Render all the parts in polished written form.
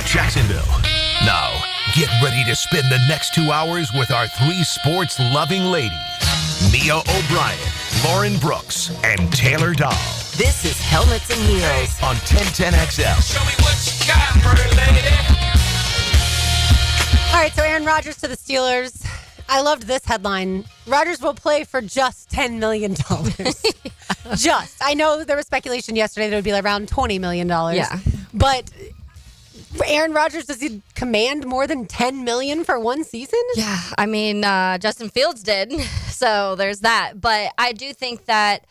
Jacksonville. Now, get ready to spend the next 2 hours with our three sports-loving ladies, Mia O'Brien, Lauren Brooks, and Taylor Dahl. This is Helmets and Heels on 1010XL. Show me what you got, pretty lady. All right, so Aaron Rodgers to the Steelers. I loved this headline. Rodgers will play for just $10 million. Just. I know there was speculation yesterday that it would be around $20 million. Yeah. But Aaron Rodgers, does he command more than $10 million for one season? Yeah, I mean, Justin Fields did, so there's that. But I do think that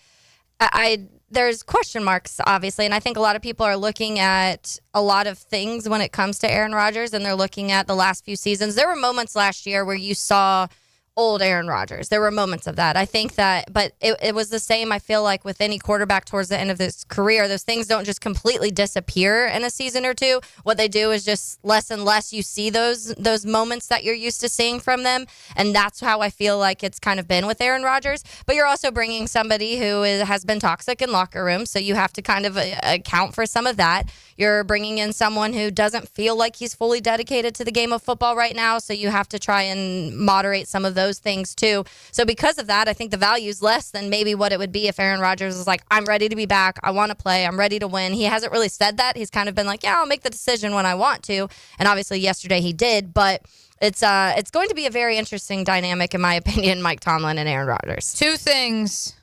there's question marks, obviously, and I think a lot of people are looking at a lot of things when it comes to Aaron Rodgers, and they're looking at the last few seasons. There were moments last year where you saw old Aaron Rodgers. There were moments of that. I think that, but it was the same, I feel like, with any quarterback towards the end of this career. Those things don't just completely disappear in a season or two. What they do is just less and less you see those moments that you're used to seeing from them. And that's how I feel like it's kind of been with Aaron Rodgers. But you're also bringing somebody who has been toxic in locker rooms, so you have to kind of account for some of that. You're bringing in someone who doesn't feel like he's fully dedicated to the game of football right now, so you have to try and moderate some of those things too. So because of that, I think the value is less than maybe what it would be if Aaron Rodgers was like, I'm ready to be back. I want to play. I'm ready to win. He hasn't really said that. He's kind of been like, yeah, I'll make the decision when I want to. And obviously yesterday he did, but it's going to be a very interesting dynamic, in my opinion, Mike Tomlin and Aaron Rodgers. Two quarterbacks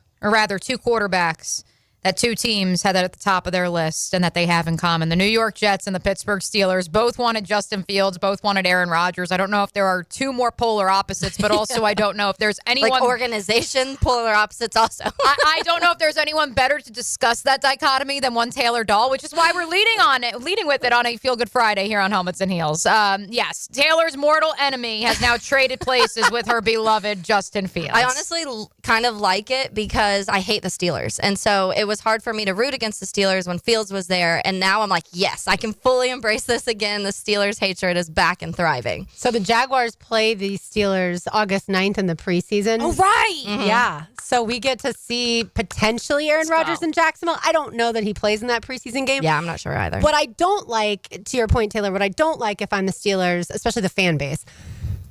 that two teams had that at the top of their list and that they have in common. The New York Jets and the Pittsburgh Steelers both wanted Justin Fields, both wanted Aaron Rodgers. I don't know if there are two more polar opposites, but also I don't know if there's anyone... Like organization, polar opposites also. I don't know if there's anyone better to discuss that dichotomy than one Taylor Dahl, which is why we're leading with it on a Feel Good Friday here on Helmets and Heels. Yes, Taylor's mortal enemy has now traded places with her beloved Justin Fields. I honestly kind of like it because I hate the Steelers. And so it was hard for me to root against the Steelers when Fields was there. And now I'm like, yes, I can fully embrace this again. The Steelers hatred is back and thriving. So the Jaguars play the Steelers August 9th in the preseason. Oh, right. Mm-hmm. Yeah. So we get to see potentially Aaron Rodgers in Jacksonville. I don't know that he plays in that preseason game. Yeah, I'm not sure either. What I don't like, to your point, Taylor, what I don't like if I'm the Steelers, especially the fan base,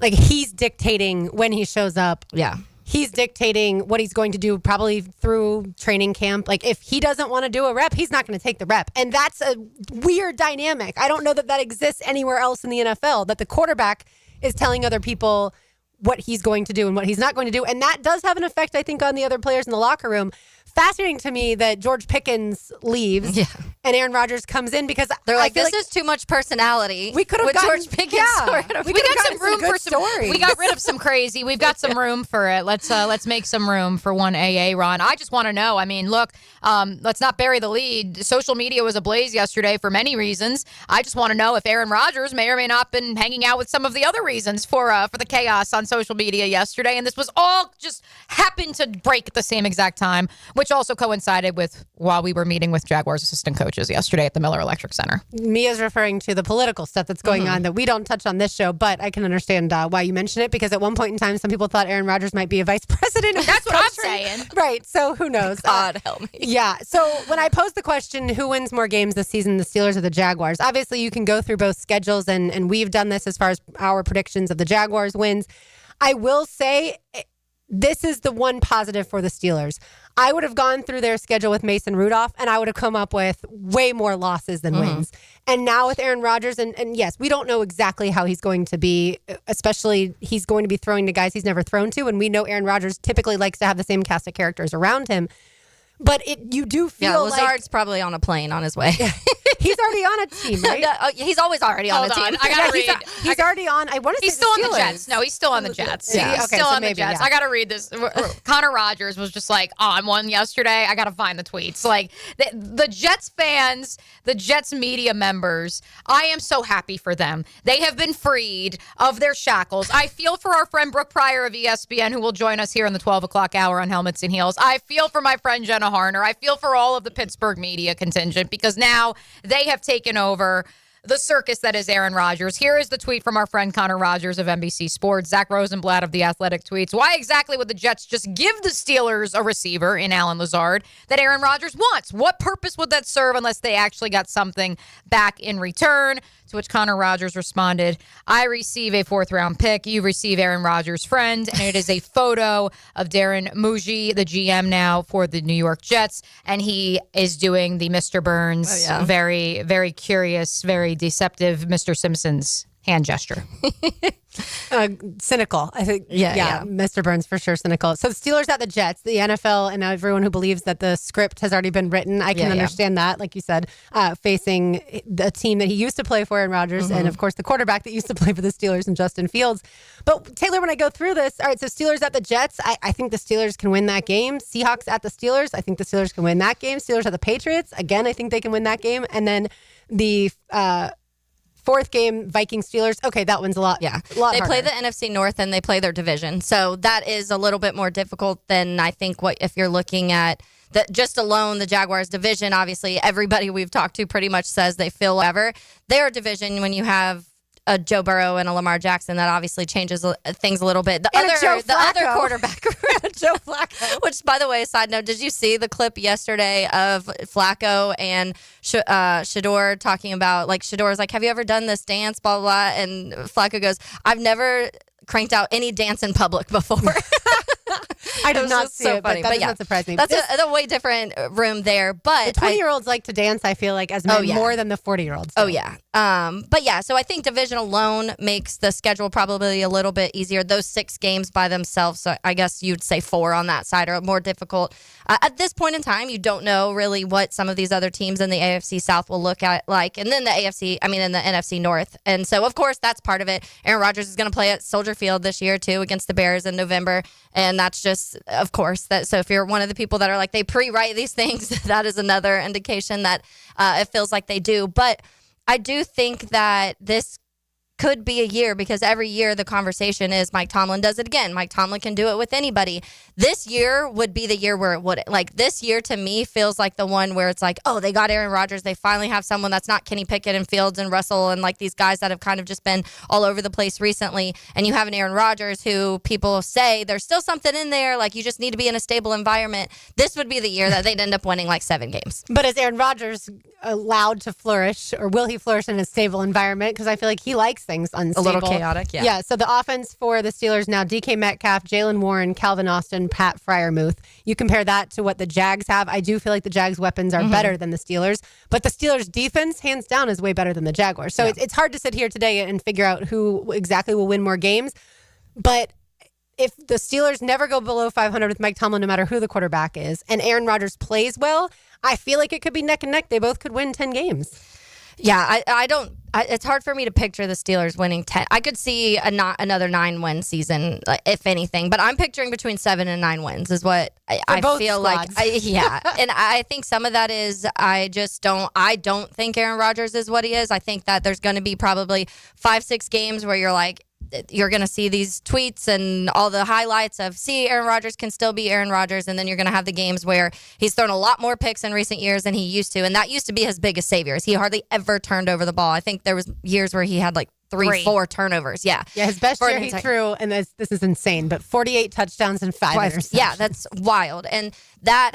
like he's dictating when he shows up. Yeah. He's dictating what he's going to do probably through training camp. Like, if he doesn't want to do a rep, he's not going to take the rep. And that's a weird dynamic. I don't know that exists anywhere else in the NFL, that the quarterback is telling other people what he's going to do and what he's not going to do. And that does have an effect, I think, on the other players in the locker room. Fascinating to me that George Pickens leaves and Aaron Rodgers comes in, because they're like, this is too much personality. We could have George Pickens. Yeah, we got some room for some stories. We got rid of some crazy. We've got some room for it. Let's make some room for one AA Ron. I just want to know. I mean, look, let's not bury the lead. Social media was ablaze yesterday for many reasons. I just want to know if Aaron Rodgers may or may not been hanging out with some of the other reasons for the chaos on social media yesterday, and this was all just happened to break at the same exact time, which also coincided with while we were meeting with Jaguars assistant coaches yesterday at the Miller Electric Center. Mia's referring to the political stuff that's going on that we don't touch on this show, but I can understand why you mention it, because at one point in time, some people thought Aaron Rodgers might be a vice president of That's this what country. I'm saying. Right, so who knows? God help me. Yeah, so when I posed the question, who wins more games this season, the Steelers or the Jaguars? Obviously, you can go through both schedules, and we've done this as far as our predictions of the Jaguars wins. I will say this is the one positive for the Steelers. I would have gone through their schedule with Mason Rudolph, and I would have come up with way more losses than wins. And now with Aaron Rodgers, and yes, we don't know exactly how he's going to be, especially he's going to be throwing to guys he's never thrown to, and we know Aaron Rodgers typically likes to have the same cast of characters around him. But you do feel Lazard's probably on a plane on his way. He's already on a team, right? He's always already on a team. I gotta read. He's already on. I want to say he's still on the Steelers. Jets. No, he's still on the Jets. Yeah, He's okay, still so on the maybe, Jets. yeah. I gotta read this. Connor Rodgers was just like on one yesterday. I gotta find the tweets. Like the Jets fans, the Jets media members. I am so happy for them. They have been freed of their shackles. I feel for our friend Brooke Prior of ESPN, who will join us here in the 12 o'clock hour on Helmets and Heels. I feel for my friend Jenna Harner. I feel for all of the Pittsburgh media contingent, because now they have taken over the circus that is Aaron Rodgers. Here is the tweet from our friend Connor Rogers of NBC Sports. Zach Rosenblatt of The Athletic tweets, why exactly would the Jets just give the Steelers a receiver in Alan Lazard that Aaron Rodgers wants? What purpose would that serve unless they actually got something back in return? To which Connor Rogers responded, I receive a 4th-round pick. You receive Aaron Rodgers' friend. And it is a photo of Darren Muji, the GM now for the New York Jets. And he is doing the Mr. Burns, very, very curious, very deceptive Mr. Simpson's hand gesture. Cynical. I think, yeah, Mr. Burns for sure cynical. So the Steelers at the Jets, the NFL and everyone who believes that the script has already been written, I can understand that, like you said, facing the team that he used to play for, Aaron Rodgers, and of course the quarterback that used to play for the Steelers and Justin Fields. But Taylor, when I go through this, all right, so Steelers at the Jets, I think the Steelers can win that game. Seahawks at the Steelers, I think the Steelers can win that game. Steelers at the Patriots, again, I think they can win that game. And then the 4th game, Vikings Steelers. Okay, that one's a lot. Yeah, they play the NFC North and they play their division, so that is a little bit more difficult than I think. What if you're looking at just alone the Jaguars division? Obviously, everybody we've talked to pretty much says they feel whatever their division. When you have a Joe Burrow and a Lamar Jackson, that obviously changes things a little bit. The other quarterback, Joe Flacco. Which, by the way, side note, did you see the clip yesterday of Flacco and Shador talking about, like, Shador's like, have you ever done this dance, blah, blah, blah, and Flacco goes, I've never cranked out any dance in public before. I did not see it, funny. But that does not surprise me. That's a way different room there. But the 20-year-olds like to dance, I feel like, as men more than the 40-year-olds. Oh, yeah. But yeah, so I think division alone makes the schedule probably a little bit easier. Those 6 games by themselves, so I guess you'd say 4 on that side, are more difficult. At this point in time, you don't know really what some of these other teams in the AFC South will look at like, and then in the NFC North. And so, of course, that's part of it. Aaron Rodgers is going to play at Soldier Field this year, too, against the Bears in November. And that's just, of course, that. So if you're one of the people that are like, they pre-write these things, that is another indication that it feels like they do. But I do think that this could be a year, because every year the conversation is Mike Tomlin does it again. Mike Tomlin can do it with anybody. This year would be the year where it wouldn't. Like, this year to me feels like the one where it's like, oh, they got Aaron Rodgers. They finally have someone that's not Kenny Pickett and Fields and Russell and like these guys that have kind of just been all over the place recently. And you have an Aaron Rodgers who people say there's still something in there. Like, you just need to be in a stable environment. This would be the year that they'd end up winning like 7 games. But is Aaron Rodgers allowed to flourish, or will he flourish in a stable environment? Because I feel like he likes things unstable. A little chaotic, yeah. Yeah, so the offense for the Steelers now, DK Metcalf, Jalen Warren, Calvin Austin, Pat Fryermuth. You compare that to what the Jags have. I do feel like the Jags' weapons are better than the Steelers, but the Steelers' defense, hands down, is way better than the Jaguars. So it's hard to sit here today and figure out who exactly will win more games. But if the Steelers never go below 500 with Mike Tomlin, no matter who the quarterback is, and Aaron Rodgers plays well, I feel like it could be neck and neck. They both could win 10 games. Yeah, I don't. It's hard for me to picture the Steelers winning 10. I could see another 9-win season, if anything. But I'm picturing between 7 and 9 wins is what I feel squads. like. Yeah, and I think some of that is I don't think Aaron Rodgers is what he is. I think that there's going to be probably 5-6 games where you're going to see these tweets and all the highlights of, see, Aaron Rodgers can still be Aaron Rodgers. And then you're going to have the games where he's thrown a lot more picks in recent years than he used to. And that used to be his biggest saviors. He hardly ever turned over the ball. I think there was years where he had like 3-4 turnovers. Yeah. Yeah, his best year he threw, and this is insane, but 48 touchdowns and 5 interceptions. Yeah, that's wild. And that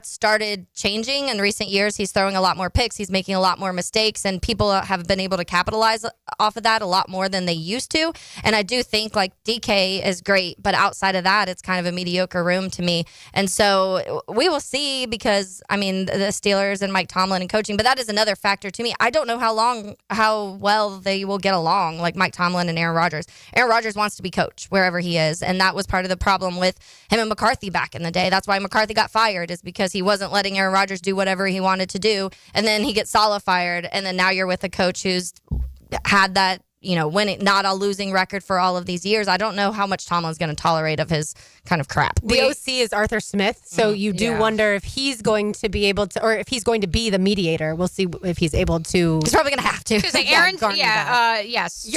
started changing in recent years. He's throwing a lot more picks. He's making a lot more mistakes, and people have been able to capitalize off of that a lot more than they used to. And I do think like DK is great, but outside of that, it's kind of a mediocre room to me. And so we will see, because I mean, the Steelers and Mike Tomlin and coaching, but that is another factor to me. I don't know how well they will get along, like Mike Tomlin and Aaron Rodgers. Aaron Rodgers wants to be coach wherever he is, and that was part of the problem with him and McCarthy back in the day. That's why McCarthy got fired, is because he wasn't letting Aaron Rodgers do whatever he wanted to do, and then he gets Saleh fired, and then now you're with a coach who's had that winning, not a losing record for all of these years. I don't know how much Tomlin's going to tolerate of his kind of crap. The OC is Arthur Smith, so you do wonder if he's going to be able to, or if he's going to be the mediator. We'll see if he's able to. He's probably going to have to. Yes.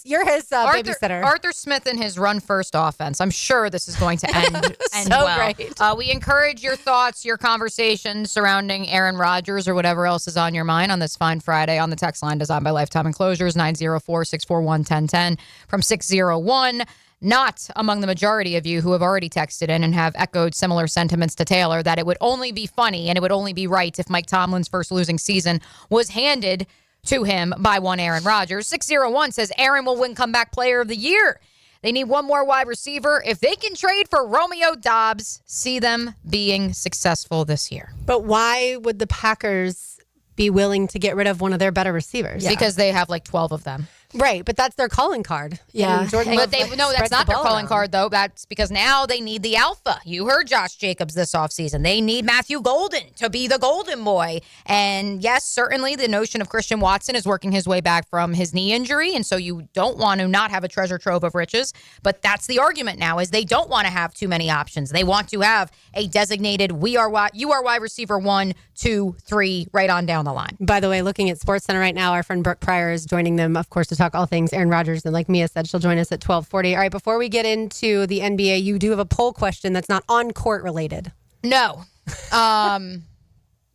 You're his babysitter. Arthur Smith and his run-first offense. I'm sure this is going to end well. Great. We encourage your thoughts, your conversations surrounding Aaron Rodgers or whatever else is on your mind on this fine Friday on the text line designed by Lifetime Enclosures, 904-641-1010 from 601. Not among the majority of you who have already texted in and have echoed similar sentiments to Taylor that it would only be funny and it would only be right if Mike Tomlin's first losing season was handed to him by one Aaron Rodgers. 601 says Aaron will win Comeback Player of the Year. They need one more wide receiver. If they can trade for Romeo Doubs, see them being successful this year. But why would the Packers be willing to get rid of one of their better receivers? Yeah. Because they have like 12 of them. Right, but that's their calling card. Yeah. And Jordan But Love, that's not their calling around. card, though. That's because now they need the alpha. You heard Josh Jacobs this offseason. They need Matthew Golden to be the golden boy. And yes, certainly the notion of Christian Watson is working his way back from his knee injury. And so you don't want to not have a treasure trove of riches. But that's the argument now, is they don't want to have too many options. They want to have a designated, you are wide receiver 1, 2, 3, right on down the line. By the way, looking at SportsCenter right now, our friend Brooke Prior is joining them, of course, to talk all things Aaron Rodgers. And like Mia said, she'll join us at 12:40. All right, before we get into the NBA, you do have a poll question that's not on-court related. No. Yeah,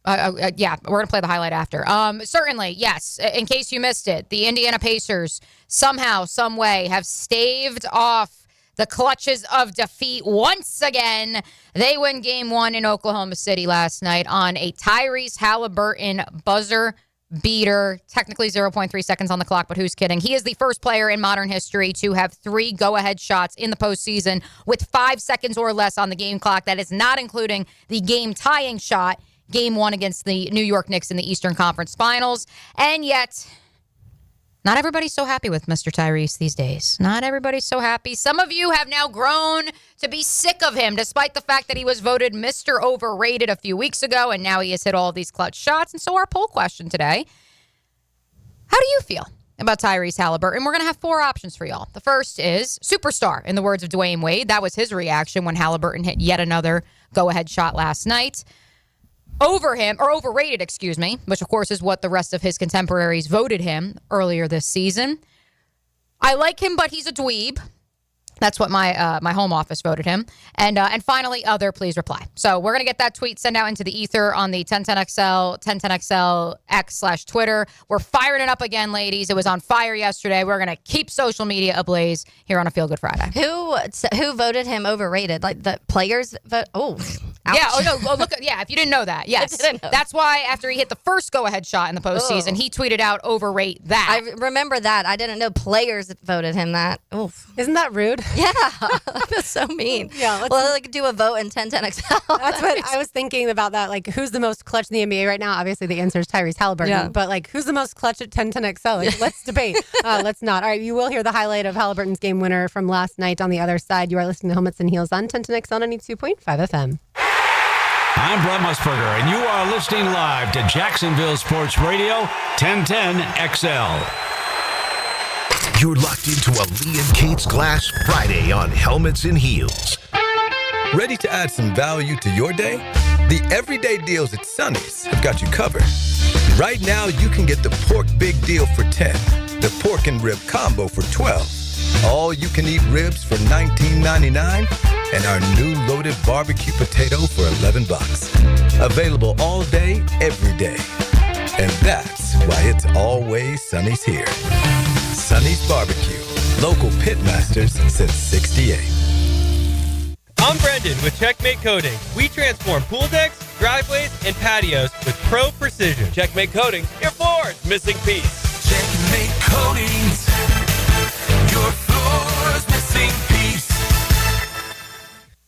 we're going to play the highlight after. Certainly, yes. In case you missed it, the Indiana Pacers somehow, some way have staved off the clutches of defeat once again. They win game 1 in Oklahoma City last night on a Tyrese Haliburton buzzer beater. Technically 0.3 seconds on the clock, but who's kidding? He is the first player in modern history to have 3 go-ahead shots in the postseason with 5 seconds or less on the game clock. That is not including the game-tying shot, game 1 against the New York Knicks in the Eastern Conference Finals. And yet, not everybody's so happy with Mr. Tyrese these days. Not everybody's so happy. Some of you have now grown to be sick of him, despite the fact that he was voted Mr. Overrated a few weeks ago, and now he has hit all of these clutch shots. And so our poll question today, how do you feel about Tyrese Haliburton? We're going to have 4 options for y'all. The first is superstar, in the words of Dwayne Wade. That was his reaction when Haliburton hit yet another go-ahead shot last night. Overrated, which of course is what the rest of his contemporaries voted him earlier this season. I like him, but he's a dweeb. That's what my home office voted him. And finally, other, please reply. So we're going to get that tweet sent out into the ether on the 1010XL X/Twitter. We're firing it up again, ladies. It was on fire yesterday. We're going to keep social media ablaze here on a Feel Good Friday. Who voted him overrated? Like the players vote? Oh, ouch. Yeah. Oh no. Look. Yeah. If you didn't know that, yes. didn't know. That's why after he hit the first go-ahead shot in the postseason, he tweeted out, "Overrate that." I remember that. I didn't know players voted him that. Oof. Isn't that rude? Yeah, that's so mean. Yeah, well, like do a vote in 1010XL. That's what I was thinking about that. Like, who's the most clutch in the NBA right now? Obviously, the answer is Tyrese Haliburton. Yeah. But, like, who's the most clutch at 1010XL? Like, let's debate. Let's not. All right, you will hear the highlight of Haliburton's game winner from last night on the other side. You are listening to Helmets and Heels on 1010XL 92.5 FM. I'm Brett Musburger, and you are listening live to Jacksonville Sports Radio 1010XL. You're locked into a Lee and Kate's Glass Friday on Helmets and Heels. Ready to add some value to your day? The everyday deals at Sonny's have got you covered. Right now, you can get the pork big deal for $10, the pork and rib combo for $12, all you can eat ribs for $19.99, and our new loaded barbecue potato for $11. Available all day, every day. And that's why it's always Sonny's here. Sonny's Barbecue, local pitmasters since '68. I'm Brendan with Checkmate Coating. We transform pool decks, driveways, and patios with pro precision. Checkmate Coating, your floor's missing piece. Checkmate Coatings, your floor's missing piece.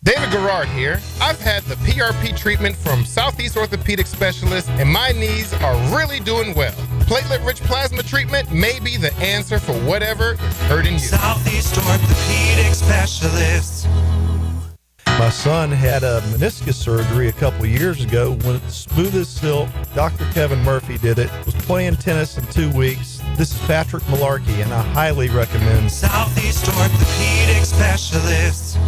David Garrard here. I've had the PRP treatment from Southeast Orthopedic Specialists, and my knees are really doing well. Platelet-rich plasma treatment may be the answer for whatever is hurting you. Southeast Orthopedic Specialists. My son had a meniscus surgery a couple years ago. When it's smooth as silk, Dr. Kevin Murphy did it. Was playing tennis in 2 weeks. This is Patrick Malarkey, and I highly recommend Southeast Orthopedic Specialists.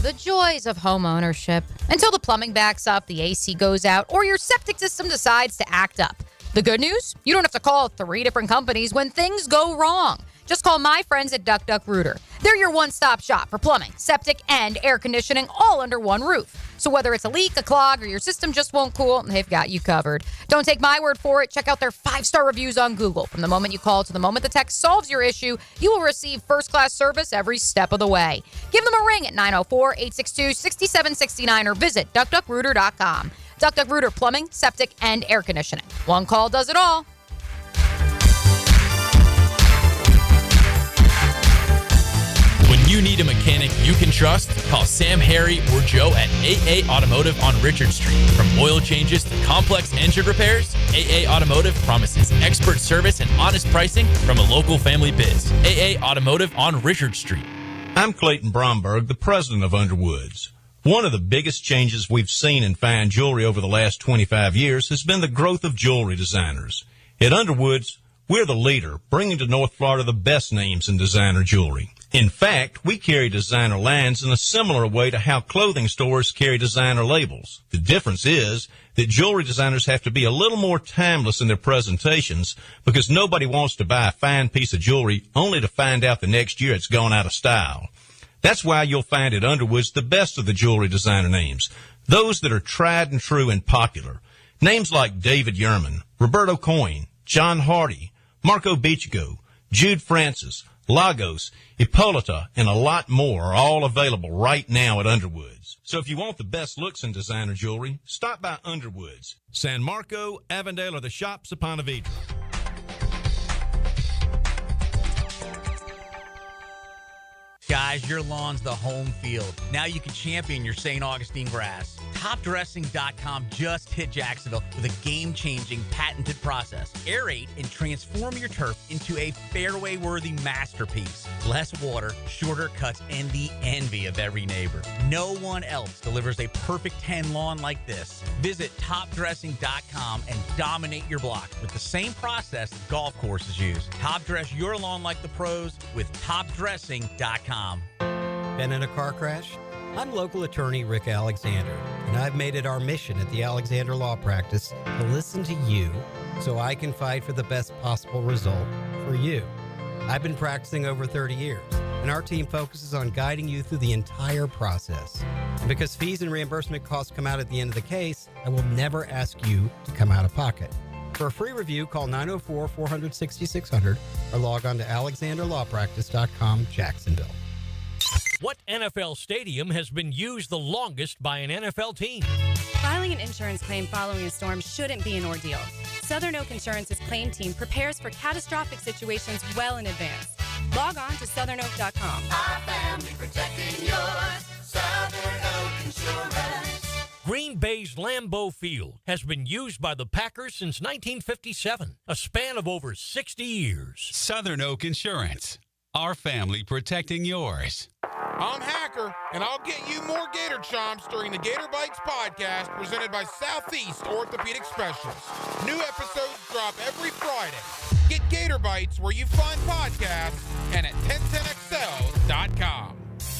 The joys of home ownership. Until the plumbing backs up, the AC goes out, or your septic system decides to act up. The good news? You don't have to call 3 different companies when things go wrong. Just call my friends at Duck Duck Rooter. They're your one-stop shop for plumbing, septic, and air conditioning all under one roof. So whether it's a leak, a clog, or your system just won't cool, they've got you covered. Don't take my word for it. Check out their 5-star reviews on Google. From the moment you call to the moment the tech solves your issue, you will receive first-class service every step of the way. Give them a ring at 904-862-6769 or visit duckduckrooter.com. Duck Duck Rooter Plumbing, Septic, and Air Conditioning. One call does it all. When you need a mechanic you can trust, call Sam, Harry, or Joe at AA Automotive on Richard Street. From oil changes to complex engine repairs, AA Automotive promises expert service and honest pricing from a local family biz. AA Automotive on Richard Street. I'm Clayton Bromberg, the president of Underwoods. One of the biggest changes we've seen in fine jewelry over the last 25 years has been the growth of jewelry designers. At Underwoods, we're the leader, bringing to North Florida the best names in designer jewelry. In fact, we carry designer lines in a similar way to how clothing stores carry designer labels. The difference is that jewelry designers have to be a little more timeless in their presentations because nobody wants to buy a fine piece of jewelry only to find out the next year it's gone out of style. That's why you'll find at Underwoods the best of the jewelry designer names, those that are tried and true and popular. Names like David Yerman, Roberto Coen, John Hardy, Marco Bichigo, Jude Francis, Lagos, Hippolyta, and a lot more are all available right now at Underwoods. So if you want the best looks in designer jewelry, stop by Underwoods, San Marco, Avondale, or the shops of Ponte Vedra. Guys, your lawn's the home field. Now you can champion your St. Augustine grass. TopDressing.com just hit Jacksonville with a game-changing patented process. Aerate and transform your turf into a fairway-worthy masterpiece. Less water, shorter cuts, and the envy of every neighbor. No one else delivers a perfect 10 lawn like this. Visit TopDressing.com and dominate your block with the same process that golf courses use. Top dress your lawn like the pros with TopDressing.com. Been in a car crash? I'm local attorney Rick Alexander, and I've made it our mission at the Alexander Law Practice to listen to you so I can fight for the best possible result for you. I've been practicing over 30 years, and our team focuses on guiding you through the entire process. And because fees and reimbursement costs come out at the end of the case, I will never ask you to come out of pocket. For a free review, call 904-400-6600 or log on to alexanderlawpractice.com, Jacksonville. What NFL stadium has been used the longest by an NFL team? Filing an insurance claim following a storm shouldn't be an ordeal. Southern Oak Insurance's claim team prepares for catastrophic situations well in advance. Log on to southernoak.com. Our family protecting yours. Southern Oak Insurance. Green Bay's Lambeau Field has been used by the Packers since 1957, a span of over 60 years. Southern Oak Insurance. Our family protecting yours. I'm Hacker, and I'll get you more Gator Chomps during the Gator Bites podcast presented by Southeast Orthopedic Specialists. New episodes drop every Friday. Get Gator Bites where you find podcasts and at 1010XL.com.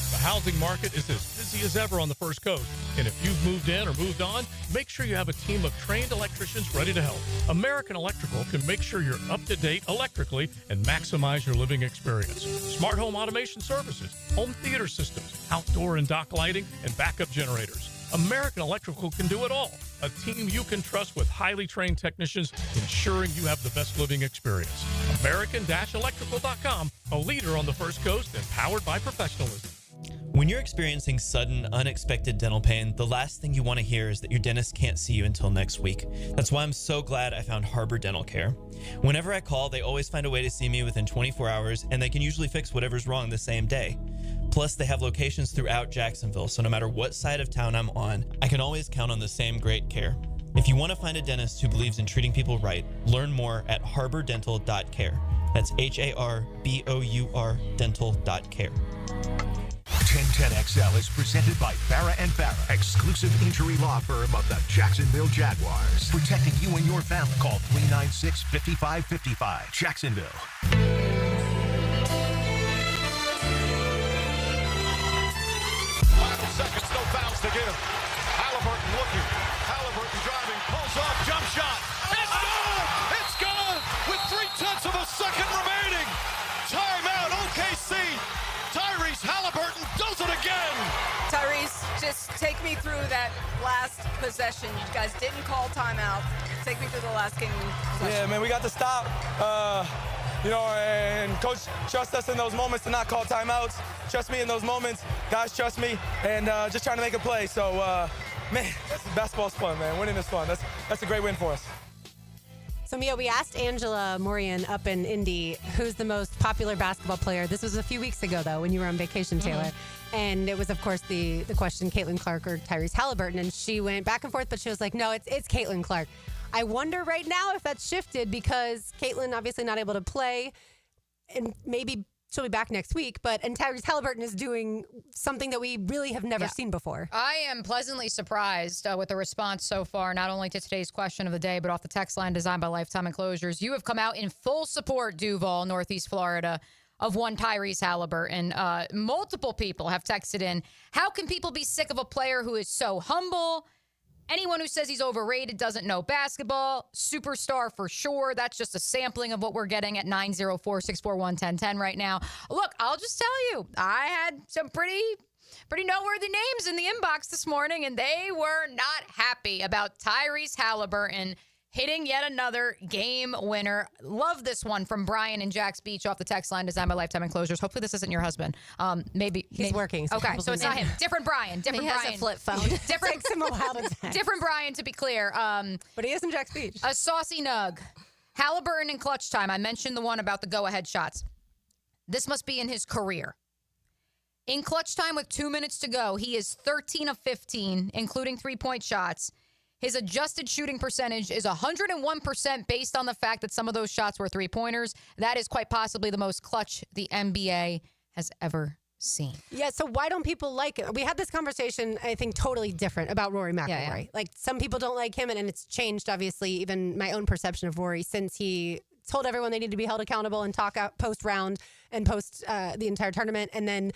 The housing market is as busy as ever on the First Coast, and if you've moved in or moved on, make sure you have a team of trained electricians ready to help. American Electrical can make sure you're up to date electrically and maximize your living experience. Smart home automation services, home theater systems, outdoor and dock lighting, and backup generators. American Electrical can do it all. A team you can trust with highly trained technicians ensuring you have the best living experience. American-Electrical.com, a leader on the First Coast and powered by professionalism. When you're experiencing sudden, unexpected dental pain, the last thing you want to hear is that your dentist can't see you until next week. That's why I'm so glad I found Harbor Dental Care. Whenever I call, they always find a way to see me within 24 hours, and they can usually fix whatever's wrong the same day. Plus, they have locations throughout Jacksonville, so no matter what side of town I'm on, I can always count on the same great care. If you want to find a dentist who believes in treating people right, learn more at harbordental.care. That's HARBOUR dental.care. 1010XL is presented by Farah and Farah, exclusive injury law firm of the Jacksonville Jaguars. Protecting you and your family. Call 396-5555. Jacksonville. 5 seconds, no fouls to give. Haliburton looking. Haliburton driving, pulls off, jump shot. It's good! It's good! With 0.3 of a second remaining. Timeout, OKC. Tyrese Haliburton does it again. Tyrese, just take me through that last possession. You guys didn't call timeout. Take me through the last game possession. Yeah, man, we got to stop. And coach trusts us in those moments to not call timeouts. Trust me in those moments. Guys trust me, and just trying to make a play. So, man, basketball's fun, man. Winning is fun. That's a great win for us. So, Mia, we asked Angela Morian up in Indy who's the most popular basketball player. This was a few weeks ago, though, when you were on vacation, Taylor. Mm-hmm. And it was, of course, the question, Caitlin Clark or Tyrese Haliburton. And she went back and forth, but she was like, no, it's Caitlin Clark. I wonder right now if that's shifted because Caitlin obviously not able to play, and maybe she'll be back next week. And Tyrese Haliburton is doing something that we really have never seen before. I am pleasantly surprised with the response so far, not only to today's question of the day, but off the text line designed by Lifetime Enclosures. You have come out in full support, Duval, Northeast Florida, of one Tyrese Haliburton. Multiple people have texted in, how can people be sick of a player who is so humble? Anyone who says he's overrated doesn't know basketball. Superstar for sure. That's just a sampling of what we're getting at 904-641-1010 right now. Look, I'll just tell you, I had some pretty noteworthy names in the inbox this morning, and they were not happy about Tyrese Haliburton hitting yet another game winner. Love this one from Brian in Jack's Beach off the text line designed by Lifetime Enclosures. Hopefully this isn't your husband. Maybe he's working. Okay, so it's not him. Different Brian. He has a flip phone. Takes him a while to text. Different Brian, to be clear. But he is in Jack's Beach. A saucy nug. Haliburton in clutch time. I mentioned the one about the go-ahead shots. This must be in his career. In clutch time with 2 minutes to go, he is 13 of 15, including three-point shots. His adjusted shooting percentage is 101% based on the fact that some of those shots were three-pointers. That is quite possibly the most clutch the NBA has ever seen. Yeah, so why don't people like it? We had this conversation, I think, totally different about Rory McIlroy. Yeah. Like, some people don't like him, and it's changed, obviously, even my own perception of Rory since he told everyone they need to be held accountable and talk out post-round and post the entire tournament, and then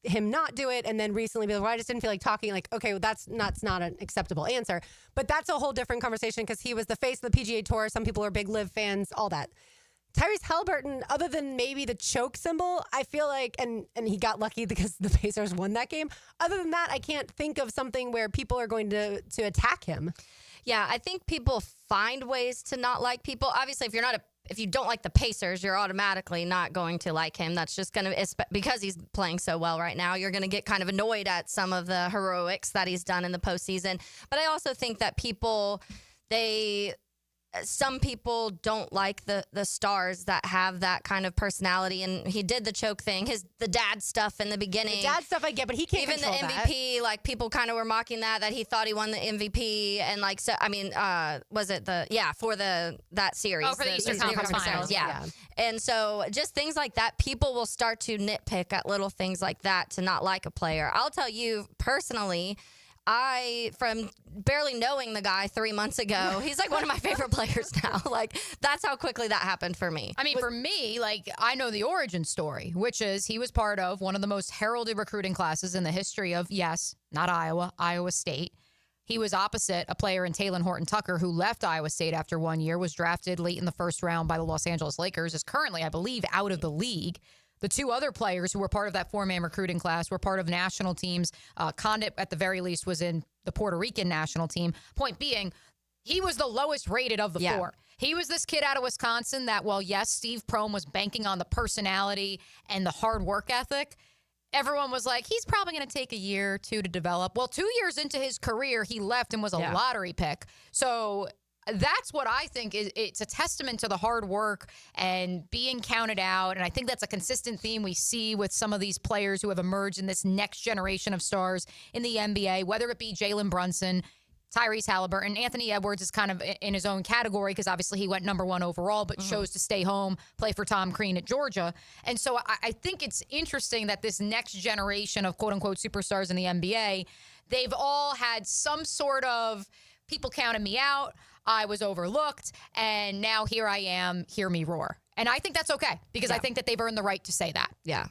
him not do it, and then recently be like, well, I just didn't feel like talking. Like, okay, well, that's not an acceptable answer. But that's a whole different conversation because he was the face of the PGA Tour. Some people are big Live fans, all that. Tyrese Haliburton, other than maybe the choke symbol, I feel like, and he got lucky because the Pacers won that game. Other than that, I can't think of something where people are going to attack him. Yeah, I think people find ways to not like people. Obviously, if you don't like the Pacers, you're automatically not going to like him. That's just going to, because he's playing so well right now, you're going to get kind of annoyed at some of the heroics that he's done in the postseason. But I also think that some people don't like the stars that have that kind of personality, and he did the choke thing, the dad stuff in the beginning. The dad stuff I get, but he can't even control the MVP. That. Like, people kind of were mocking that he thought he won the MVP, and like, so I mean, was it for that series? Oh, for the Eastern Conference Finals. Yeah. And so just things like that, people will start to nitpick at little things like that to not like a player. I'll tell you personally, from barely knowing the guy 3 months ago, he's like one of my favorite players now. Like, that's how quickly that happened for me. I mean, for me, like, I know the origin story, which is he was part of one of the most heralded recruiting classes in the history of, yes, not Iowa State. He was opposite a player in Taylor Horton-Tucker who left Iowa State after 1 year, was drafted late in the first round by the Los Angeles Lakers, is currently, I believe, out of the league. The two other players who were part of that four-man recruiting class were part of national teams. Condit, at the very least, was in the Puerto Rican national team. Point being, he was the lowest rated of the four. He was this kid out of Wisconsin that, well, yes, Steve Prohm was banking on the personality and the hard work ethic. Everyone was like, he's probably going to take a year or two to develop. Well, 2 years into his career, he left and was a lottery pick. So that's what I think it's a testament to the hard work and being counted out. And I think that's a consistent theme we see with some of these players who have emerged in this next generation of stars in the NBA, whether it be Jalen Brunson. Tyrese Haliburton. Anthony Edwards is kind of in his own category because obviously he went number 1 overall, but chose to stay home, play for Tom Crean at Georgia. And so I think it's interesting that this next generation of quote-unquote superstars in the NBA, they've all had some sort of people counted me out, I was overlooked, and now here I am, hear me roar. And I think that's okay because I think that they've earned the right to say that. Yeah.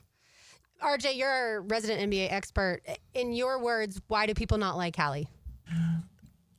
RJ, you're a resident NBA expert. In your words, why do people not like Hallie?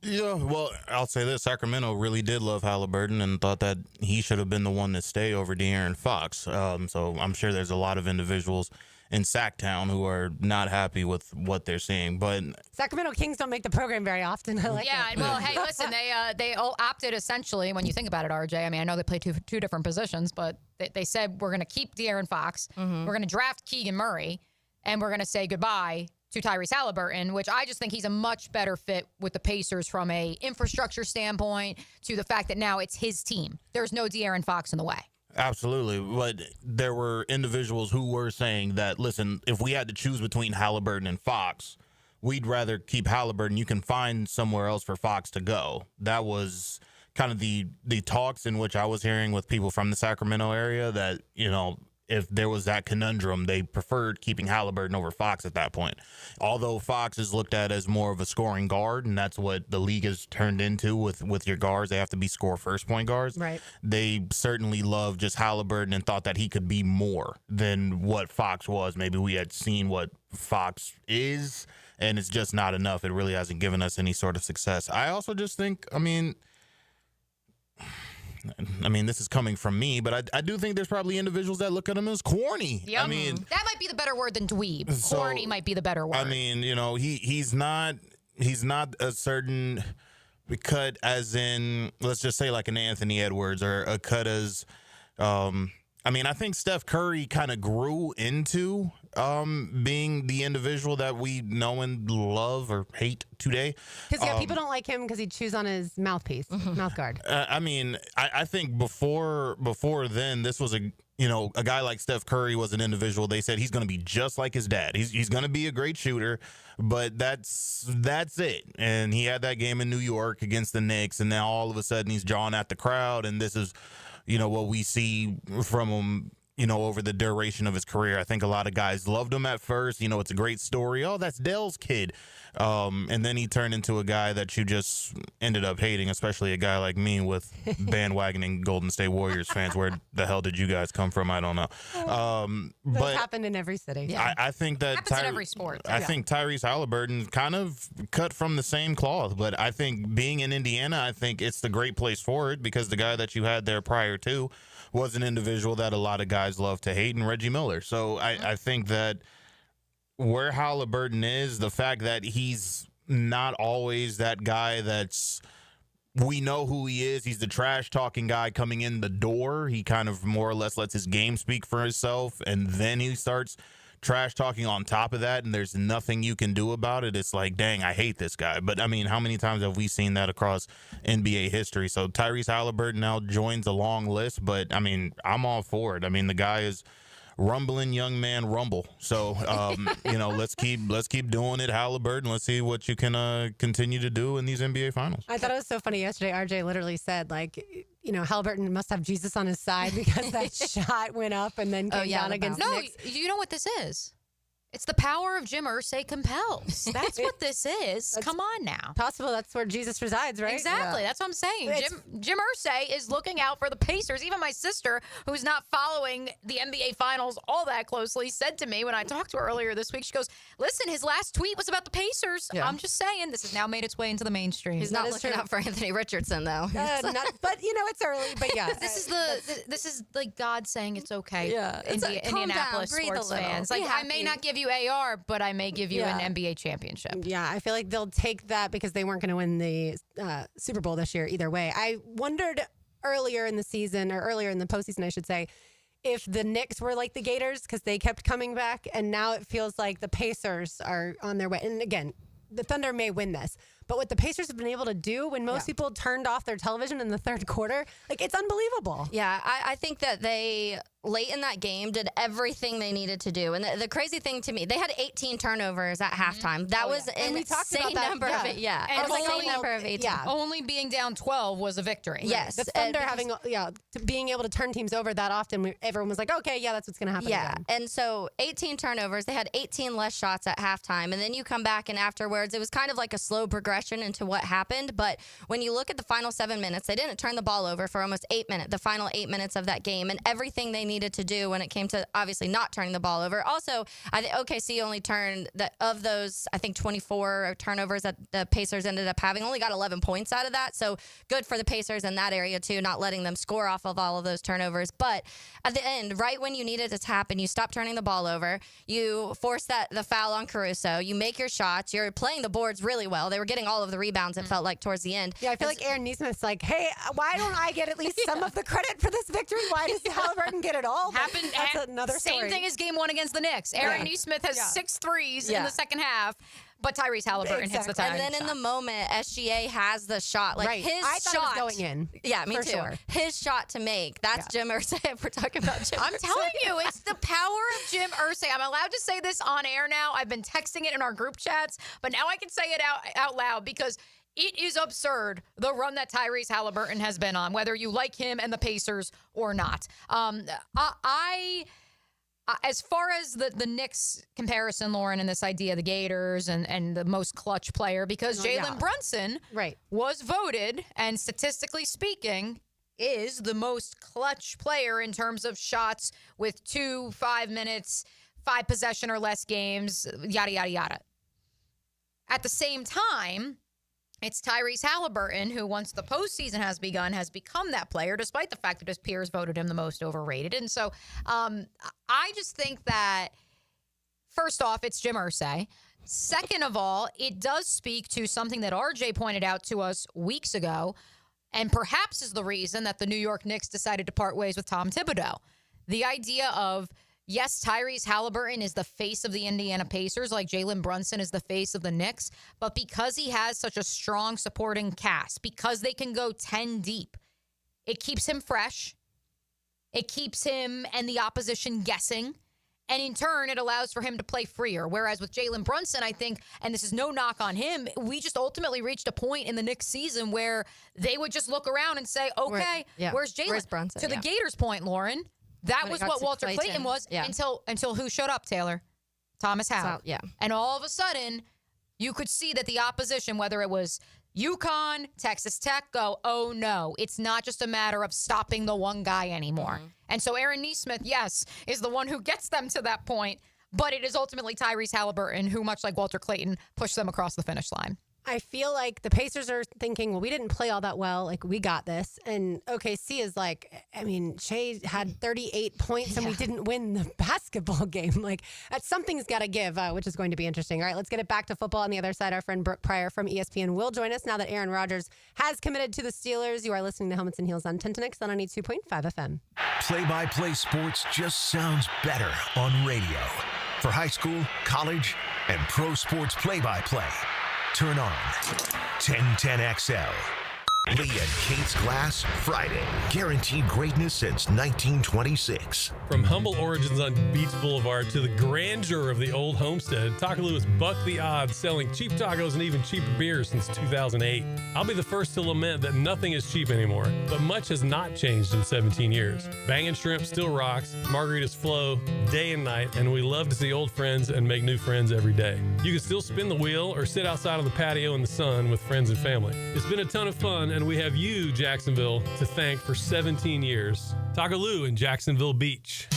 Yeah, well, I'll say this. Sacramento really did love Haliburton and thought that he should have been the one to stay over De'Aaron Fox. So I'm sure there's a lot of individuals in Sacktown who are not happy with what they're seeing. But Sacramento Kings don't make the program very often. I like it. Well, hey, listen, they all opted essentially, when you think about it, RJ. I mean, I know they play two different positions, but they said we're going to keep De'Aaron Fox, we're going to draft Keegan Murray, and we're going to say goodbye to Tyrese Haliburton, which I just think he's a much better fit with the Pacers from a infrastructure standpoint to the fact that now it's his team. There's no De'Aaron Fox in the way. Absolutely. But there were individuals who were saying that, listen, if we had to choose between Haliburton and Fox, we'd rather keep Haliburton. You can find somewhere else for Fox to go. That was kind of the talks in which I was hearing with people from the Sacramento area that, you know, if there was that conundrum, they preferred keeping Haliburton over Fox at that point. Although Fox is looked at as more of a scoring guard, and that's what the league has turned into with your guards. They have to be score-first point guards. Right. They certainly loved just Haliburton and thought that he could be more than what Fox was. Maybe we had seen what Fox is, and it's just not enough. It really hasn't given us any sort of success. I also just think, I mean, this is coming from me, but I do think there's probably individuals that look at him as corny. Yep. I mean, that might be the better word than dweeb. Corny might be the better word. I mean, you know, he's not a certain cut as in, let's just say like an Anthony Edwards or a cut as, I think Steph Curry kind of grew into being the individual that we know and love or hate today. Because people don't like him because he chews on his mouthpiece, mouth guard. I think before then, this was a guy like Steph Curry was an individual. They said he's going to be just like his dad. He's going to be a great shooter, but that's it. And he had that game in New York against the Knicks, and now all of a sudden he's jawing at the crowd, and this is, what we see from him, over the duration of his career. I think a lot of guys loved him at first. It's a great story. Oh, that's Dell's kid. And then he turned into a guy that you just ended up hating, especially a guy like me with bandwagoning Golden State Warriors fans. Where the hell did you guys come from? I don't know. But happened in every city. Yeah. I think that happens in every sport. I think Tyrese Haliburton kind of cut from the same cloth. But I think being in Indiana, I think it's the great place for it because the guy that you had there prior to was an individual that a lot of guys love to hate, and Reggie Miller. So I think that where Haliburton is, the fact that he's not always that guy we know who he is. He's the trash-talking guy coming in the door. He kind of more or less lets his game speak for himself, and then he starts trash-talking on top of that, and there's nothing you can do about it. It's like, dang, I hate this guy. But, how many times have we seen that across NBA history? So Tyrese Haliburton now joins a long list, but, I'm all for it. The guy is rumbling young man rumble. So, let's keep doing it, Haliburton. Let's see what you can continue to do in these NBA finals. I thought it was so funny yesterday. RJ literally said, Haliburton must have Jesus on his side because that shot went up and then came down against the Knicks. You know what this is? It's the power of Jim Irsay compels. That's what this is. Come on now. Possible that's where Jesus resides, right? Exactly. Yeah. That's what I'm saying. Jim Irsay is looking out for the Pacers. Even my sister, who's not following the NBA Finals all that closely, said to me when I talked to her earlier this week, she goes, listen, his last tweet was about the Pacers. Yeah. I'm just saying, this has now made its way into the mainstream. He's not looking out for Anthony Richardson, though. But, it's early. But, yeah. This is like God saying it's okay. Yeah. Indianapolis sports fans. Like, I may not give you AR, but I may give you an NBA championship. Yeah, I feel like they'll take that because they weren't going to win the Super Bowl this year either way. I wondered earlier in the season, or earlier in the postseason, I should say, if the Knicks were like the Gators because they kept coming back, and now it feels like the Pacers are on their way. And again, the Thunder may win this, But what the Pacers have been able to do when most people turned off their television in the third quarter, like, it's unbelievable. Yeah, I think that they, late in that game, did everything they needed to do. And the crazy thing to me, they had 18 turnovers at halftime. That was an insane number of it. Yeah, And it was like a number of 18. Yeah. Only being down 12 was a victory. Yes. The Thunder being able to turn teams over that often, everyone was like, okay, yeah, that's what's going to happen again. And so 18 turnovers. They had 18 less shots at halftime. And then you come back and afterwards, it was kind of like a slow progression into what happened. But when you look at the final 7 minutes, they didn't turn the ball over for almost 8 minutes, the final 8 minutes of that game, and everything they needed to do when it came to obviously not turning the ball over. Also, I think OKC only turned, of those, I think 24 turnovers that the Pacers ended up having, only got 11 points out of that. So good for the Pacers in that area too, not letting them score off of all of those turnovers. But at the end, right when you needed it to happen, you stop turning the ball over. You force the foul on Caruso. You make your shots. You're playing the boards really well. They were getting all of the rebounds, it felt like, towards the end. Yeah, I feel like Aaron Nesmith's like, hey, why don't I get at least some of the credit for this victory? Why does Haliburton get it all? Happened. That's another same story. thing as game 1 against the Knicks. Aaron Nesmith has 6 threes in the second half. But Tyrese Haliburton hits the time. And then in the moment, SGA has the shot. Like his I thought shot it was going in. Yeah, me for too. Sure. His shot to make. That's Jim Irsay. If we're talking about Jim I'm Irsay. telling you, it's the power of Jim Irsay. I'm allowed to say this on air now. I've been texting it in our group chats, but now I can say it out loud because it is absurd, the run that Tyrese Haliburton has been on, whether you like him and the Pacers or not. As far as the Knicks comparison, Lauren, and this idea of the Gators and the most clutch player, because Jalen Brunson was voted, and statistically speaking, is the most clutch player in terms of shots with 2 5 minutes, 5 possession or less games, yada, yada, yada. At the same time, it's Tyrese Haliburton, who once the postseason has begun, has become that player, despite the fact that his peers voted him the most overrated. And so I just think that, first off, it's Jim Irsay. Second of all, it does speak to something that RJ pointed out to us weeks ago, and perhaps is the reason that the New York Knicks decided to part ways with Tom Thibodeau. The idea of, yes, Tyrese Haliburton is the face of the Indiana Pacers, like Jalen Brunson is the face of the Knicks, but because he has such a strong supporting cast, because they can go 10 deep, it keeps him fresh. It keeps him and the opposition guessing. And in turn, it allows for him to play freer. Whereas with Jalen Brunson, I think, and this is no knock on him, we just ultimately reached a point in the Knicks season where they would just look around and say, okay, where's Jalen? Where's Brunson? To the Gators' point, Lauren, that When it was got what to Walter Clayton. Clayton was Yeah. until who showed up, Taylor? Thomas Howell. Yeah. And all of a sudden, you could see that the opposition, whether it was UConn, Texas Tech, go, oh no, it's not just a matter of stopping the one guy anymore. And so Aaron Nesmith, yes, is the one who gets them to that point, but it is ultimately Tyrese Haliburton who, much like Walter Clayton, pushed them across the finish line. I feel like the Pacers are thinking, well, we didn't play all that well. Like, we got this. And OKC is like, I mean, Shea had 38 points and we didn't win the basketball game. Like, something's got to give, which is going to be interesting. All right, let's get it back to football. On the other side, our friend Brooke Prior from ESPN will join us now that Aaron Rodgers has committed to the Steelers. You are listening to Helmets and Heels on 10 to Next on 92.5 FM. Play-by-play sports just sounds better on radio. For high school, college, and pro sports play-by-play, turn on 1010XL. Lee and Kate's Glass Friday. Guaranteed greatness since 1926. From humble origins on Beach Boulevard to the grandeur of the old homestead, Takaloo has bucked the odds, selling cheap tacos and even cheaper beers since 2008. I'll be the first to lament that nothing is cheap anymore, but much has not changed in 17 years. Bangin' Shrimp still rocks, margaritas flow day and night, and we love to see old friends and make new friends every day. You can still spin the wheel or sit outside on the patio in the sun with friends and family. It's been a ton of fun, and we have you, Jacksonville, to thank for 17 years. Takaloo in Jacksonville Beach.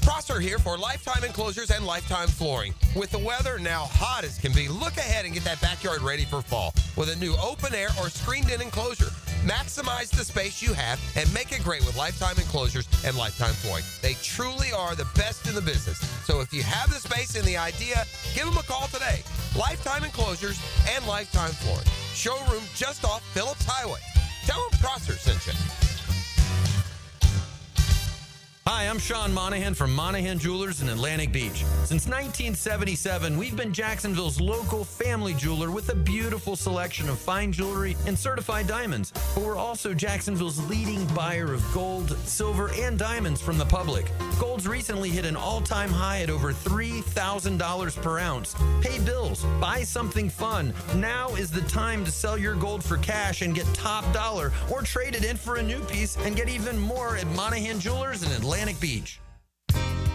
Prosser here for Lifetime Enclosures and Lifetime Flooring. With the weather now hot as can be, look ahead and get that backyard ready for fall with a new open air or screened-in enclosure. Maximize the space you have and make it great with Lifetime Enclosures and Lifetime Flooring. They truly are the best in the business. So if you have the space and the idea, give them a call today. Lifetime Enclosures and Lifetime Flooring. Showroom just off Phillips Highway. Tell them Prosser sent you. Hi, I'm Sean Monahan from Monahan Jewelers in Atlantic Beach. Since 1977, we've been Jacksonville's local family jeweler with a beautiful selection of fine jewelry and certified diamonds. But we're also Jacksonville's leading buyer of gold, silver, and diamonds from the public. Gold's recently hit an all-time high at over $3,000 per ounce. Pay bills, buy something fun. Now is the time to sell your gold for cash and get top dollar, or trade it in for a new piece and get even more at Monahan Jewelers in Atlantic Beach.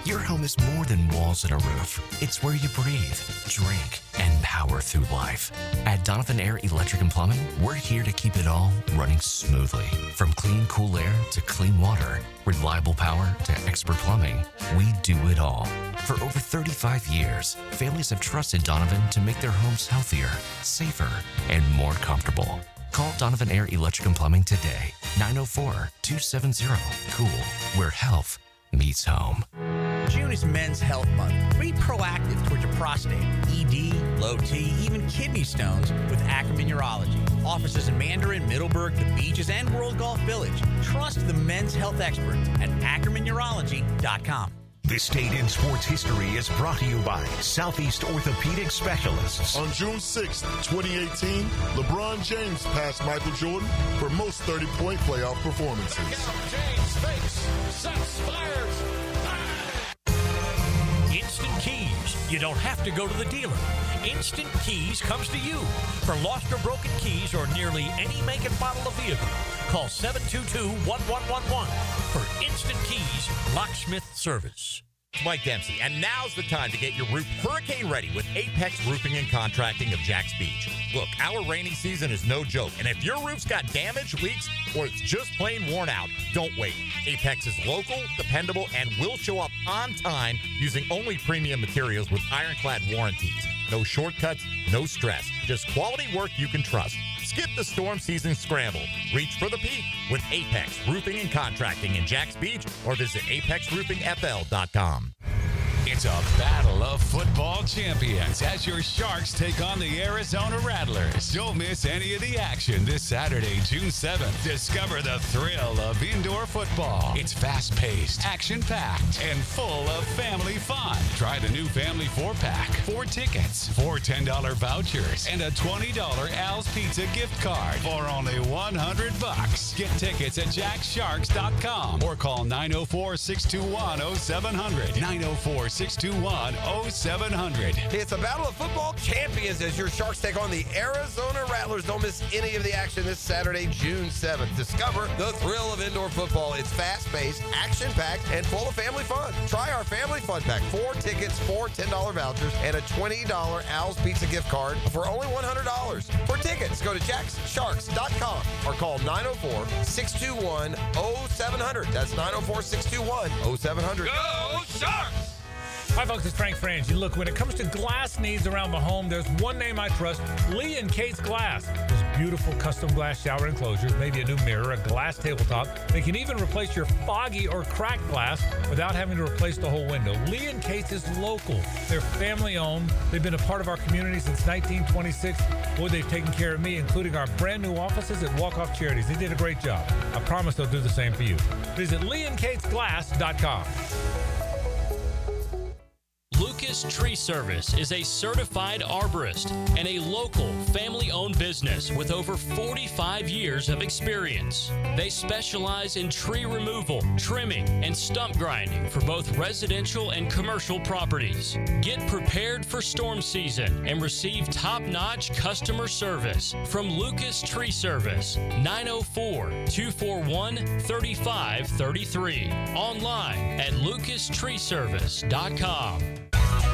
Your home is more than walls and a roof. It's where you breathe, drink, and power through life. At Donovan Air Electric and Plumbing, we're here to keep it all running smoothly. From clean, cool air to clean water, reliable power to expert plumbing, we do it all. For over 35 years, families have trusted Donovan to make their homes healthier, safer, and more comfortable. Call Donovan Air Electric and Plumbing today. 904-270-COOL, where health meets home. June is Men's Health Month. Be proactive towards your prostate, ED, low T, even kidney stones with Ackerman Urology. Offices in Mandarin, Middleburg, the Beaches, and World Golf Village. Trust the men's health experts at AckermanUrology.com. This date in sports history is brought to you by Southeast Orthopedic Specialists. On June 6, 2018, LeBron James passed Michael Jordan for most 30-point playoff performances. James fakes, sets, fires. Instant Keys. You don't have to go to the dealer. Instant Keys comes to you. For lost or broken keys or nearly any make and model of vehicle, call 722-1111 for Instant Keys locksmith service. Mike Dempsey, and now's the time to get your roof hurricane ready with Apex Roofing and Contracting of Jacks Beach. Look, our rainy season is no joke, and if your roof's got damage, leaks, or it's just plain worn out, don't wait. Apex is local, dependable, and will show up on time using only premium materials with ironclad warranties. No shortcuts, no stress, just quality work you can trust. Skip the storm season scramble. Reach for the peak with Apex Roofing and Contracting in Jacks Beach or visit apexroofingfl.com. It's a battle of football champions as your Sharks take on the Arizona Rattlers. Don't miss any of the action this Saturday, June 7th. Discover the thrill of indoor football. It's fast-paced, action-packed, and full of family fun. Try the new Family 4-Pack. 4 tickets, 4 $10 vouchers, and a $20 Al's Pizza gift card for only $100. Get tickets at jacksharks.com or call 904-621-0700. 904-621-0700. It's a battle of football champions as your Sharks take on the Arizona Rattlers. Don't miss any of the action this Saturday, June 7th. Discover the thrill of indoor football. It's fast-paced, action-packed, and full of family fun. Try our Family Fun Pack. 4 tickets, 4 $10 vouchers, and a $20 Al's Pizza gift card for only $100. For tickets, go to jacksharks.com or call 904-621-0700. That's 904-621-0700. Go Sharks! Hi, folks. It's Frank Frangie. Look, when it comes to glass needs around the home, there's one name I trust, Lee & Kate's Glass. Those beautiful custom glass shower enclosures, maybe a new mirror, a glass tabletop. They can even replace your foggy or cracked glass without having to replace the whole window. Lee & Kate's is local. They're family-owned. They've been a part of our community since 1926. Boy, they've taken care of me, including our brand-new offices at Walk-Off Charities. They did a great job. I promise they'll do the same for you. Visit leeandkatesglass.com. Lucas Tree Service is a certified arborist and a local family-owned business with over 45 years of experience. They specialize in tree removal, trimming, and stump grinding for both residential and commercial properties. Get prepared for storm season and receive top-notch customer service from Lucas Tree Service, 904-241-3533. Online at lucastreeservice.com.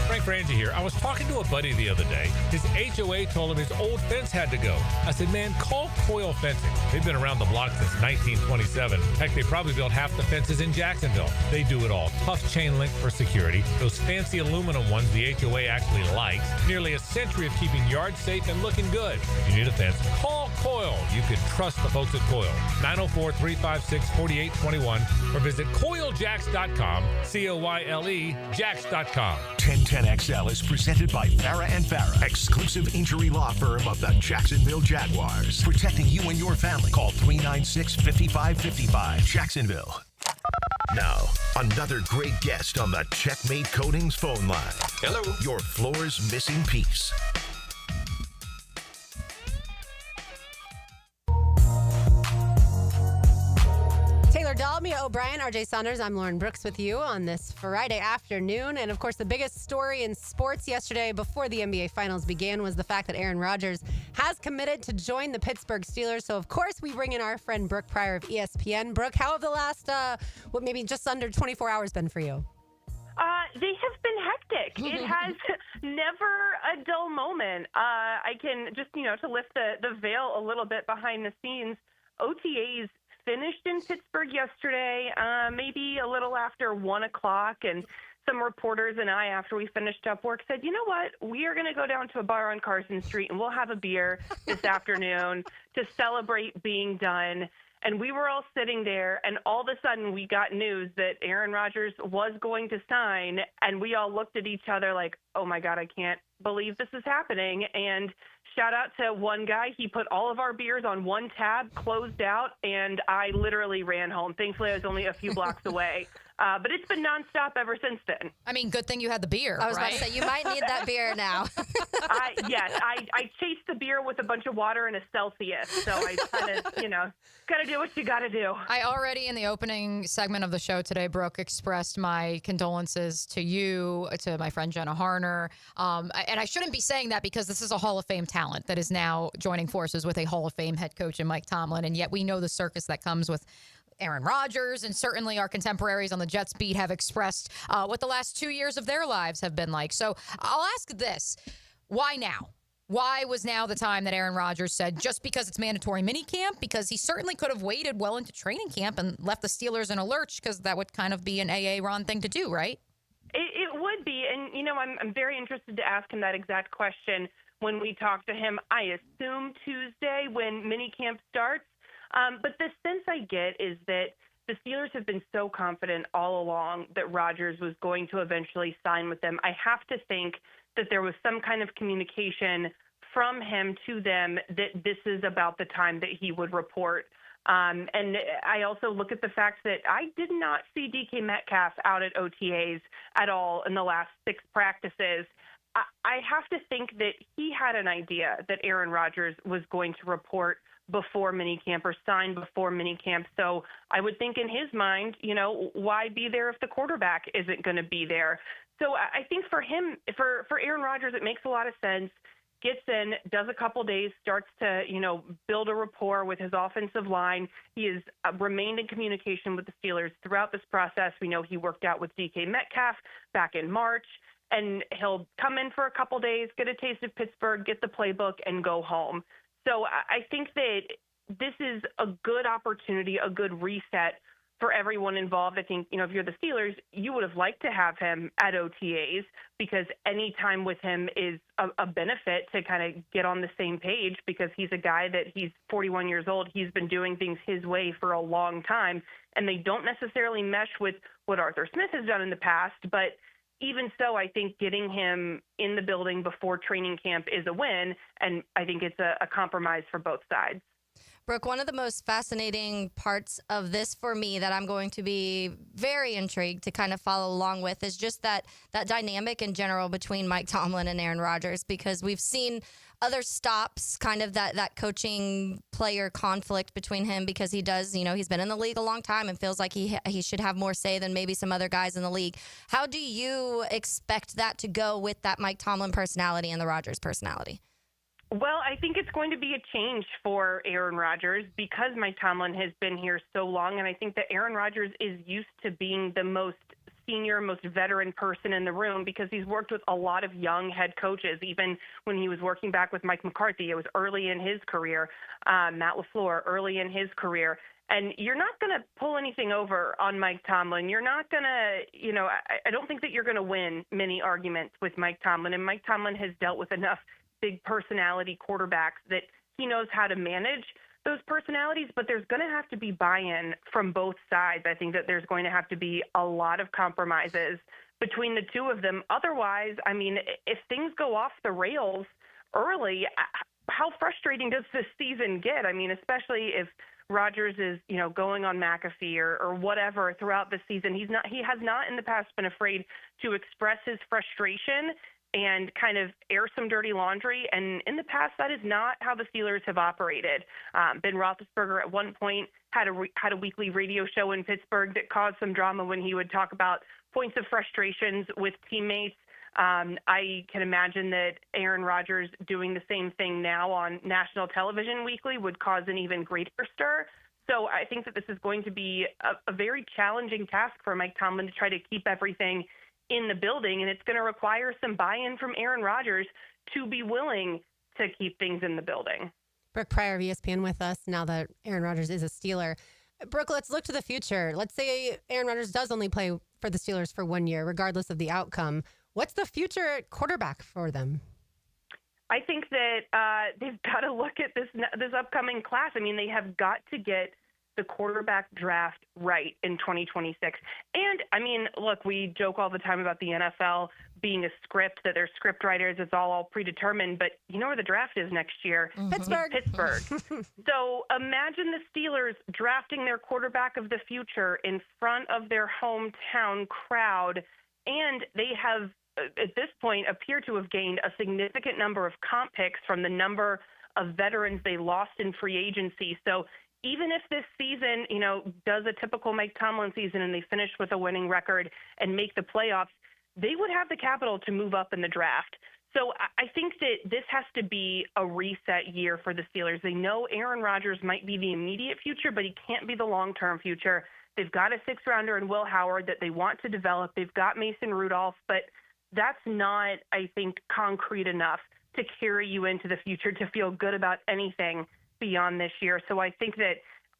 Frank Frangie here. I was talking to a buddy the other day. His HOA told him his old fence had to go. I said, man, call Coil Fencing. They've been around the block since 1927. Heck, they probably built half the fences in Jacksonville. They do it all. Tough chain link for security. Those fancy aluminum ones the HOA actually likes. Nearly a century of keeping yards safe and looking good. If you need a fence, call Coil. You can trust the folks at Coil. 904-356-4821 or visit coiljacks.com. COYLE Jacks.com. 1010XL is presented by Farah and Farah, exclusive injury law firm of the Jacksonville Jaguars. Protecting you and your family. Call 396-5555. Jacksonville. Now, Another great guest on the Checkmate Coatings phone line. Hello. Your floor's missing piece. Taylor Dahl, Mia O'Brien, RJ Saunders. I'm Lauren Brooks with you on this Friday afternoon. And of course, the biggest story in sports yesterday before the NBA Finals began was the fact that Aaron Rodgers has committed to join the Pittsburgh Steelers. So, of course, we bring in our friend Brooke Prior of ESPN. Brooke, how have the last, maybe just under 24 hours been for you? They have been hectic. It has never a dull moment. I can just, to lift the veil a little bit behind the scenes, OTAs finished in Pittsburgh yesterday, maybe a little after 1 o'clock, and some reporters and I, after we finished up work, said, you know what, we are going to go down to a bar on Carson Street and we'll have a beer this afternoon to celebrate being done. And we were all sitting there, and all of a sudden we got news that Aaron Rodgers was going to sign, and we all looked at each other like, oh my God, I can't believe this is happening. And shout out to one guy. He put all of our beers on one tab, closed out, and I literally ran home. Thankfully, I was only a few blocks away. But it's been nonstop ever since then. I mean, good thing you had the beer. I was right? about to say, you might need that beer now. Yes, I chased the beer with a bunch of water and a Celsius. So I kind of, got to do what you got to do. I already, in the opening segment of the show today, Brooke, expressed my condolences to you, to my friend Jenna Harner. And I shouldn't be saying that because this is a Hall of Fame talent that is now joining forces with a Hall of Fame head coach in Mike Tomlin. And yet we know the circus that comes with Aaron Rodgers, and certainly our contemporaries on the Jets beat have expressed what the last 2 years of their lives have been like. So I'll ask this. Why now? Why was now the time that Aaron Rodgers said just because it's mandatory minicamp? Because he certainly could have waited well into training camp and left the Steelers in a lurch, because that would kind of be an Ron thing to do, right? It would be. And, I'm very interested to ask him that exact question when we talk to him. I assume Tuesday when minicamp starts. But the sense I get is that the Steelers have been so confident all along that Rodgers was going to eventually sign with them. I have to think that there was some kind of communication from him to them that this is about the time that he would report. And I also look at the fact that I did not see DK Metcalf out at OTAs at all in the last 6 practices. I have to think that he had an idea that Aaron Rodgers was going to report before minicamp or signed before minicamp. So I would think in his mind, why be there if the quarterback isn't going to be there? So I think for him, for Aaron Rodgers, it makes a lot of sense. Gets in, does a couple days, starts to, build a rapport with his offensive line. He has remained in communication with the Steelers throughout this process. We know he worked out with DK Metcalf back in March, and he'll come in for a couple days, get a taste of Pittsburgh, get the playbook, and go home. So I think that this is a good opportunity, a good reset for everyone involved. I think, if you're the Steelers, you would have liked to have him at OTAs because any time with him is a benefit to kind of get on the same page, because he's a guy that he's 41 years old. He's been doing things his way for a long time, and they don't necessarily mesh with what Arthur Smith has done in the past. But even so, I think getting him in the building before training camp is a win, and I think it's a compromise for both sides. Brooke, one of the most fascinating parts of this for me that I'm going to be very intrigued to kind of follow along with is just that dynamic in general between Mike Tomlin and Aaron Rodgers, because we've seen other stops, kind of that coaching player conflict between him, because he does, he's been in the league a long time and feels like he should have more say than maybe some other guys in the league. How do you expect that to go with that Mike Tomlin personality and the Rodgers personality? Well, I think it's going to be a change for Aaron Rodgers because Mike Tomlin has been here so long, and I think that Aaron Rodgers is used to being the most senior, most veteran person in the room because he's worked with a lot of young head coaches. Even when he was working back with Mike McCarthy, it was early in his career. Matt LaFleur, early in his career. And you're not going to pull anything over on Mike Tomlin. You're not going to, I don't think that you're going to win many arguments with Mike Tomlin. And Mike Tomlin has dealt with enough big personality quarterbacks that he knows how to manage those personalities, but there's going to have to be buy-in from both sides. I think that there's going to have to be a lot of compromises between the two of them. Otherwise, I mean, if things go off the rails early, how frustrating does this season get? I mean, especially if Rodgers is, going on McAfee or whatever throughout the season, he has not in the past been afraid to express his frustration and kind of air some dirty laundry. And in the past, that is not how the Steelers have operated. Ben Roethlisberger at one point had a weekly radio show in Pittsburgh that caused some drama when he would talk about points of frustrations with teammates. I can imagine that Aaron Rodgers doing the same thing now on national television weekly would cause an even greater stir. So I think that this is going to be a very challenging task for Mike Tomlin to try to keep everything in the building, and it's going to require some buy-in from Aaron Rodgers to be willing to keep things in the building. Brooke Prior of ESPN with us now that Aaron Rodgers is a Steeler. Brooke, let's look to the future. Let's say Aaron Rodgers does only play for the Steelers for 1 year, regardless of the outcome. What's the future at quarterback for them? I think that they've got to look at this upcoming class. I mean, they have got to get the quarterback draft right in 2026. And, I mean, look, we joke all the time about the NFL being a script, that they're script writers, it's all predetermined. But you know where the draft is next year? Pittsburgh. So imagine the Steelers drafting their quarterback of the future in front of their hometown crowd. And they have, at this point, appear to have gained a significant number of comp picks from the number of veterans they lost in free agency. So even if this season, does a typical Mike Tomlin season and they finish with a winning record and make the playoffs, they would have the capital to move up in the draft. So I think that this has to be a reset year for the Steelers. They know Aaron Rodgers might be the immediate future, but he can't be the long-term future. They've got a sixth-rounder in Will Howard that they want to develop. They've got Mason Rudolph, but that's not, I think, concrete enough to carry you into the future to feel good about anything beyond this year. So I think that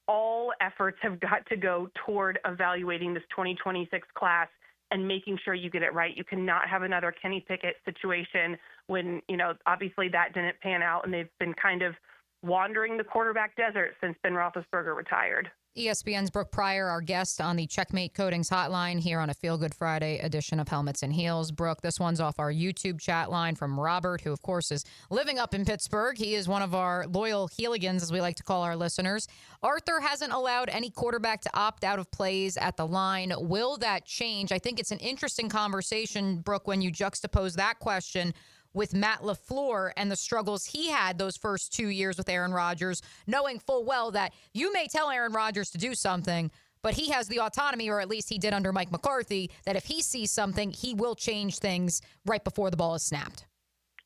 all efforts have got to go toward evaluating this 2026 class and making sure you get it right. You cannot have another Kenny Pickett situation when, obviously that didn't pan out and they've been kind of wandering the quarterback desert since Ben Roethlisberger retired. ESPN's Brooke Prior, our guest on the Checkmate Coatings Hotline here on a Feel Good Friday edition of Helmets and Heels. Brooke, this one's off our YouTube chat line from Robert, who, of course, is living up in Pittsburgh. He is one of our loyal Heeligans, as we like to call our listeners. Arthur hasn't allowed any quarterback to opt out of plays at the line. Will that change? I think it's an interesting conversation, Brooke, when you juxtapose that question with Matt LaFleur and the struggles he had those first 2 years with Aaron Rodgers, knowing full well that you may tell Aaron Rodgers to do something, but he has the autonomy, or at least he did under Mike McCarthy, that if he sees something, he will change things right before the ball is snapped.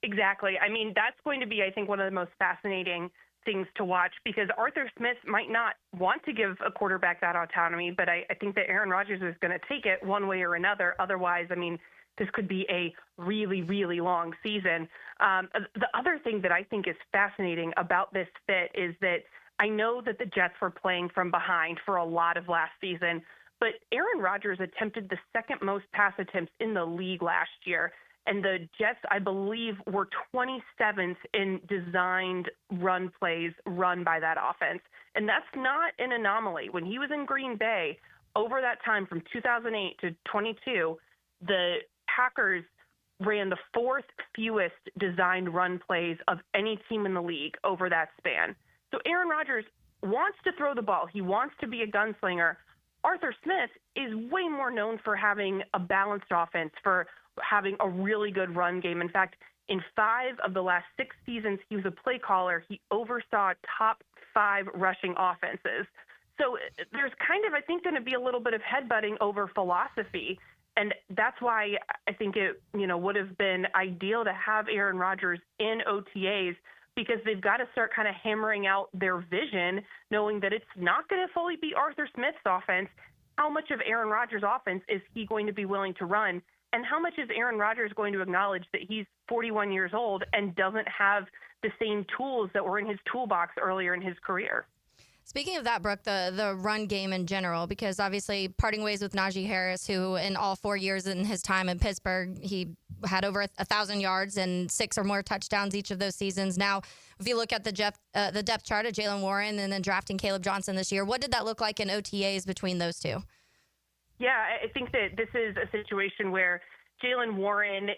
Exactly. I mean, that's going to be, I think, one of the most fascinating things to watch, because Arthur Smith might not want to give a quarterback that autonomy, but I think that Aaron Rodgers is going to take it one way or another. Otherwise, I mean, this could be a really, really long season. The other thing that I think is fascinating about this fit is that I know that the Jets were playing from behind for a lot of last season, but Aaron Rodgers attempted the second most pass attempts in the league last year. And the Jets, I believe, were 27th in designed run plays run by that offense. And that's not an anomaly. When he was in Green Bay, over that time from 2008 to 22, the Packers ran the fourth fewest designed run plays of any team in the league over that span. So Aaron Rodgers wants to throw the ball. He wants to be a gunslinger. Arthur Smith is way more known for having a balanced offense, for having a really good run game. In fact, in 5 of the last 6 seasons he was a play caller, he oversaw top 5 rushing offenses. So there's kind of, I think, going to be a little bit of headbutting over philosophy. And that's why I think it, would have been ideal to have Aaron Rodgers in OTAs, because they've got to start kind of hammering out their vision, knowing that it's not going to fully be Arthur Smith's offense. How much of Aaron Rodgers' offense is he going to be willing to run? And how much is Aaron Rodgers going to acknowledge that he's 41 years old and doesn't have the same tools that were in his toolbox earlier in his career? Speaking of that, Brooke, the run game in general, because obviously parting ways with Najee Harris, who in all 4 years in his time in Pittsburgh, he had over 1,000 yards and 6 or more touchdowns each of those seasons. Now, if you look at the depth chart of Jaylen Warren and then drafting Caleb Johnson this year, what did that look like in OTAs between those two? Yeah, I think that this is a situation where Jaylen Warren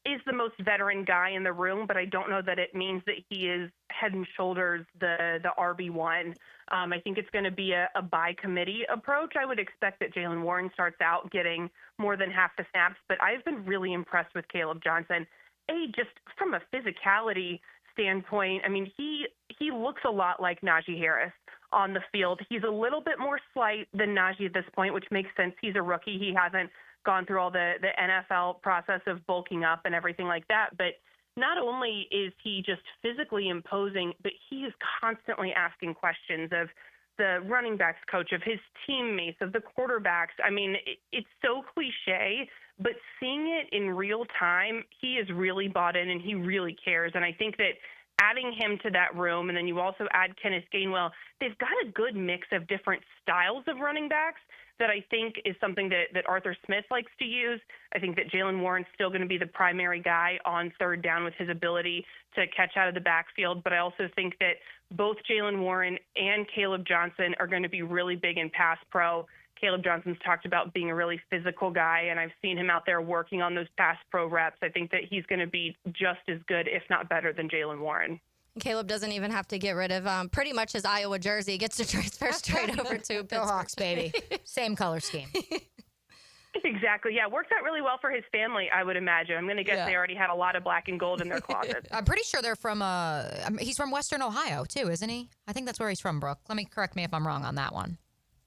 is the most veteran guy in the room, but I don't know that it means that he is head and shoulders the RB1. I think it's going to be a by committee approach. I would expect that Jaylen Warren starts out getting more than half the snaps, but I've been really impressed with Caleb Johnson. Just from a physicality standpoint, I mean, he looks a lot like Najee Harris on the field. He's a little bit more slight than Najee at this point, which makes sense. He's a rookie. He hasn't gone through all the NFL process of bulking up and everything like that. But not only is he just physically imposing, but he is constantly asking questions of the running backs coach, of his teammates, of the quarterbacks. I mean, it's so cliche, but seeing it in real time, he is really bought in and he really cares. And I think that adding him to that room, and then you also add Kenneth Gainwell, they've got a good mix of different styles of running backs that I think is something that Arthur Smith likes to use. I think that Jaylen Warren's still going to be the primary guy on third down with his ability to catch out of the backfield. But I also think that both Jaylen Warren and Caleb Johnson are going to be really big in pass pro. Caleb Johnson's talked about being a really physical guy, and I've seen him out there working on those pass pro reps. I think that he's going to be just as good, if not better, than Jaylen Warren. Caleb doesn't even have to get rid of pretty much his Iowa jersey. He gets to transfer straight over to Pittsburgh. Hawks, baby. Same color scheme. Exactly. Yeah, works out really well for his family, I would imagine. I'm going to guess they already had a lot of black and gold in their closet. I'm pretty sure they're from, he's from Western Ohio, too, isn't he? I think that's where he's from, Brooke. Correct me if I'm wrong on that one.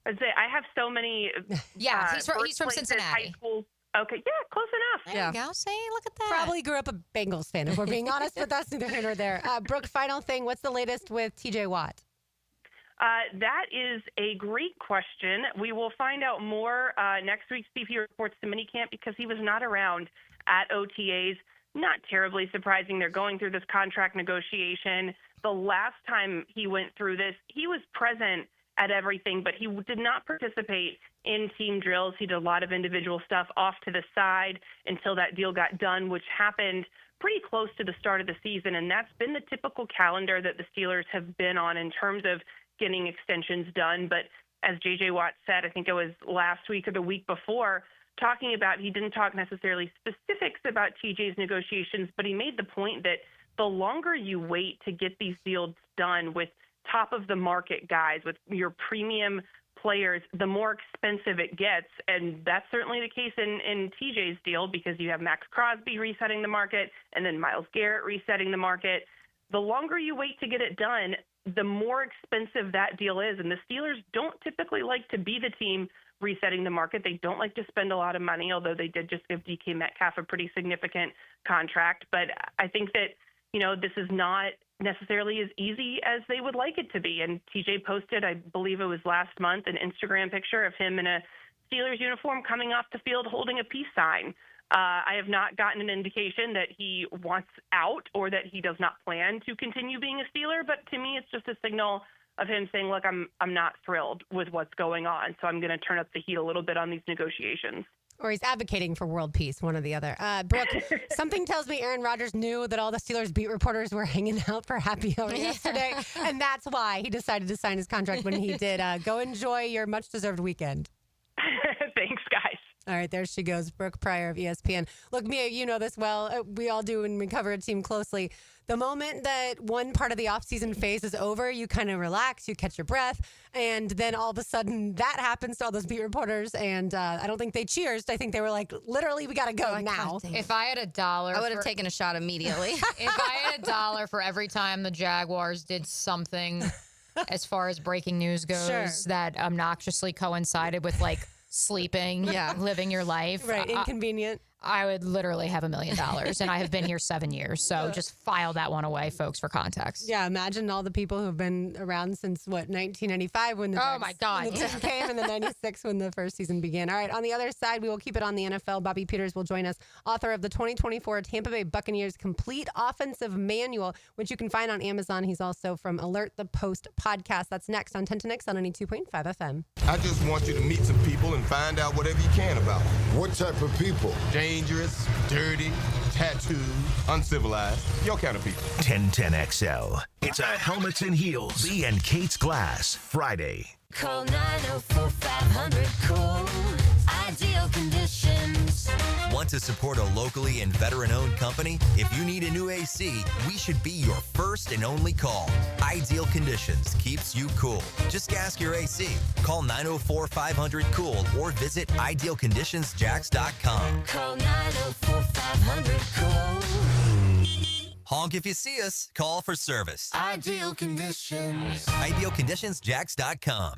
I'd say I have so many. Yeah, he's from Cincinnati. High school. Okay, yeah, close enough. There you go. See, look at that. Probably grew up a Bengals fan, if we're being honest, but that's neither here nor there. Brooke, final thing. What's the latest with TJ Watt? That is a great question. We will find out more next week. See if he reports to minicamp because he was not around at OTAs. Not terribly surprising. They're going through this contract negotiation. The last time he went through this, he was present at everything, but he did not participate in team drills. He did a lot of individual stuff off to the side until that deal got done, which happened pretty close to the start of the season. And that's been the typical calendar that the Steelers have been on in terms of getting extensions done. But as J.J. Watt said, I think it was last week or the week before, talking about, he didn't talk necessarily specifics about TJ's negotiations, but he made the point that the longer you wait to get these deals done with top of the market guys, with your premium players, the more expensive it gets. And that's certainly the case in TJ's deal because you have Max Crosby resetting the market and then Myles Garrett resetting the market. The longer you wait to get it done, the more expensive that deal is. And the Steelers don't typically like to be the team resetting the market. They don't like to spend a lot of money, although they did just give DK Metcalf a pretty significant contract. But I think that, this is not necessarily as easy as they would like it to be. And TJ posted, I believe it was last month, an Instagram picture of him in a Steelers uniform coming off the field holding a peace sign. I have not gotten an indication that he wants out or that he does not plan to continue being a Steeler, but to me it's just a signal of him saying, look, I'm not thrilled with what's going on, so I'm going to turn up the heat a little bit on these negotiations. Or he's advocating for world peace, one or the other. Brooke, something tells me Aaron Rodgers knew that all the Steelers beat reporters were hanging out for happy hour yesterday, and that's why he decided to sign his contract when he did. Go enjoy your much-deserved weekend. Thanks, guys. All right, there she goes, Brooke Prior of ESPN. Look, Mia, you know this well. We all do when we cover a team closely. The moment that one part of the offseason phase is over, you kind of relax, you catch your breath, and then all of a sudden that happens to all those beat reporters, and I don't think they cheersed. I think they were like, literally, we got to go now. If I had $1... I would have taken a shot immediately. If I had $1 for every time the Jaguars did something as far as breaking news goes that obnoxiously coincided with, sleeping, living your life. Right, inconvenient. I would literally have $1 million, and I have been here 7 years. So just file that one away, folks, for context. Yeah, imagine all the people who've been around since, 1995 when the team came, and then 96 when the first season began. All right, on the other side, we will keep it on the NFL. Bobby Peters will join us, author of the 2024 Tampa Bay Buccaneers Complete Offensive Manual, which you can find on Amazon. He's also from Alert the Post podcast. That's next on 1010X on 92.5 FM. I just want you to meet some people and find out whatever you can about them. What type of people? Dangerous, dirty, tattooed, uncivilized. Your kind of people. 1010XL. It's a Helmets and Heels. Lee and Kate's Glass. Friday. Call 904-500-COLD. Ideal conditions. Want to to support a locally and veteran-owned company? If you need a new AC, we should be your first and only call. Ideal Conditions keeps you cool. Just ask your AC. Call 904-500-COOL or visit idealconditionsjacks.com. Call 904-500-COOL. Honk if you see us. Call for service. Ideal Conditions. Idealconditionsjacks.com.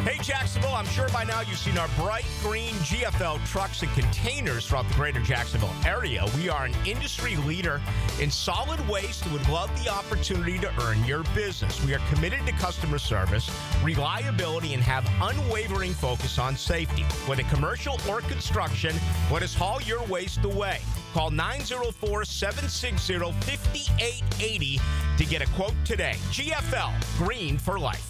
Hey, Jacksonville, I'm sure by now you've seen our bright green GFL trucks and containers throughout the greater Jacksonville area. We are an industry leader in solid waste and would love the opportunity to earn your business. We are committed to customer service, reliability, and have unwavering focus on safety. Whether commercial or construction, let us haul your waste away. Call 904-760-5880 to get a quote today. GFL, green for life.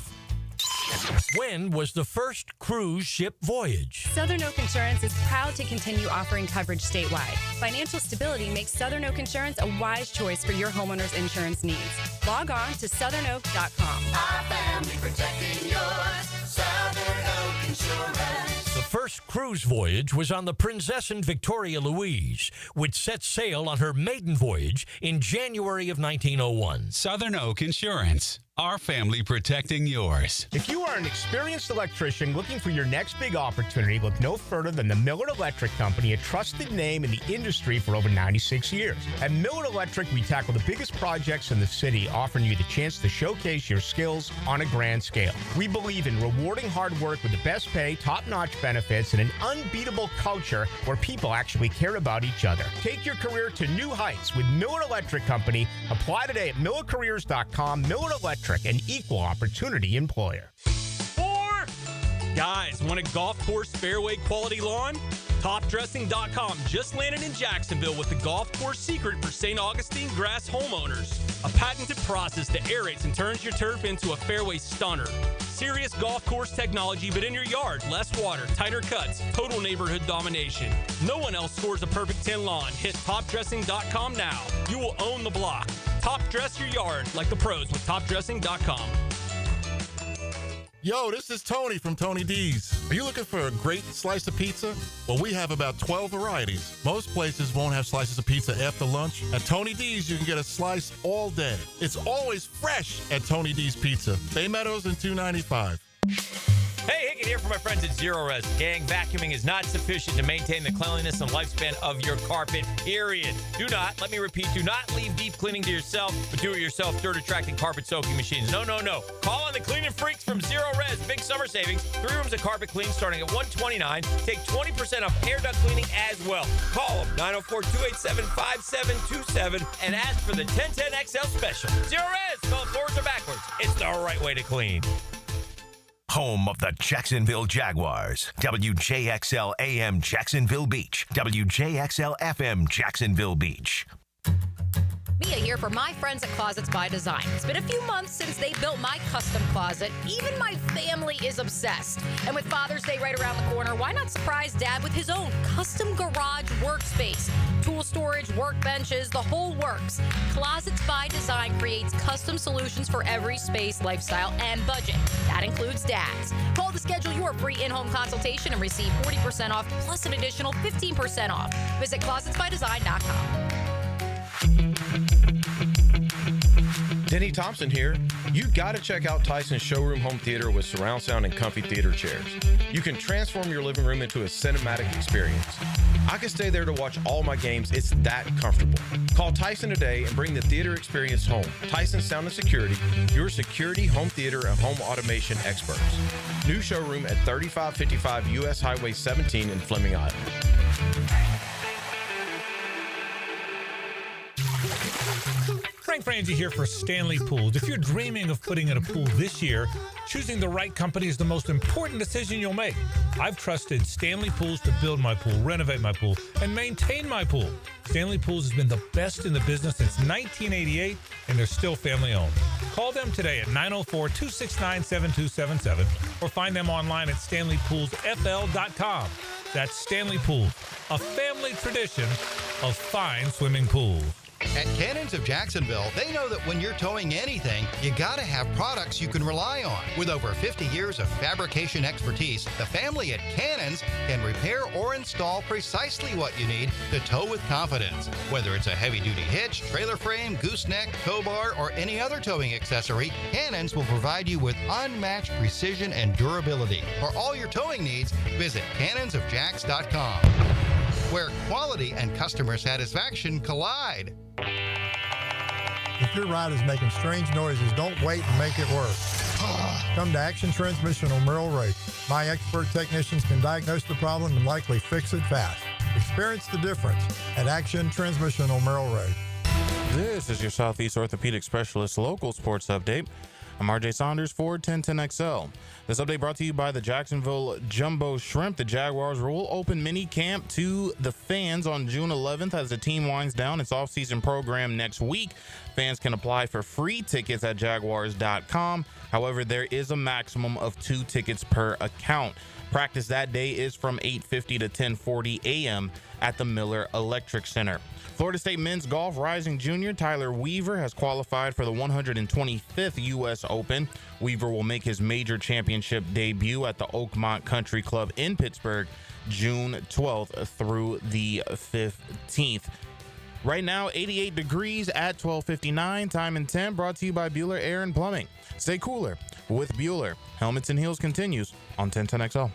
When was the first cruise ship voyage? Southern Oak Insurance is proud to continue offering coverage statewide. Financial stability makes Southern Oak Insurance a wise choice for your homeowner's insurance needs. Log on to southernoak.com. Our family protecting yours. Southern Oak Insurance. The first cruise voyage was on the Princessin Victoria Louise, which set sail on her maiden voyage in January of 1901. Southern Oak Insurance. Our family protecting yours. If you are an experienced electrician looking for your next big opportunity, look no further than the Miller Electric Company, a trusted name in the industry for over 96 years. At Miller Electric, we tackle the biggest projects in the city, offering you the chance to showcase your skills on a grand scale. We believe in rewarding hard work with the best pay, top-notch benefits, and an unbeatable culture where people actually care about each other. Take your career to new heights with Miller Electric Company. Apply today at millercareers.com. Miller Electric, an equal opportunity employer. Guys, want a golf course fairway quality lawn? TopDressing.com just landed in Jacksonville with the golf course secret for St. Augustine grass homeowners. A patented process that aerates and turns your turf into a fairway stunner. Serious golf course technology, but in your yard. Less water, tighter cuts, total neighborhood domination. No one else scores a perfect 10 lawn. Hit TopDressing.com now. You will own the block. Top dress your yard like the pros with TopDressing.com. Yo, this is Tony from Tony D's. Are you looking for a great slice of pizza? Well, we have about 12 varieties. Most places won't have slices of pizza after lunch. At Tony D's, you can get a slice all day. It's always fresh at Tony D's Pizza. Bay Meadows and 295. Hey, Hickett here for my friends at Zero Res. Gang, vacuuming is not sufficient to maintain the cleanliness and lifespan of your carpet, period. Do not leave deep cleaning to yourself, but do-it-yourself dirt-attracting carpet soaking machines. No. Call on the cleaning freaks from Zero Res. Big summer savings. 3 rooms of carpet clean starting at $129. Take 20% off air duct cleaning as well. Call them, 904-287-5727, and ask for the 1010XL special. Zero Res, spell it forwards or backwards. It's the right way to clean. Home of the Jacksonville Jaguars. WJXL AM Jacksonville Beach. WJXL FM Jacksonville Beach. Mia here for my friends at Closets by Design. It's been a few months since they built my custom closet. Even my family is obsessed. And with Father's Day right around the corner, why not surprise Dad with his own custom garage workspace? Tool storage, workbenches, the whole works. Closets by Design creates custom solutions for every space, lifestyle, and budget. That includes Dad's. Call to schedule your free in-home consultation and receive 40% off plus an additional 15% off. Visit closetsbydesign.com. Denny Thompson here. You got to check out Tyson's Showroom Home Theater with surround sound and comfy theater chairs. You can transform your living room into a cinematic experience. I can stay there to watch all my games. It's that comfortable. Call Tyson today and bring the theater experience home. Tyson Sound and Security, your security, home theater, and home automation experts. New showroom at 3555 U.S. Highway 17 in Fleming, Iowa. Frank Frangie here for Stanley Pools. If you're dreaming of putting in a pool this year, choosing the right company is the most important decision you'll make. I've trusted Stanley Pools to build my pool, renovate my pool, and maintain my pool. Stanley Pools has been the best in the business since 1988, and they're still family owned. Call them today at 904-269-7277 or find them online at StanleyPoolsFL.com. That's Stanley Pools, a family tradition of fine swimming pools. At Cannons of Jacksonville, they know that when you're towing anything, you gotta have products you can rely on. With over 50 years of fabrication expertise, the family at Cannons can repair or install precisely what you need to tow with confidence. Whether it's a heavy-duty hitch, trailer frame, gooseneck, tow bar, or any other towing accessory, Cannons will provide you with unmatched precision and durability. For all your towing needs, visit cannonsofjacks.com, where quality and customer satisfaction collide. If your ride is making strange noises, don't wait and make it worse. Come to Action Transmission on Merrill Road. My expert technicians can diagnose the problem and likely fix it fast. Experience the difference at Action Transmission on Merrill Road. This is your Southeast Orthopedic Specialist local sports update. I'm RJ Saunders for 1010XL. This update brought to you by the Jacksonville Jumbo Shrimp. The Jaguars will open mini camp to the fans on June 11th as the team winds down its offseason program next week. Fans can apply for free tickets at jaguars.com. However, there is a maximum of 2 tickets per account. Practice that day is from 8:50 to 10:40 a.m. at the Miller Electric Center. Florida State men's golf rising junior Tyler Weaver has qualified for the 125th U.S. Open. Weaver will make his major championship debut at the Oakmont Country Club in Pittsburgh June 12th through the 15th. Right now, 88 degrees at 12:59. Time and 10 brought to you by Bueller Air and Plumbing. Stay cooler with Bueller. Helmets and Heels continues on 1010XL.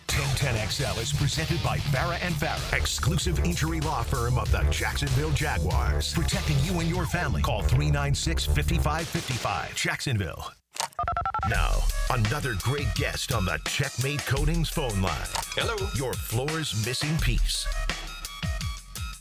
1010XL is presented by Farah and Farah, exclusive injury law firm of the Jacksonville Jaguars. Protecting you and your family. Call 396-5555. Jacksonville. Now, another great guest on the Checkmate Coatings phone line. Hello. Your floor's missing piece.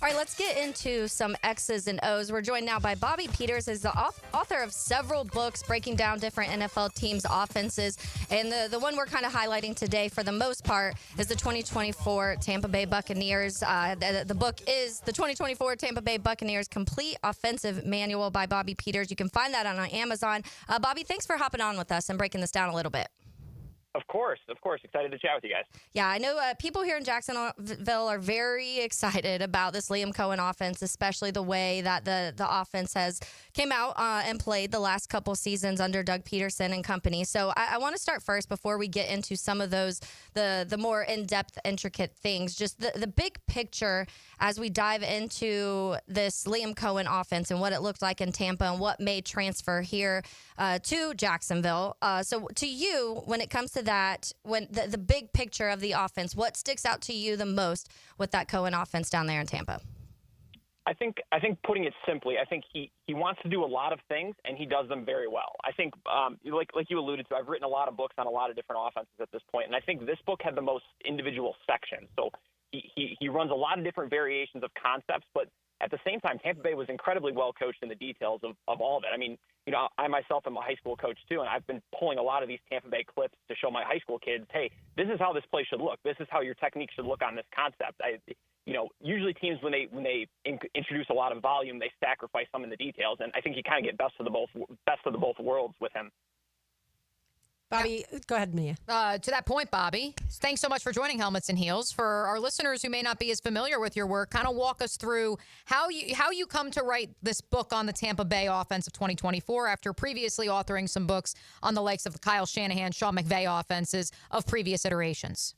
All right, let's get into some X's and O's. We're joined now by Bobby Peters, who's the author of several books breaking down different NFL teams' offenses. And the one we're kind of highlighting today, for the most part, is the 2024 Tampa Bay Buccaneers. The book is the 2024 Tampa Bay Buccaneers Complete Offensive Manual by Bobby Peters. You can find that on Amazon. Bobby, thanks for hopping on with us and breaking this down a little bit. Of course. Excited to chat with you guys. Yeah, I know people here in Jacksonville are very excited about this Liam Coen offense, especially the way that the offense has came out and played the last couple seasons under Doug Peterson and company. So I want to start first before we get into some of those, the more in-depth, intricate things, just the big picture as we dive into this Liam Coen offense and what it looked like in Tampa and what made transfer here to Jacksonville. So to you, when it comes to that, when the big picture of the offense, what sticks out to you the most with that Coen offense down there in Tampa? I think putting it simply, I think he wants to do a lot of things and he does them very well. I think like you alluded to, I've written a lot of books on a lot of different offenses at this point, and I think this book had the most individual sections. So he runs a lot of different variations of concepts, but at the same time, Tampa Bay was incredibly well coached in the details of all of it. I mean, I myself am a high school coach too, and I've been pulling a lot of these Tampa Bay clips to show my high school kids, hey, this is how this play should look. This is how your technique should look on this concept. Usually teams, when they introduce a lot of volume, they sacrifice some in the details, and I think you kind of get best of the both worlds with him. Bobby, go ahead, Mia. To that point, Bobby, thanks so much for joining Helmets and Heels. For our listeners who may not be as familiar with your work, kind of walk us through how you come to write this book on the Tampa Bay offense of 2024 after previously authoring some books on the likes of the Kyle Shanahan, Sean McVay offenses of previous iterations.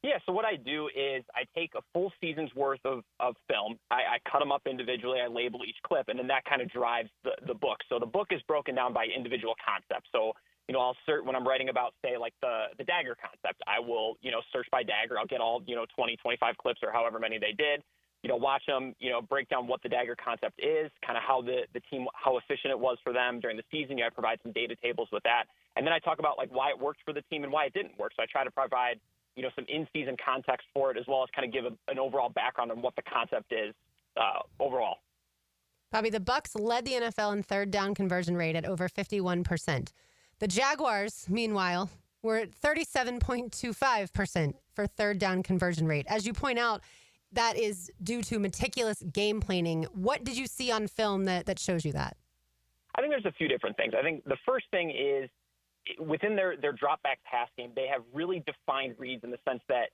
Yeah, so what I do is I take a full season's worth of film. I cut them up individually. I label each clip, and then that kind of drives the book. So the book is broken down by individual concepts. So I'll search when I'm writing about, say, like the dagger concept. I will, search by dagger. I'll get all, 20, 25 clips or however many they did, watch them, break down what the dagger concept is, kind of how the team, how efficient it was for them during the season. I provide some data tables with that. And then I talk about, like, why it worked for the team and why it didn't work. So I try to provide, some in-season context for it, as well as kind of give an overall background on what the concept is overall. Bobby, the Bucs led the NFL in third down conversion rate at over 51%. The Jaguars, meanwhile, were at 37.25% for third down conversion rate. As you point out, that is due to meticulous game planning. What did you see on film that shows you that? I think there's a few different things. I think the first thing is within their drop back pass game, they have really defined reads in the sense that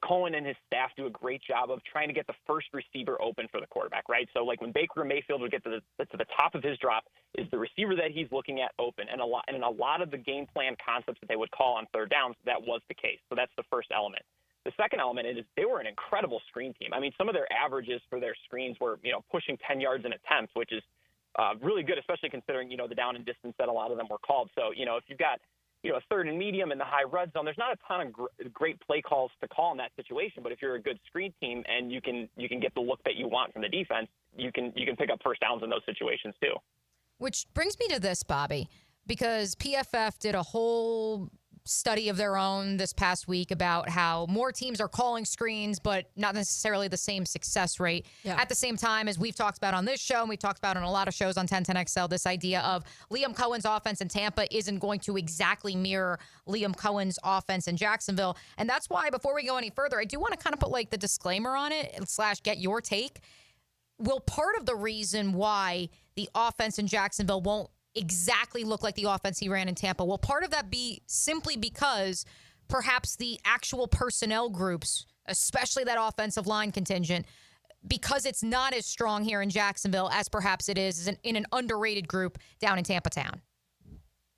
Coen and his staff do a great job of trying to get the first receiver open for the quarterback, right? So like when Baker Mayfield would get to the top of his drop, is the receiver that he's looking at open? And in a lot of the game plan concepts that they would call on third downs, that was the case. So that's the first element. The second element is they were an incredible screen team. I mean, some of their averages for their screens were, pushing 10 yards an attempt, which is really good, especially considering, the down and distance that a lot of them were called. So, if you've got, a third and medium in the high red zone, there's not a ton of great play calls to call in that situation. But if you're a good screen team and you can get the look that you want from the defense, you can pick up first downs in those situations too. Which brings me to this, Bobby, because PFF did a whole study of their own this past week about how more teams are calling screens, but not necessarily the same success rate. Yeah. At the same time, as we've talked about on this show, and we've talked about on a lot of shows on 1010XL, this idea of Liam Cohen's offense in Tampa isn't going to exactly mirror Liam Cohen's offense in Jacksonville. And that's why, before we go any further, I do want to kind of put like the disclaimer on it / get your take. Will part of the reason why the offense in Jacksonville won't exactly look like the offense he ran in Tampa, will part of that be simply because perhaps the actual personnel groups, especially that offensive line contingent, because it's not as strong here in Jacksonville as perhaps it is in an underrated group down in Tampa Town?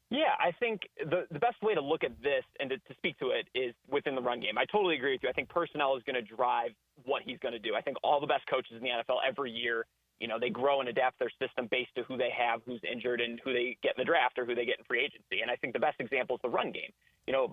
Yeah, I think the best way to look at this and to speak to it is within the run game. I totally agree with you. I think personnel is going to drive what he's going to do. I think all the best coaches in the NFL every year, they grow and adapt their system based to who they have, who's injured, and who they get in the draft or who they get in free agency. And I think the best example is the run game.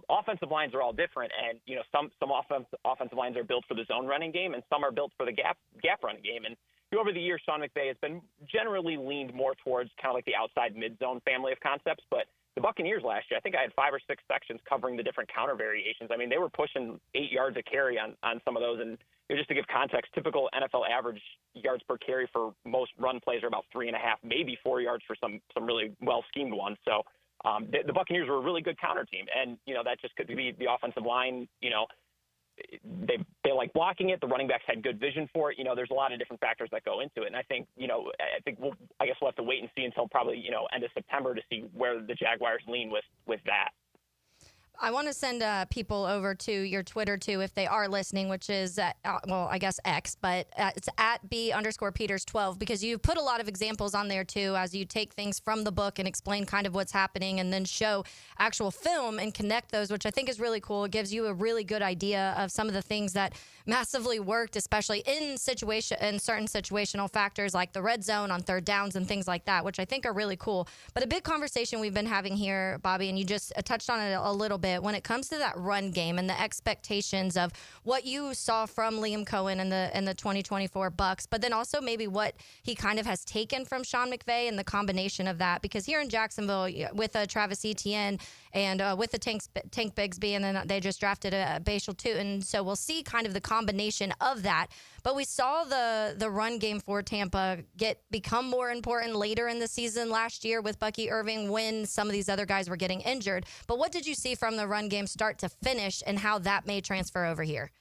Offensive lines are all different, and some offensive lines are built for the zone running game, and some are built for the gap running game. And over the years, Sean McVay has been generally leaned more towards kind of like the outside mid-zone family of concepts. But the Buccaneers last year, I think I had 5 or 6 sections covering the different counter variations. I mean, they were pushing 8 yards a carry on some of those. And just to give context, typical NFL average yards per carry for most run plays are about 3.5, maybe 4 yards for some really well-schemed ones. So the Buccaneers were a really good counter team. And, that just could be the offensive line, they like blocking it. The running backs had good vision for it. There's a lot of different factors that go into it. And I think, we'll have to wait and see until probably, end of September to see where the Jaguars lean with that. I want to send people over to your Twitter, too, if they are listening, which is, I guess X, but it's at @B_Peters12, because you put a lot of examples on there, too, as you take things from the book and explain kind of what's happening and then show actual film and connect those, which I think is really cool. It gives you a really good idea of some of the things that massively worked, especially in certain situational factors like the red zone on third downs and things like that, which I think are really cool. But a big conversation we've been having here, Bobby, and you just touched on it a little bit, when it comes to that run game and the expectations of what you saw from Liam Coen in the 2024 Bucs, but then also maybe what he kind of has taken from Sean McVay and the combination of that. Because here in Jacksonville, with Travis Etienne and with the Tank Bigsby, and then they just drafted Bashal Tutin, so we'll see kind of the combination of that. But we saw the run game for Tampa become more important later in the season last year with Bucky Irving when some of these other guys were getting injured. But what did you see from the run game start to finish and how that may transfer over here?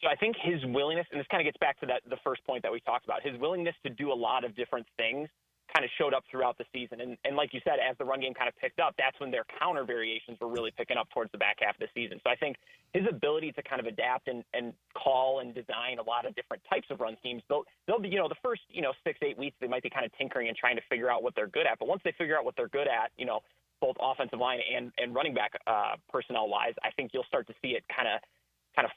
So I think his willingness, and this kind of gets back to the first point that we talked about, his willingness to do a lot of different things kind of showed up throughout the season. And like you said, as the run game kind of picked up, that's when their counter variations were really picking up towards the back half of the season. So I think his ability to kind of adapt and call and design a lot of different types of run schemes, they'll be, the first, 6-8 weeks, they might be kind of tinkering and trying to figure out what they're good at. But once they figure out what they're good at, both offensive line and running back personnel-wise, I think you'll start to see it kind of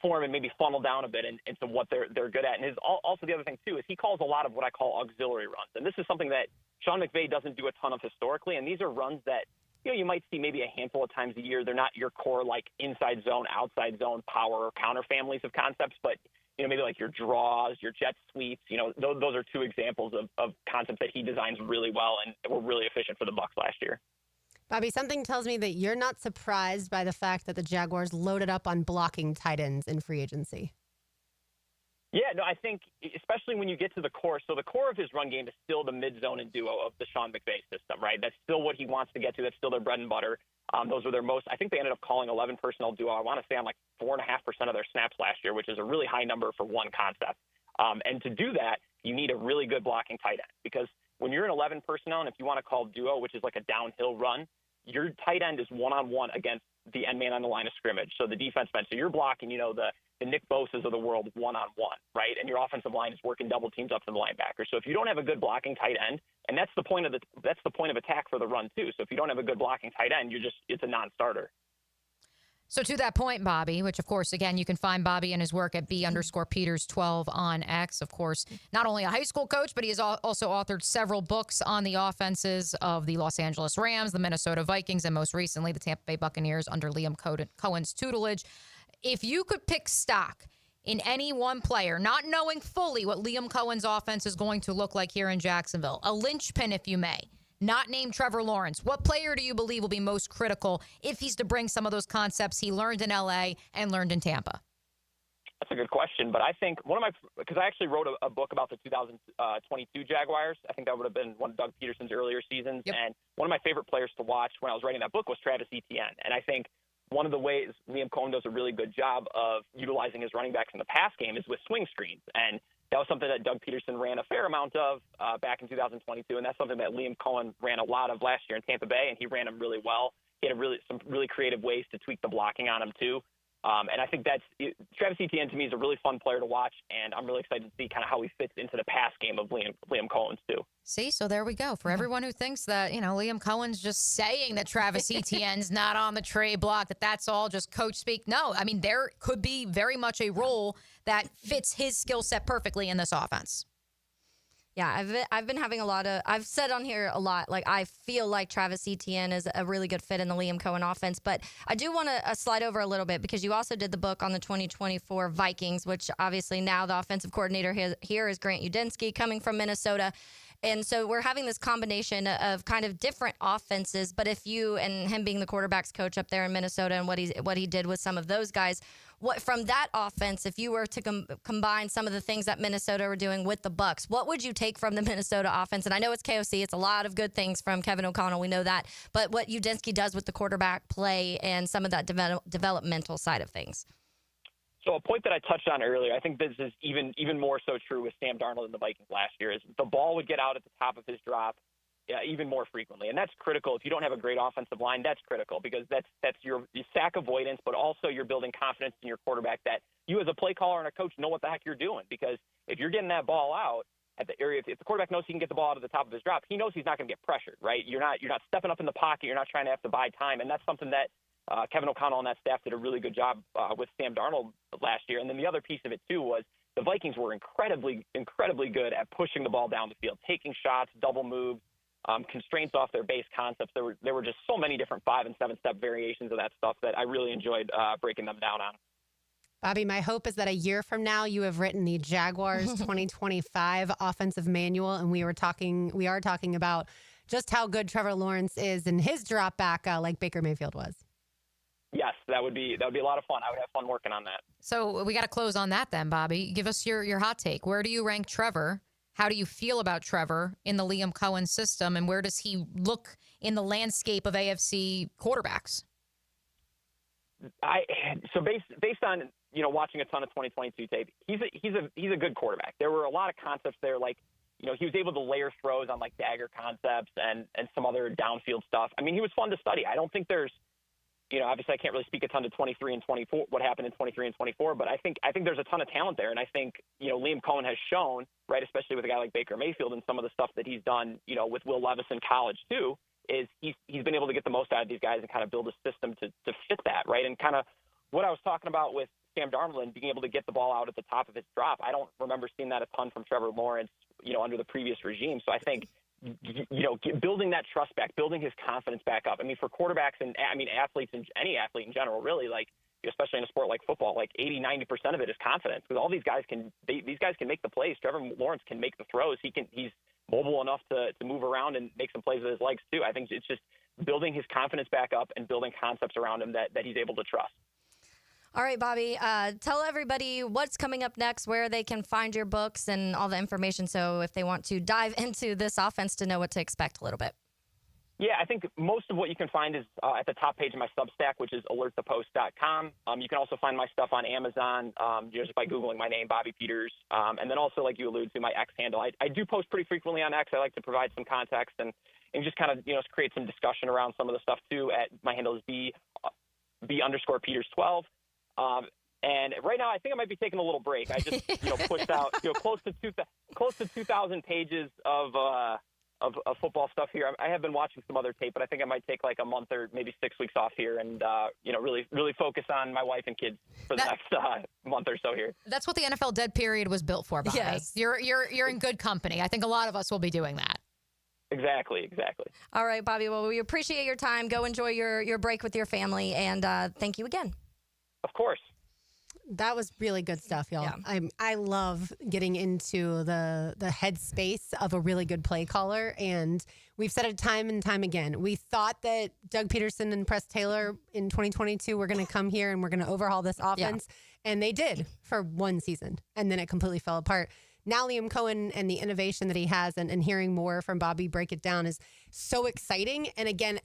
form and maybe funnel down a bit into what they're good at. And also the other thing, too, is he calls a lot of what I call auxiliary runs. And this is something that Sean McVay doesn't do a ton of historically. And these are runs that, you might see maybe a handful of times a year. They're not your core, like, inside zone, outside zone, power or counter families of concepts, but, maybe like your draws, your jet sweeps. Those are two examples of concepts that he designs really well and were really efficient for the Bucs last year. Bobby, something tells me that you're not surprised by the fact that the Jaguars loaded up on blocking tight ends in free agency. Yeah, no, I think especially when you get to the core. So the core of his run game is still the mid-zone and duo of the Sean McVay system, right? That's still what he wants to get to. That's still their bread and butter. Those were their most – I think they ended up calling 11 personnel duo. I want to say on like 4.5% of their snaps last year, which is a really high number for one concept. And to do that, you need a really good blocking tight end because when you're in 11 personnel and if you want to call duo, which is like a downhill run, your tight end is one-on-one against the end man on the line of scrimmage. So the defense man, so you're blocking, the Nick Bosa's of the world one-on-one, right? And your offensive line is working double teams up to the linebacker. So if you don't have a good blocking tight end, and that's the point of attack for the run too. So if you don't have a good blocking tight end, it's a non-starter. So to that point, Bobby, which of course, again, you can find Bobby and his work at B_Peters12 on X. Of course, not only a high school coach, but he has also authored several books on the offenses of the Los Angeles Rams, the Minnesota Vikings, and most recently the Tampa Bay Buccaneers under Liam Coen's tutelage. If you could pick stock in any one player, not knowing fully what Liam Coen's offense is going to look like here in Jacksonville, a linchpin, if you may, not named Trevor Lawrence, what player do you believe will be most critical if he's to bring some of those concepts he learned in L.A. and learned in Tampa? That's a good question, but I think because I actually wrote a book about the 2022 Jaguars. I think that would have been one of Doug Peterson's earlier seasons, and one of my favorite players to watch when I was writing that book was Travis Etienne, and I think one of the ways Liam Coen does a really good job of utilizing his running backs in the pass game is with swing screens, and that was something that Doug Peterson ran a fair amount of back in 2022, and that's something that Liam Coen ran a lot of last year in Tampa Bay, and he ran them really well. He had some really creative ways to tweak the blocking on him too. And I think Travis Etienne to me is a really fun player to watch, and I'm really excited to see kind of how he fits into the pass game of Liam Coen's too. See, so there we go. For everyone who thinks that, Liam Coen's just saying that Travis Etienne's not on the trade block, that's all just coach speak. No, I mean, there could be very much a role that fits his skill set perfectly in this offense. Yeah, I've been having I've said on here a lot, like I feel like Travis Etienne is a really good fit in the Liam Coen offense, but I do want to slide over a little bit because you also did the book on the 2024 Vikings, which obviously now the offensive coordinator here is Grant Udinski coming from Minnesota. And so we're having this combination of kind of different offenses, but if you and him being the quarterbacks coach up there in Minnesota and what he did with some of those guys, what from that offense, if you were to combine some of the things that Minnesota were doing with the Bucs, what would you take from the Minnesota offense? And I know it's KOC, it's a lot of good things from Kevin O'Connell, we know that, but what Udinski does with the quarterback play and some of that developmental side of things. So a point that I touched on earlier, I think this is even more so true with Sam Darnold and the Vikings last year, is the ball would get out at the top of his drop even more frequently. And that's critical. If you don't have a great offensive line, that's critical because that's your sack avoidance, but also you're building confidence in your quarterback that you as a play caller and a coach know what the heck you're doing. Because if you're getting that ball out at the area, if the quarterback knows he can get the ball out at the top of his drop, he knows he's not going to get pressured, right? You're not stepping up in the pocket. You're not trying to have to buy time. And that's something that Kevin O'Connell and that staff did a really good job with Sam Darnold last year. And then the other piece of it, too, was the Vikings were incredibly good at pushing the ball down the field, taking shots, double moves, constraints off their base concepts. There were just so many different 5- and 7-step variations of that stuff that I really enjoyed breaking them down on. Bobby, my hope is that a year from now you have written the Jaguars 2025 offensive manual, and we are talking about just how good Trevor Lawrence is in his drop back like Baker Mayfield was. Yes, that would be a lot of fun. I would have fun working on that. So we got to close on that then, Bobby. Give us your hot take. Where do you rank Trevor? How do you feel about Trevor in the Liam Coen system, and where does he look in the landscape of AFC quarterbacks? So based on watching a ton of 2022 tape, he's a good quarterback. There were a lot of concepts there, like he was able to layer throws on like dagger concepts and some other downfield stuff. I mean, he was fun to study. I don't think there's obviously I can't really speak a ton to 23 and 24, what happened in 23 and 24, but I think there's a ton of talent there. And I think, Liam Coen has shown, right, especially with a guy like Baker Mayfield and some of the stuff that he's done, with Will Levis in college too, is he's been able to get the most out of these guys and kind of build a system to fit that, right? And kind of what I was talking about with Sam Darnold and being able to get the ball out at the top of his drop, I don't remember seeing that a ton from Trevor Lawrence, under the previous regime. So I think, building that trust back, building his confidence back up. I mean, for quarterbacks and athletes and any athlete in general, really, like, especially in a sport like football, like 80-90% of it is confidence, because all these guys can make the plays. Trevor Lawrence can make the throws. He's mobile enough to move around and make some plays with his legs too. I think it's just building his confidence back up and building concepts around him that he's able to trust. All right, Bobby, tell everybody what's coming up next, where they can find your books and all the information, so if they want to dive into this offense to know what to expect a little bit. Yeah, I think most of what you can find is at the top page of my Substack, which is alertthepost.com. You can also find my stuff on Amazon just by Googling my name, Bobby Peters. And then also, like you alluded to, my X handle. I do post pretty frequently on X. I like to provide some context and and just kind of, create some discussion around some of the stuff too. My handle is B_Peters12. And right now, I think I might be taking a little break. I just, pushed out, close to 2,000 pages of football stuff here. I have been watching some other tape, but I think I might take like a month or maybe 6 weeks off here, and really focus on my wife and kids for the next month or so here. That's what the NFL dead period was built for, Bobby. Yes. You're in good company. I think a lot of us will be doing that. Exactly. All right, Bobby. Well, we appreciate your time. Go enjoy your break with your family, and thank you again. Of course. That was really good stuff, y'all. Yeah. I love getting into the headspace of a really good play caller, and we've said it time and time again. We thought that Doug Peterson and Press Taylor in 2022 were going to come here and we're going to overhaul this offense, and they did for one season, and then it completely fell apart. Now Liam Coen and the innovation that he has and hearing more from Bobby break it down is so exciting. And again,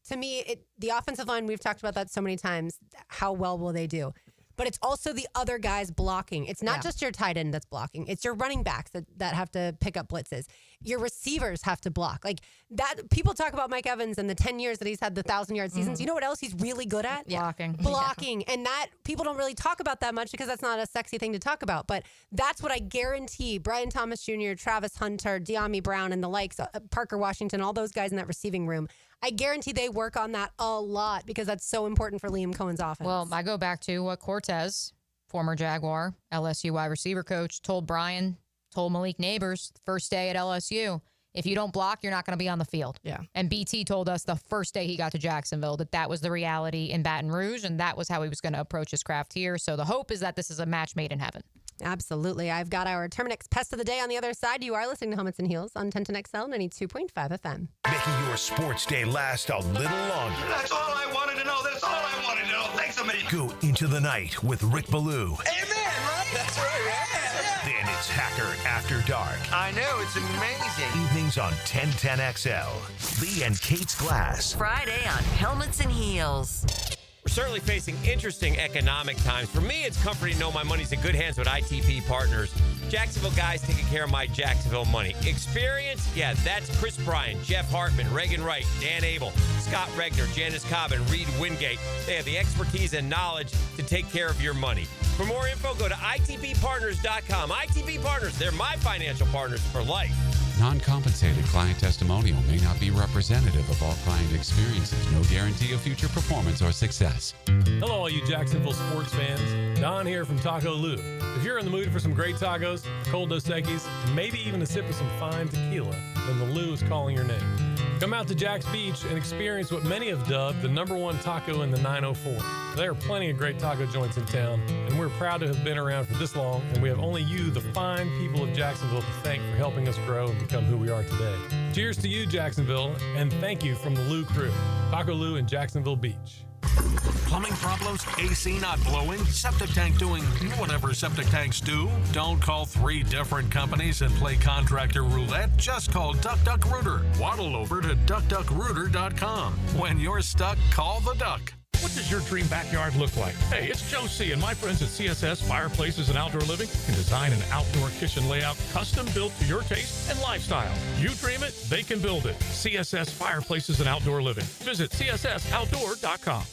to me, the offensive line, we've talked about that so many times. How well will they do? But it's also the other guys blocking. It's not just your tight end that's blocking. It's your running backs that have to pick up blitzes. Your receivers have to block. Like that, people talk about Mike Evans and the 10 years that he's had the 1,000-yard seasons. You know what else he's really good at? Blocking. And that people don't really talk about that much because that's not a sexy thing to talk about. But that's what I guarantee Brian Thomas Jr., Travis Hunter, De'Ami Brown, and the likes, Parker Washington, all those guys in that receiving room, I guarantee they work on that a lot because that's so important for Liam Coen's offense. Well, I go back to what Cortez, former Jaguar, LSU wide receiver coach, told Malik Neighbors the first day at LSU, if you don't block, you're not going to be on the field. Yeah. And BT told us the first day he got to Jacksonville that was the reality in Baton Rouge, and that was how he was going to approach his craft here. So the hope is that this is a match made in heaven. Absolutely. I've got our Terminix Pest of the Day on the other side. You are listening to Helmets and Heels on 1010XL 92.5 FM. Making your sports day last a little longer. That's all I wanted to know. That's all I wanted to know. Thanks a million. Go into the night with Rick Ballou. Amen, right? That's right. Then it's Hacker After Dark. I know. It's amazing. Evenings on 1010XL. Lee and Kate's Glass. Friday on Helmets and Heels. We're certainly facing interesting economic times. For me, it's comforting to know my money's in good hands with ITP Partners. Jacksonville guys taking care of my Jacksonville money. Experience? Yeah, that's Chris Bryan, Jeff Hartman, Reagan Wright, Dan Abel, Scott Regner, Janice Cobb, and Reed Wingate. They have the expertise and knowledge to take care of your money. For more info, go to itppartners.com. ITP Partners, they're my financial partners for life. Non-compensated client testimonial may not be representative of all client experiences. No guarantee of future performance or success. Hello, all you Jacksonville sports fans. Don here from Taco Lou. If you're in the mood for some great tacos, cold Dos Equis, and maybe even a sip of some fine tequila, then the Lou is calling your name. Come out to Jack's Beach and experience what many have dubbed the #1 taco in the 904. There are plenty of great taco joints in town, and we're proud to have been around for this long, and we have only you, the fine people of Jacksonville, to thank for helping us grow and become who we are today. Cheers to you, Jacksonville, and thank you from the Lou crew. Taco Lou in Jacksonville Beach. Plumbing problems? AC not blowing? Septic tank doing whatever septic tanks do? Don't call 3 different companies and play contractor roulette. Just call Duck Duck Rooter. Waddle over to duckduckrooter.com. When you're stuck, call the Duck. What does your dream backyard look like? Hey, it's Joe C. and my friends at CSS Fireplaces and Outdoor Living can design an outdoor kitchen layout custom built to your taste and lifestyle. You dream it, they can build it. CSS Fireplaces and Outdoor Living. Visit cssoutdoor.com.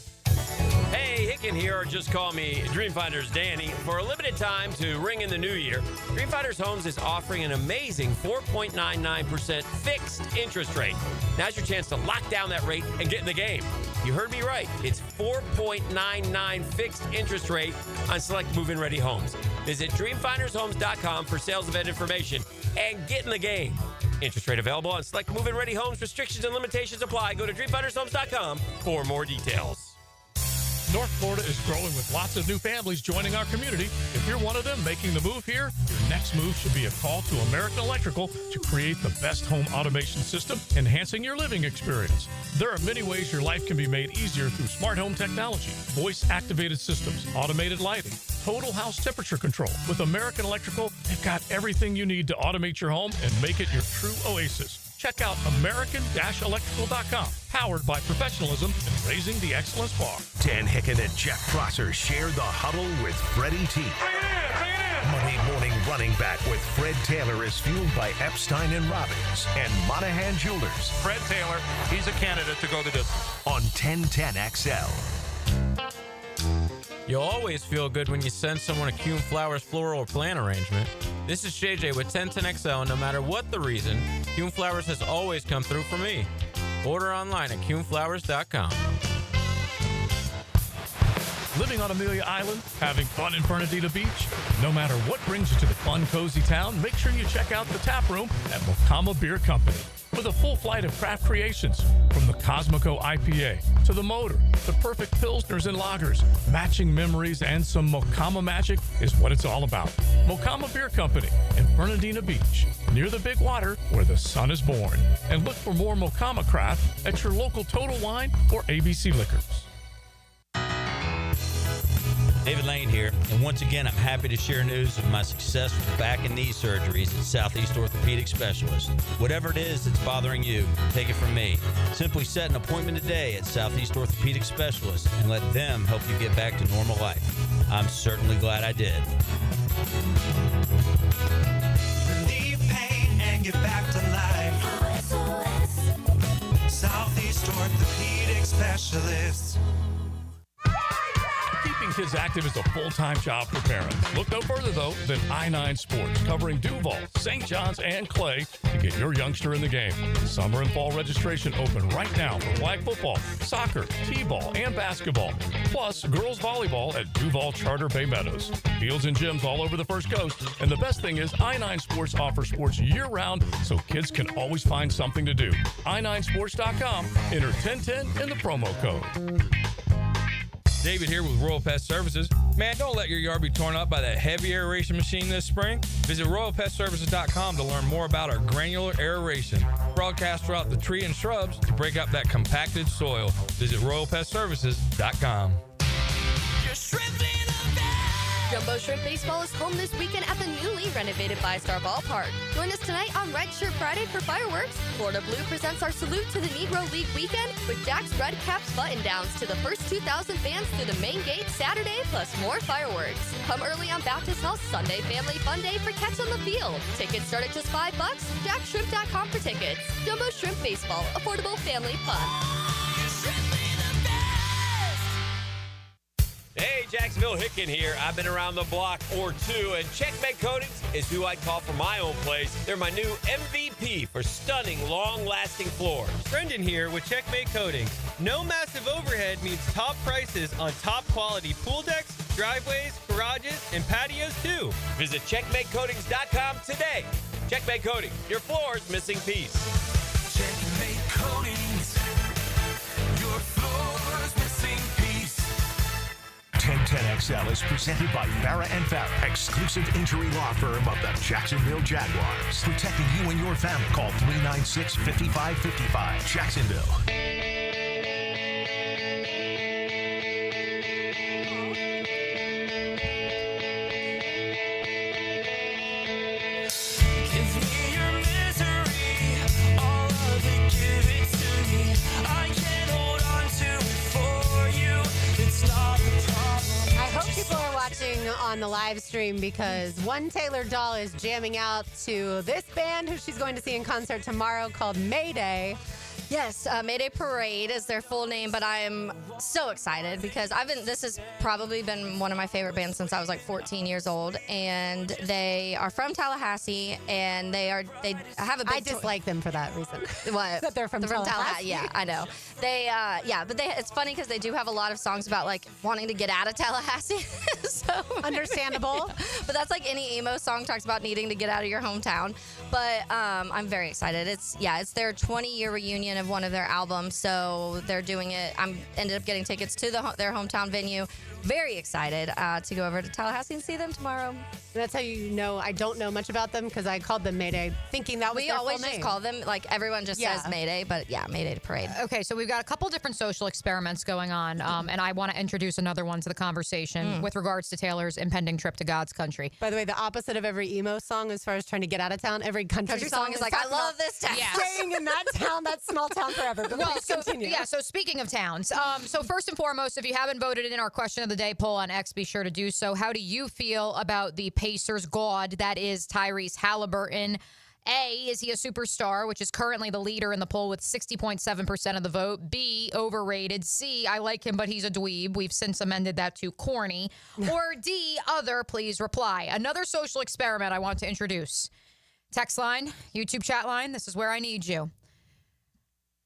Hey, Hicken here, or just call me Dreamfinders Danny. For a limited time to ring in the new year, Dreamfinders Homes is offering an amazing 4.99% fixed interest rate. Now's your chance to lock down that rate and get in the game. You heard me right. It's 4.99 fixed interest rate on select move-in ready homes. Visit dreamfindershomes.com for sales event information and get in the game. Interest rate available on select move-in ready homes. Restrictions and limitations apply. Go to dreamfindershomes.com for more details. North Florida is growing with lots of new families joining our community. If you're one of them making the move here, your next move should be a call to American Electrical to create the best home automation system, enhancing your living experience. There are many ways your life can be made easier through smart home technology, voice-activated systems, automated lighting, total house temperature control. With American Electrical, they've got everything you need to automate your home and make it your true oasis. check out American-Electrical.com. Powered by professionalism and raising the excellence bar. Dan Hicken and Jeff Prosser share the huddle with Freddie T. Monday morning running back with Fred Taylor is fueled by Epstein and Robbins and Monahan Jewelers. Fred Taylor, he's a candidate to go the distance. On 1010XL. You'll always feel good when you send someone a Coen Flowers floral or plant arrangement. This is JJ with 1010XL, and no matter what the reason, Coen Flowers has always come through for me. Order online at CoenFlowers.com. Living on Amelia Island, having fun in Fernandina Beach? No matter what brings you to the fun, cozy town, make sure you check out the tap room at Mocama Beer Company. With a full flight of craft creations, from the Cosmico IPA to the Motor, the perfect pilsners and lagers, matching memories and some Mocama magic is what it's all about. Mocama Beer Company in Fernandina Beach, near the big water where the sun is born. And look for more Mocama craft at your local Total Wine or ABC Liquors. David Lane here, and once again, I'm happy to share news of my success with back and knee surgeries at Southeast Orthopedic Specialists. Whatever it is that's bothering you, take it from me. Simply set an appointment today at Southeast Orthopedic Specialists and let them help you get back to normal life. I'm certainly glad I did. Relieve pain and get back to life. Southeast Orthopedic Specialists. Keeping kids active is a full-time job for parents. Look no further, though, than I-9 Sports, covering Duval, St. John's, and Clay to get your youngster in the game. Summer and fall registration open right now for flag football, soccer, t-ball, and basketball. Plus, girls volleyball at Duval Charter Bay Meadows. Fields and gyms all over the First Coast. And the best thing is, I-9 Sports offers sports year-round, so kids can always find something to do. i9sports.com. Enter 1010 in the promo code. David here with Royal Pest Services. Man, don't let your yard be torn up by that heavy aeration machine this spring. Visit RoyalPestServices.com to learn more about our granular aeration. Broadcast throughout the tree and shrubs to break up that compacted soil. Visit RoyalPestServices.com. Jumbo Shrimp Baseball is home this weekend at the newly renovated VyStar Ballpark. Join us tonight on Red Shirt Friday for fireworks. Florida Blue presents our salute to the Negro League weekend with Jack's Red Caps button-downs to the first 2,000 fans through the main gate Saturday, plus more fireworks. Come early on Baptist Health Sunday Family Fun Day for Catch on the Field. Tickets start at just $5. JackShrimp.com for tickets. Jumbo Shrimp Baseball, affordable family fun. Hey, Jacksonville, Hicken here. I've been around the block or two, and Checkmate Coatings is who I call for my own place. They're my new MVP for stunning, long-lasting floors. Brendan here with Checkmate Coatings. No massive overhead means top prices on top-quality pool decks, driveways, garages, and patios, too. Visit CheckmateCoatings.com today. Checkmate Coatings, your floor's missing piece. Checkmate Coatings, your floor's missing piece. 1010XL is presented by Farah & Farah, exclusive injury law firm of the Jacksonville Jaguars. Protecting you and your family. Call 396-5555. Jacksonville. On the live stream because one Taylor doll is jamming out to this band who she's going to see in concert tomorrow called Mayday. Yes, Mayday Parade is their full name, but I'm so excited because this has probably been one of my favorite bands since I was like 14 years old, and they are from Tallahassee, and they have a big. I dislike them for that reason. What? That they're from Tallahassee. Yeah, I know. It's funny because they do have a lot of songs about like wanting to get out of Tallahassee. So understandable. Yeah. But that's like any emo song talks about needing to get out of your hometown. But I'm very excited. It's their 20-year reunion of one of their albums, so they're doing it. I ended up getting tickets to their hometown venue. Very excited to go over to Tallahassee and see them tomorrow. That's how you know I don't know much about them, because I called them Mayday thinking that was We their always full just name. call them, like everyone just says Mayday, but yeah, Mayday Parade. Okay, so we've got a couple different social experiments going on, and I want to introduce another one to the conversation with regards to Taylor's impending trip to God's country. By the way, the opposite of every emo song as far as trying to get out of town, every country song is like, I love this town. Yeah. Staying in that town, that small town forever. But please continue. So speaking of towns, so first and foremost, if you haven't voted in our question of the day poll on X, be sure to do so. How do you feel about the Pacers god that is Tyrese Haliburton? A, is he a superstar, which is currently the leader in the poll with 60.7% of the vote. B, overrated. C, I like him, but he's a dweeb. We've since amended that to corny. Or D, other. Please reply. Another social experiment I want to introduce. Text line, YouTube chat line, this is where I need you.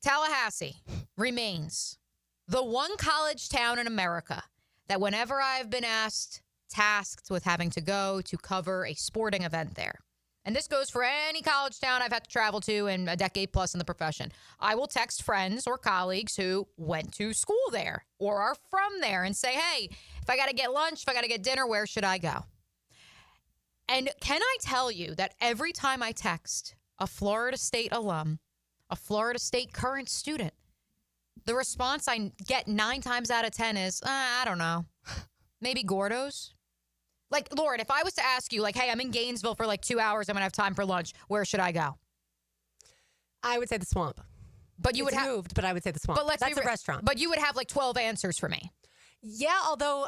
Tallahassee remains the one college town in America that whenever I've been tasked with having to go to cover a sporting event there, and this goes for any college town I've had to travel to in a decade plus in the profession, I will text friends or colleagues who went to school there or are from there and say, hey, if I got to get lunch, if I got to get dinner, where should I go? And can I tell you that every time I text a Florida State alum, a Florida State current student, the response I get 9 times out of 10 is, I don't know, maybe Gordo's. Like, Lauren, if I was to ask you, like, hey, I'm in Gainesville for like 2 hours, I'm going to have time for lunch, where should I go? I would say the Swamp. But you would have moved, but I would say the Swamp. But that's a restaurant. But you would have like 12 answers for me. Yeah, although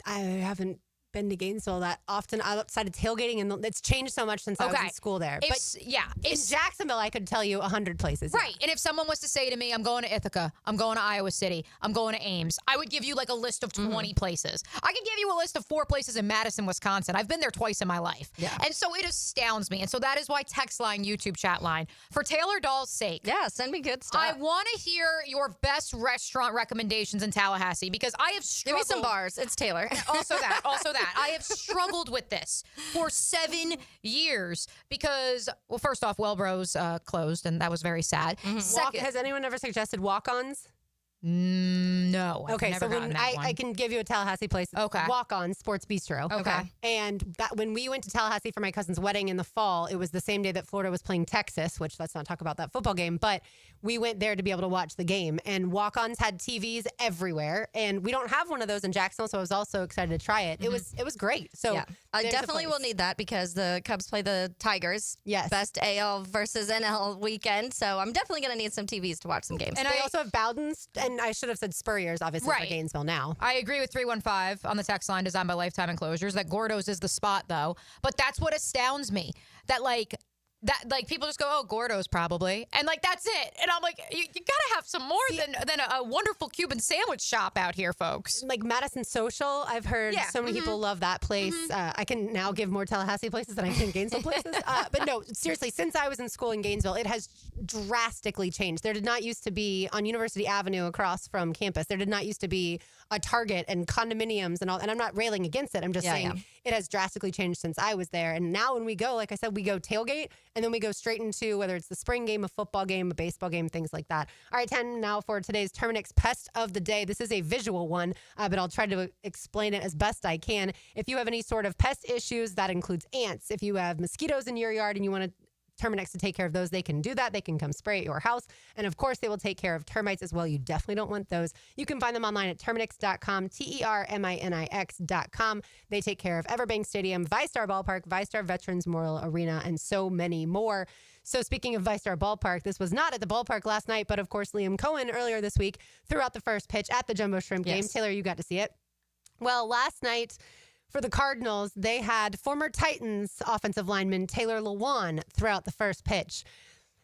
I haven't been to Gainesville that often outside of tailgating, and it's changed so much since I was in school there. In Jacksonville, I could tell you 100 places. Right. And if someone was to say to me, I'm going to Ithaca, I'm going to Iowa City, I'm going to Ames, I would give you like a list of 20 places. I could give you a list of 4 places in Madison, Wisconsin. I've been there twice in my life. Yeah. And so it astounds me. And so that is why text line, YouTube chat line, for Taylor Dahl's sake. Yeah, send me good stuff. I want to hear your best restaurant recommendations in Tallahassee, because I have struggled. Give me some bars. It's Taylor. Also that. I have struggled with this for 7 years because, well, first off, Wellbro's closed, and that was very sad. Second, has anyone ever suggested walk-ons? No. I've Okay, never so gotten when that one. I can give you a Tallahassee place. Okay. Walk-on Sports Bistro. Okay. And that when we went to Tallahassee for my cousin's wedding in the fall, it was the same day that Florida was playing Texas, which let's not talk about that football game, but we went there to be able to watch the game. And walk-ons had TVs everywhere, and we don't have one of those in Jacksonville, so I was also excited to try it. It was great. So yeah. I definitely will need that because the Cubs play the Tigers. Yes. Best AL versus NL weekend. So I'm definitely going to need some TVs to watch some games. And I also have Bowden's, and I should have said Spurrier's, obviously, for Gainesville now. I agree with 315 on the text line designed by Lifetime Enclosures that Gordo's is the spot, though. But that's what astounds me. That people just go, oh, Gordo's probably. And that's it. And I'm like, you got to have some more than a wonderful Cuban sandwich shop out here, folks. Like Madison Social, I've heard so many people love that place. I can now give more Tallahassee places than I can Gainesville places. But no, seriously, since I was in school in Gainesville, it has drastically changed. There did not used to be on University Avenue across from campus, there did not used to be a Target and condominiums and all. And I'm not railing against it. I'm just saying it has drastically changed since I was there. And now when we go, like I said, we go tailgate and then we go straight into whether it's the spring game, a football game, a baseball game, things like that. All right, 10 now for today's Terminix Pest of the Day. This is a visual one, but I'll try to explain it as best I can. If you have any sort of pest issues, that includes ants. If you have mosquitoes in your yard and you want to Terminix to take care of those, they can do that. They can come spray at your house. And of course, they will take care of termites as well. You definitely don't want those. You can find them online at Terminix.com, TERMINIX.com. They take care of Everbank Stadium, VyStar Ballpark, VyStar Veterans Memorial Arena, and so many more. So speaking of VyStar Ballpark, this was not at the ballpark last night, but of course, Liam Coen earlier this week threw out the first pitch at the Jumbo Shrimp game. Taylor, you got to see it. Well, last night, for the Cardinals, they had former Titans offensive lineman Taylor Lewan throw out the first pitch.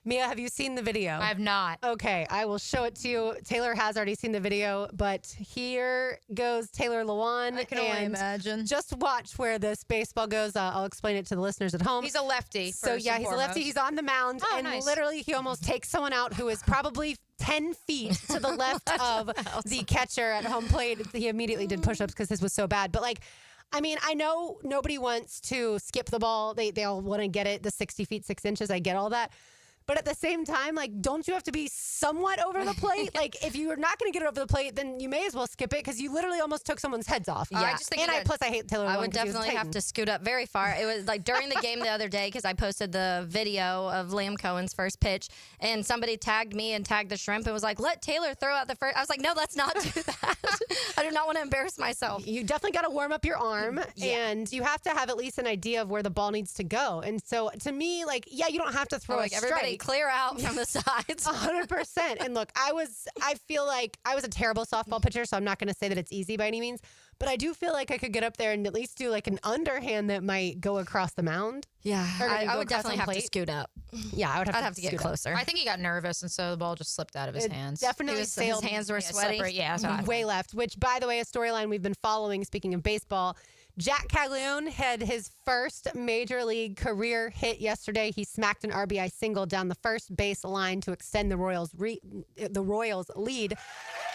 Mia, have you seen the video? I have not. Okay, I will show it to you. Taylor has already seen the video, but here goes Taylor Lewan. I can only imagine. Just watch where this baseball goes. I'll explain it to the listeners at home. He's a lefty. So yeah, he's a lefty. He's on the mound, and literally he almost takes someone out who is probably 10 feet to the left of the catcher at home plate. He immediately did push-ups because his was so bad. But I mean, I know nobody wants to skip the ball. They all want to get it the 60 feet, 6 inches. I get all that. But at the same time, like, don't you have to be somewhat over the plate? Like, if you're not going to get it over the plate, then you may as well skip it because you literally almost took someone's heads off. Yeah. I just think Plus I hate Taylor. I Lewan would 'cause he was a definitely have Titan. to scoot up very far. It was like during the game the other day because I posted the video of Liam Cohen's first pitch, and somebody tagged me and tagged the shrimp and was like, "Let Taylor throw out the first." I was like, "No, let's not do that. I do not want to embarrass myself." You definitely got to warm up your arm, and you have to have at least an idea of where the ball needs to go. And so, to me, like, yeah, you don't have to throw like a everybody strike. clear out from the sides. 100%. And look, I feel like I was a terrible softball pitcher, so I'm not going to say that it's easy by any means. But I do feel like I could get up there and at least do like an underhand that might go across the mound. Yeah, I would definitely have to scoot up. Yeah, I'd have to get scoot up. closer. I think he got nervous, and so the ball just slipped out of his hands. Definitely his sailed. hands were sweaty. slippery, yeah, that's what I Way left, which, by the way, a storyline we've been following, speaking of baseball. Jack Caglione had his first major league career hit yesterday. He smacked an RBI single down the first base line to extend the Royals' lead.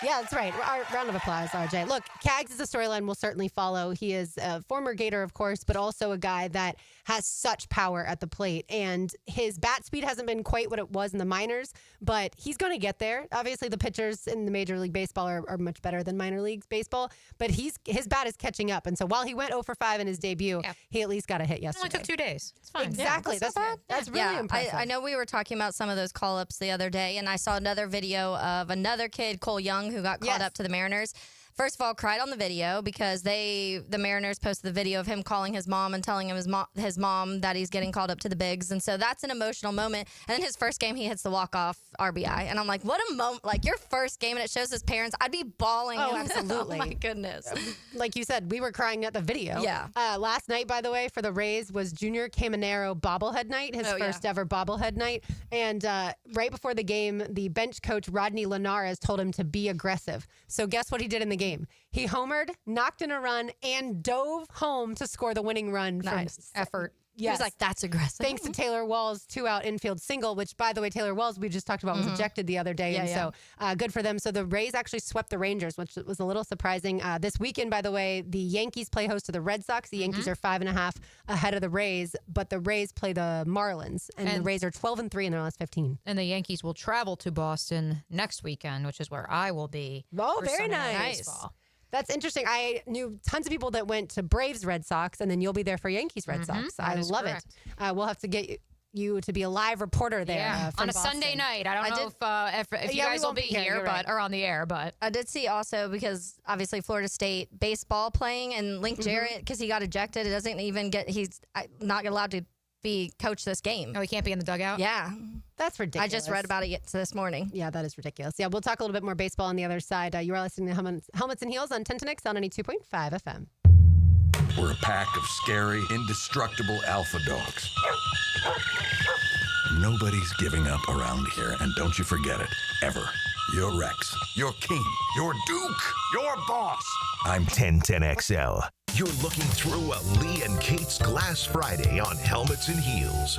Yeah, that's right. Round of applause, RJ. Look, Cags is a storyline we'll certainly follow. He is a former Gator, of course, but also a guy that has such power at the plate. And his bat speed hasn't been quite what it was in the minors, but he's going to get there. Obviously, the pitchers in the Major League Baseball are much better than minor league baseball, but his bat is catching up. And so while he went 0 for 5 in his debut, he at least got a hit yesterday. It only took 2 days. It's fine. Exactly. Yeah, that's really impressive. I know we were talking about some of those call-ups the other day, and I saw another video of another kid, Cole Young, who got called up to the Mariners. First of all, cried on the video because the Mariners posted the video of him calling his mom and telling him his mom that he's getting called up to the bigs. And so that's an emotional moment. And then his first game, he hits the walk-off RBI. And I'm like, what a moment. Like, your first game, and it shows his parents. I'd be bawling. Oh, absolutely. Oh, my goodness. Like you said, we were crying at the video. Yeah. Last night, by the way, for the Rays was Junior Caminero bobblehead night, his first ever bobblehead night. And right before the game, the bench coach, Rodney Linares, told him to be aggressive. So guess what he did in the game? He homered, knocked in a run, and dove home to score the winning run. Nice effort. Yes. He was like, that's aggressive. Thanks to Taylor Wall's 2-out infield single, which, by the way, Taylor Walls, we just talked about, was ejected the other day. So good for them. So the Rays actually swept the Rangers, which was a little surprising. This weekend, by the way, the Yankees play host to the Red Sox. The Yankees are 5.5 ahead of the Rays, but the Rays play the Marlins, and the Rays are 12-3 in their last 15. And the Yankees will travel to Boston next weekend, which is where I will be. Oh, for very Sunday Night nice. Baseball. That's interesting. I knew tons of people that went to Braves Red Sox, and then you'll be there for Yankees Red Sox. I love it. We'll have to get you to be a live reporter there on a Boston. Sunday night. I don't know if you guys will be here, or on the air, but I did see also, because obviously Florida State baseball playing, and Link Jarrett, because he got ejected, it doesn't even he's not allowed to be coach this game. Oh, he can't be in the dugout? Yeah. That's ridiculous. I just read about it this morning. Yeah, that is ridiculous. Yeah, we'll talk a little bit more baseball on the other side. You are listening to Helmets and Heels on 1010X on 92.5 FM. We're a pack of scary, indestructible alpha dogs. Nobody's giving up around here, and don't you forget it, ever. You're Rex, your king, your duke, your boss. I'm 1010XL. You're looking through a Lee and Kate's Glass Friday on Helmets and Heels.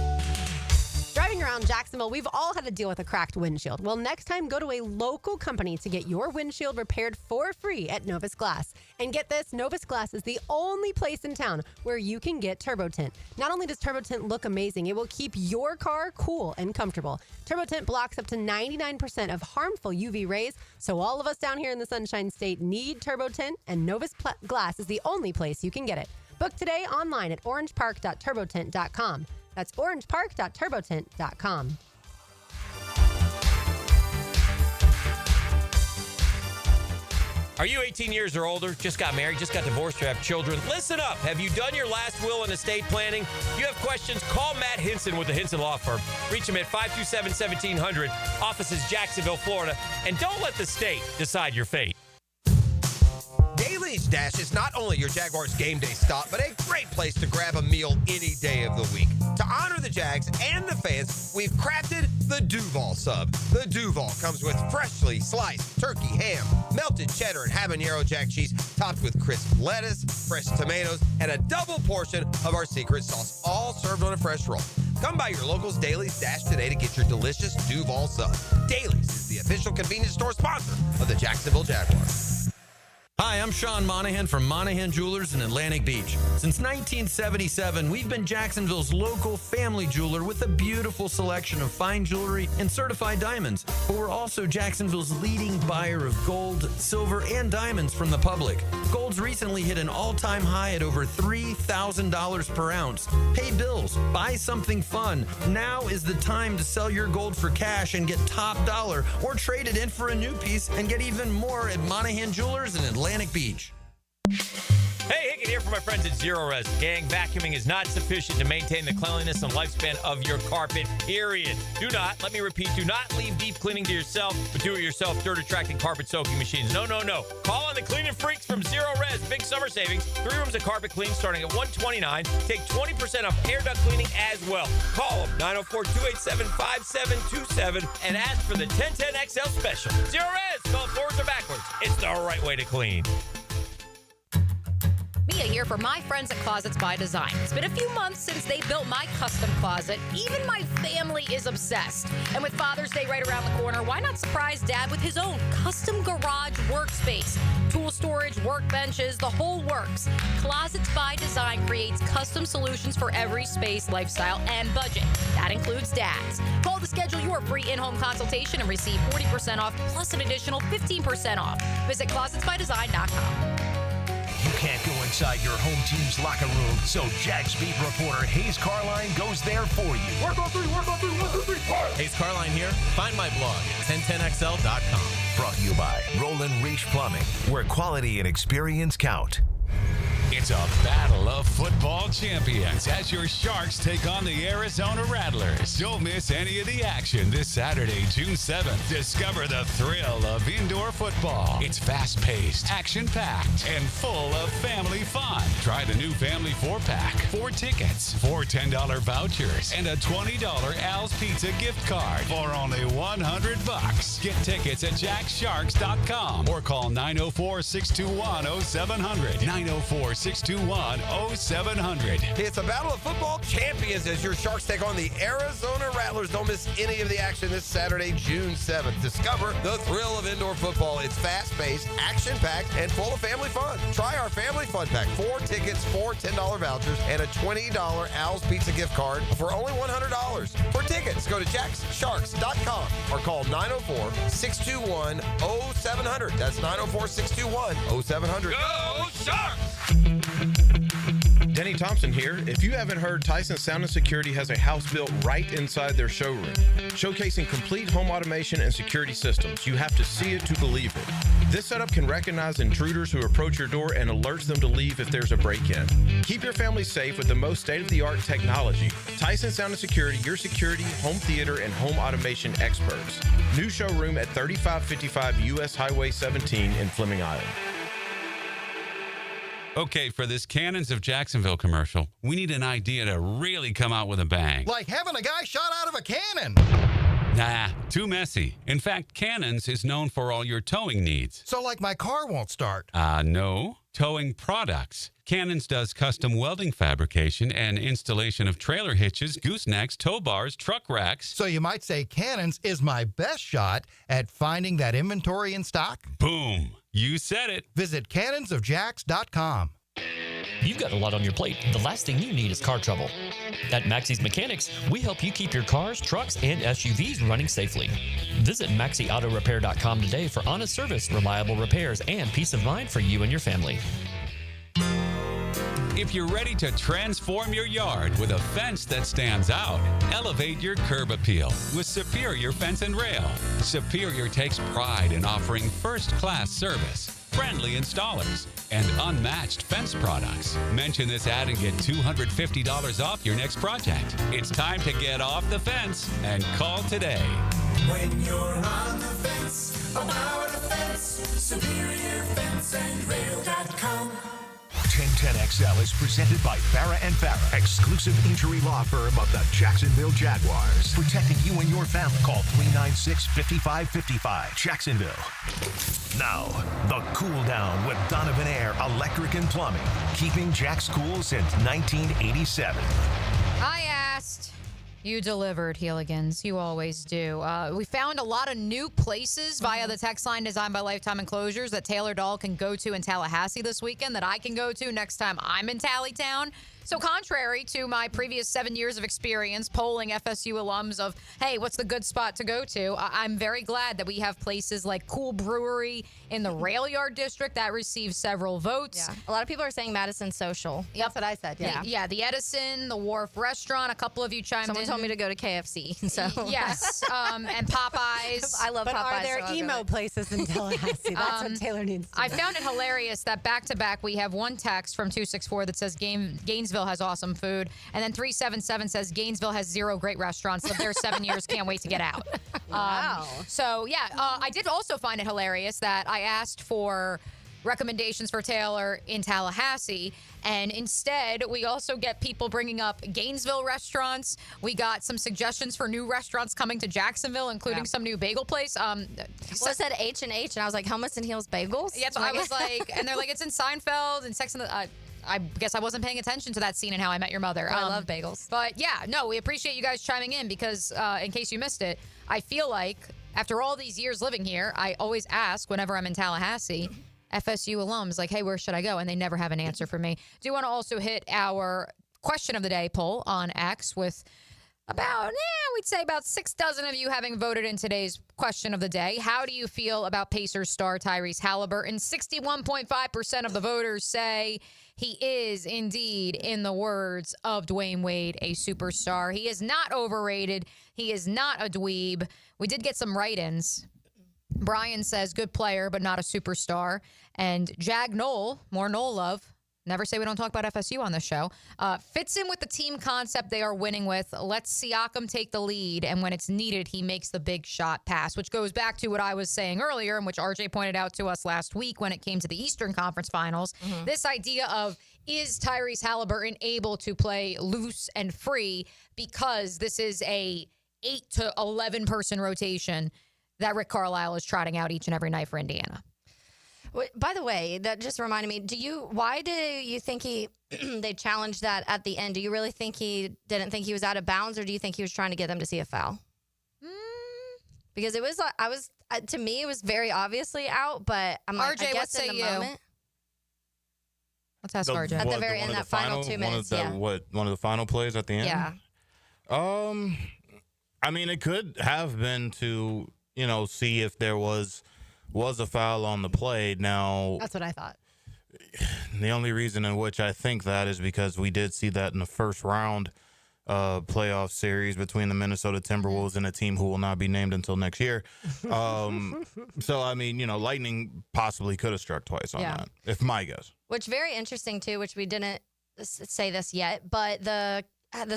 Driving around Jacksonville, we've all had to deal with a cracked windshield. Well, next time, go to a local company to get your windshield repaired for free at Novus Glass. And get this, Novus Glass is the only place in town where you can get Turbo Tint. Not only does Turbo Tint look amazing, it will keep your car cool and comfortable. Turbo Tint blocks up to 99% of harmful UV rays, so all of us down here in the Sunshine State need Turbo Tint, and Novus Glass is the only place you can get it. Book today online at orangepark.turbotint.com. That's orangepark.turbotint.com. Are you 18 years or older, just got married, just got divorced, or have children? Listen up. Have you done your last will and estate planning? If you have questions, call Matt Hinson with the Hinson Law Firm. Reach him at 527-1700, offices Jacksonville, Florida. And don't let the state decide your fate. Daly's Dash is not only your Jaguars game day stop, but a great place to grab a meal any day of the week. To honor the Jags and the fans, we've crafted the Duval sub. The Duval comes with freshly sliced turkey ham, melted cheddar and habanero jack cheese, topped with crisp lettuce, fresh tomatoes, and a double portion of our secret sauce, all served on a fresh roll. Come by your local's Daly's Dash today to get your delicious Duval sub. Daly's is the official convenience store sponsor of the Jacksonville Jaguars. Hi, I'm Sean Monahan from Monahan Jewelers in Atlantic Beach. Since 1977, we've been Jacksonville's local family jeweler with a beautiful selection of fine jewelry and certified diamonds. But we're also Jacksonville's leading buyer of gold, silver, and diamonds from the public. Gold's recently hit an all-time high at over $3,000 per ounce. Pay bills, buy something fun. Now is the time to sell your gold for cash and get top dollar, or trade it in for a new piece and get even more at Monahan Jewelers in Atlantic Beach. Hey, Hickett here for my friends at Zero Res. Gang, vacuuming is not sufficient to maintain the cleanliness and lifespan of your carpet, period. Do not, let me repeat, do not leave deep cleaning to yourself, but do-it-yourself dirt-attracting carpet soaking machines. No. Call on the cleaning freaks from Zero Res. Big summer savings. 3 rooms of carpet clean starting at $129. Take 20% off air duct cleaning as well. Call them, 904-287-5727, and ask for the 1010XL special. Zero Res, spell it forwards or backwards. It's the right way to clean. Mia here for my friends at Closets by Design. It's been a few months since they built my custom closet. Even my family is obsessed. And with Father's Day right around the corner, why not surprise Dad with his own custom garage workspace? Tool storage, workbenches, the whole works. Closets by Design creates custom solutions for every space, lifestyle, and budget. That includes Dad's. Call to schedule your free in-home consultation and receive 40% off plus an additional 15% off. Visit closetsbydesign.com. You can't go inside your home team's locker room, so Jags beat reporter Hayes Carline goes there for you. Work on three, 1, 2, 3, 4. Hayes Carline here. Find my blog at 1010XL.com. Brought to you by Roland Reach Plumbing, where quality and experience count. It's a battle of football champions as your Sharks take on the Arizona Rattlers. Don't miss any of the action this Saturday, June 7th. Discover the thrill of indoor football. It's fast-paced, action-packed, and full of family fun. Try the new Family 4-Pack. 4 tickets, 4 $10 vouchers, and a $20 Al's Pizza gift card for only $100. Get tickets at jacksharks.com or call 904-621-0700. 904-621-0700. It's a battle of football champions as your Sharks take on the Arizona Rattlers. Don't miss any of the action this Saturday, June 7th. Discover the thrill of indoor football. It's fast-paced, action-packed, and full of family fun. Try our Family Fun Pack. 4 tickets, 4 $10 vouchers, and a $20 Al's Pizza gift card for only $100. For tickets, go to jacksharks.com or call 904-621-0700. That's 904-621-0700. Go Sharks! Denny Thompson here. If you haven't heard, Tyson Sound and Security has a house built right inside their showroom, showcasing complete home automation and security systems. You have to see it to believe it. This setup can recognize intruders who approach your door and alerts them to leave if there's a break-in. Keep your family safe with the most state-of-the-art technology. Tyson Sound and Security, your security, home theater, and home automation experts. New showroom at 3555 U.S. Highway 17 in Fleming Island. Okay, for this Cannons of Jacksonville commercial, we need an idea to really come out with a bang. Like having a guy shot out of a cannon. Nah, too messy. In fact, Cannons is known for all your towing needs. So like my car won't start. No. Towing products. Cannons does custom welding fabrication and installation of trailer hitches, goosenecks, tow bars, truck racks. So you might say Cannons is my best shot at finding that inventory in stock? Boom. You said it. Visit cannonsofjacks.com. You've got a lot on your plate. The last thing you need is car trouble. At Maxie's Mechanics, we help you keep your cars, trucks, and SUVs running safely. Visit MaxieAutoRepair.com today for honest service, reliable repairs, and peace of mind for you and your family. If you're ready to transform your yard with a fence that stands out, elevate your curb appeal with Superior Fence and Rail. Superior takes pride in offering first-class service, friendly installers, and unmatched fence products. Mention this ad and get $250 off your next project. It's time to get off the fence and call today. When you're on the fence, about a fence, SuperiorFenceandRail.com. 1010XL is presented by Farah & Farah, exclusive injury law firm of the Jacksonville Jaguars. Protecting you and your family. Call 396-5555. Jacksonville. Now, the cool down with Donovan Air Electric and Plumbing. Keeping Jack's cool since 1987. I asked You delivered, Heeligans. You always do. We found a lot of new places via the text line designed by Lifetime Enclosures that Taylor Dahl can go to in Tallahassee this weekend that I can go to next time I'm in Tallytown. So contrary to my previous 7 years of experience polling FSU alums of, hey, what's the good spot to go to? I'm very glad that we have places like Cool Brewery in the Rail Yard District that received several votes. Yeah. A lot of people are saying Madison Social. That's what I said. Yeah. The Edison, the Wharf Restaurant. A couple of you chimed in. Someone told me to go to KFC. So yes, and Popeyes. I love but Popeyes. Are there emo places in Tallahassee? That's what Taylor needs to I know. found it hilarious that back-to-back we have one text from 264 that says Gainesville has awesome food, and then 377 says Gainesville has 0 great restaurants. Lived there 7 years, can't wait to get out. Wow. I did also find it hilarious that I asked for recommendations for Taylor in Tallahassee, and instead we also get people bringing up Gainesville restaurants. We got some suggestions for new restaurants coming to Jacksonville, including some new bagel place. So I said H&H, and I was like, Helmets and Heels Bagels? Yeah, so I was like, and they're like, it's in Seinfeld and Sex and the... I guess I wasn't paying attention to that scene in How I Met Your Mother. I love bagels. But yeah, no, we appreciate you guys chiming in because in case you missed it, I feel like after all these years living here, I always ask whenever I'm in Tallahassee, FSU alums, like, hey, where should I go? And they never have an answer for me. Do want to also hit our question of the day poll on X with we'd say about 6 dozen of you having voted in today's question of the day. How do you feel about Pacers star Tyrese Haliburton? 61.5% of the voters say he is indeed, in the words of Dwayne Wade, a superstar. He is not overrated. He is not a dweeb. We did get some write-ins. Brian says, good player, but not a superstar. And Jag Knoll, more Knoll love. Never say we don't talk about FSU on this show. Fits in with the team concept they are winning with. Let's Siakam take the lead, and when it's needed, he makes the big shot pass, which goes back to what I was saying earlier and which RJ pointed out to us last week when it came to the Eastern Conference Finals. Mm-hmm. This idea of, is Tyrese Haliburton able to play loose and free because this is a 8 to 11 person rotation that Rick Carlisle is trotting out each and every night for Indiana. By the way, that just reminded me, why do you think they challenged that at the end? Do you really think he didn't think he was out of bounds, or do you think he was trying to get them to see a foul? Because it was, to me, it was very obviously out, but I'm like, RJ, I guess in the moment. Let's ask RJ. At the very end, that final 2 minutes, one of the final plays at the end? Yeah. I mean, it could have been to, see if there was a foul on the play. Now, that's what I thought. The only reason in which I think that is because we did see that in the first round playoff series between the Minnesota Timberwolves and a team who will not be named until next year. So, I mean, Lightning possibly could have struck twice on that, if my guess. Which very interesting, too, which we didn't say this yet, but the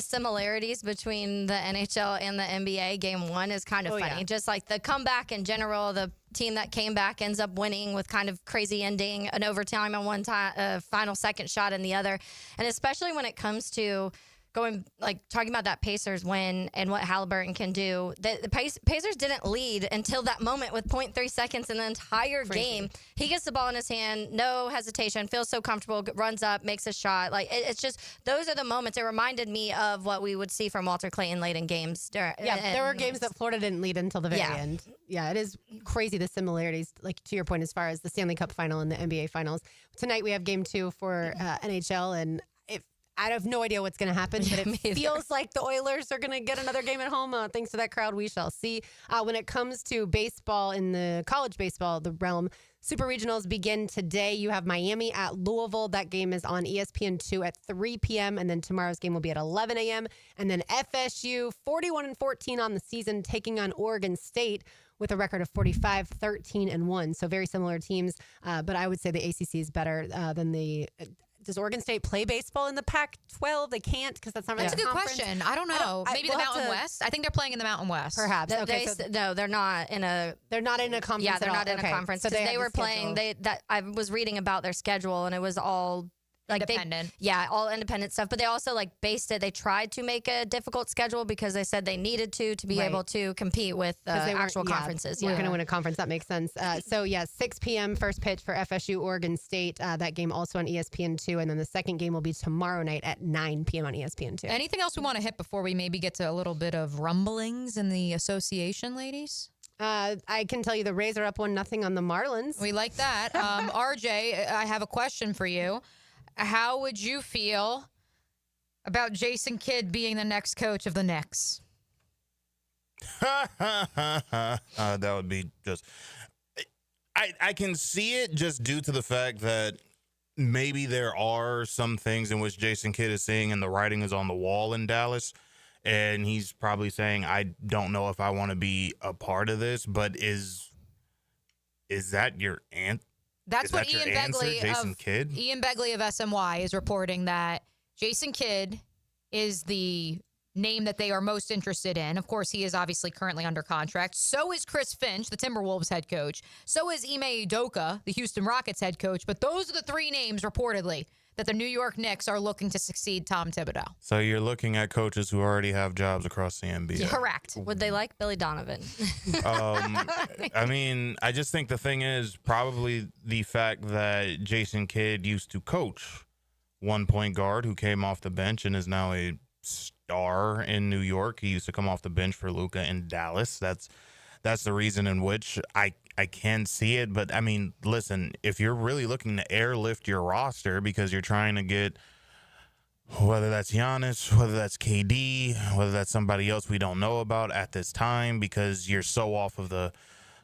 similarities between the NHL and the NBA game 1 is kind of funny. Yeah. Just like the comeback in general, the team that came back ends up winning with kind of crazy ending, an overtime on one time, final second shot in the other. And especially when it comes to talking about that Pacers win and what Haliburton can do. The Pacers didn't lead until that moment with 0.3 seconds in the entire game. He gets the ball in his hand, no hesitation, feels so comfortable, runs up, makes a shot. It's just, those are the moments. It reminded me of what we would see from Walter Clayton late in games. There were games that Florida didn't lead until the very end. Yeah, it is crazy, the similarities, to your point, as far as the Stanley Cup final and the NBA finals. Tonight we have game 2 for NHL, and I have no idea what's going to happen, but it feels like the Oilers are going to get another game at home. Thanks to that crowd, we shall see. When it comes to baseball, in the college baseball, the realm, Super Regionals begin today. You have Miami at Louisville. That game is on ESPN2 at 3 p.m., and then tomorrow's game will be at 11 a.m. And then FSU, 41-14 on the season, taking on Oregon State with a record of 45-13-1. So very similar teams, but I would say the ACC is better than the... Does Oregon State play baseball in the Pac-12? They can't because that's not really a good question. I don't know. Maybe the Mountain West. I think they're playing in the Mountain West. Perhaps. No, they're not in a. They're not in a conference. Yeah, they're not in a conference. So they were playing. I was reading about their schedule, and it was all like independent. All independent stuff. But they also like based it. They tried to make a difficult schedule because they said they needed to be able to compete with actual conferences. We're going to win a conference. That makes sense. 6 p.m. first pitch for FSU Oregon State. That game also on ESPN2, and then the second game will be tomorrow night at 9 p.m. on ESPN2. Anything else we want to hit before we maybe get to a little bit of rumblings in the association, ladies? I can tell you the Rays are up 1-0 on the Marlins. We like that. RJ, I have a question for you. How would you feel about Jason Kidd being the next coach of the Knicks? That would be just... I can see it just due to the fact that maybe there are some things in which Jason Kidd is seeing and the writing is on the wall in Dallas. And he's probably saying, I don't know if I want to be a part of this, but is that your answer? That's what Ian Begley of SMY is reporting, that Jason Kidd is the name that they are most interested in. Of course, he is obviously currently under contract. So is Chris Finch, the Timberwolves head coach. So is Ime Udoka, the Houston Rockets head coach. But those are the three names reportedly that the New York Knicks are looking to succeed Tom Thibodeau. So you're looking at coaches who already have jobs across the NBA. Correct. Would they like Billy Donovan? I mean, I just think the thing is probably the fact that Jason Kidd used to coach one point guard who came off the bench and is now a star in New York. He used to come off the bench for Luka in Dallas. That's the reason in which I can see it. But, I mean, listen, if you're really looking to airlift your roster because you're trying to get, whether that's Giannis, whether that's KD, whether that's somebody else we don't know about at this time because you're so off of the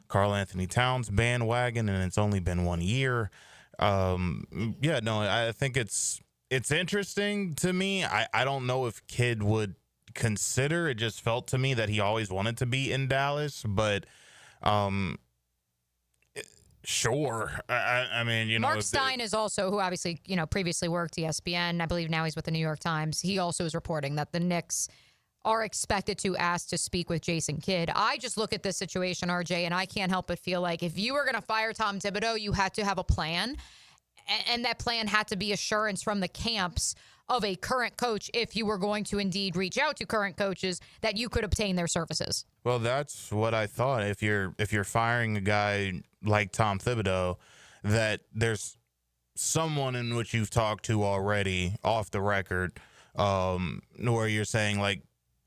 Karl Anthony Towns bandwagon and it's only been 1 year. I think it's interesting to me. I don't know if Kidd would consider. It just felt to me that he always wanted to be in Dallas, but sure. I mean, Mark Stein is also, who obviously, previously worked ESPN. I believe now he's with the New York Times. He also is reporting that the Knicks are expected to ask to speak with Jason Kidd. I just look at this situation, RJ, and I can't help but feel like if you were going to fire Tom Thibodeau, you had to have a plan. And that plan had to be assurance from the camps of a current coach, if you were going to indeed reach out to current coaches, that you could obtain their services. Well, that's what I thought. If you're firing a guy like Tom Thibodeau, that there's someone in which you've talked to already off the record, where you're saying, like,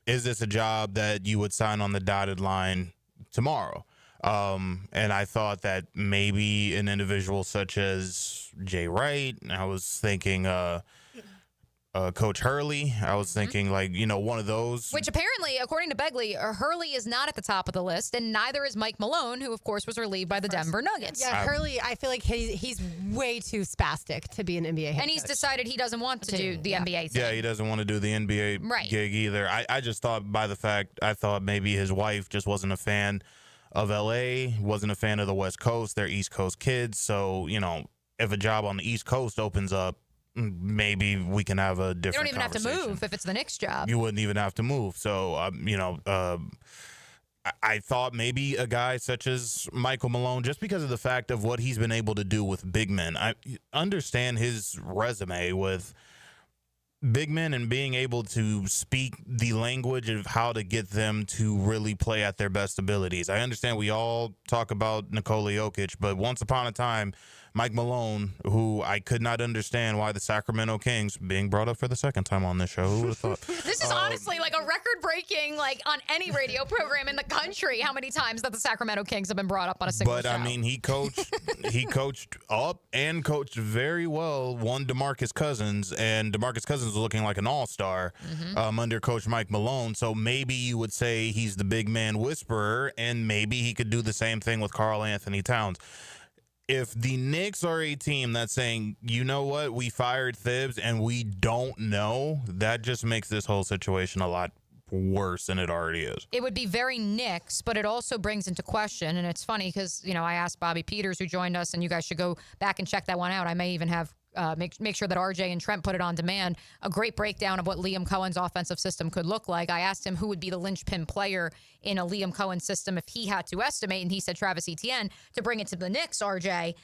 is this a job that you would sign on the dotted line tomorrow? And I thought that maybe an individual such as Jay Wright, I was thinking Coach Hurley. I was thinking, one of those. Which apparently, according to Begley, Hurley is not at the top of the list, and neither is Mike Malone, who, of course, was relieved by the Denver Nuggets. Yeah, Hurley, I feel like he's way too spastic to be an NBA head And he's coach. decided he doesn't want to do the NBA thing. Yeah, he doesn't want to do the NBA gig either. I just thought I thought maybe his wife just wasn't a fan of LA, wasn't a fan of the West Coast. They're East Coast kids. So, if a job on the East Coast opens up, maybe we can have a different You don't even have to move if it's the Knicks job. You wouldn't even have to move. So, I thought maybe a guy such as Michael Malone, just because of the fact of what he's been able to do with big men. I understand his resume with big men and being able to speak the language of how to get them to really play at their best abilities. I understand we all talk about Nikola Jokic, but once upon a time, Mike Malone, who I could not understand why the Sacramento Kings, being brought up for the second time on this show, who would have thought? This is honestly like a record-breaking, on any radio program in the country, how many times that the Sacramento Kings have been brought up on a single show. But, I mean, he coached up and coached very well one DeMarcus Cousins, and DeMarcus Cousins was looking like an all-star under Coach Mike Malone. So maybe you would say he's the big man whisperer, and maybe he could do the same thing with Karl Anthony Towns. If the Knicks are a team that's saying, you know what, we fired Thibs and we don't know, that just makes this whole situation a lot worse than it already is. It would be very Knicks, but it also brings into question, and it's funny because, I asked Bobby Peters, who joined us, and you guys should go back and check that one out. I may even have make sure that RJ and Trent put it on demand, a great breakdown of what Liam Cohen's offensive system could look like. I asked him who would be the linchpin player in a Liam Cohen system if he had to estimate, and he said Travis Etienne. To bring it to the Knicks, RJ,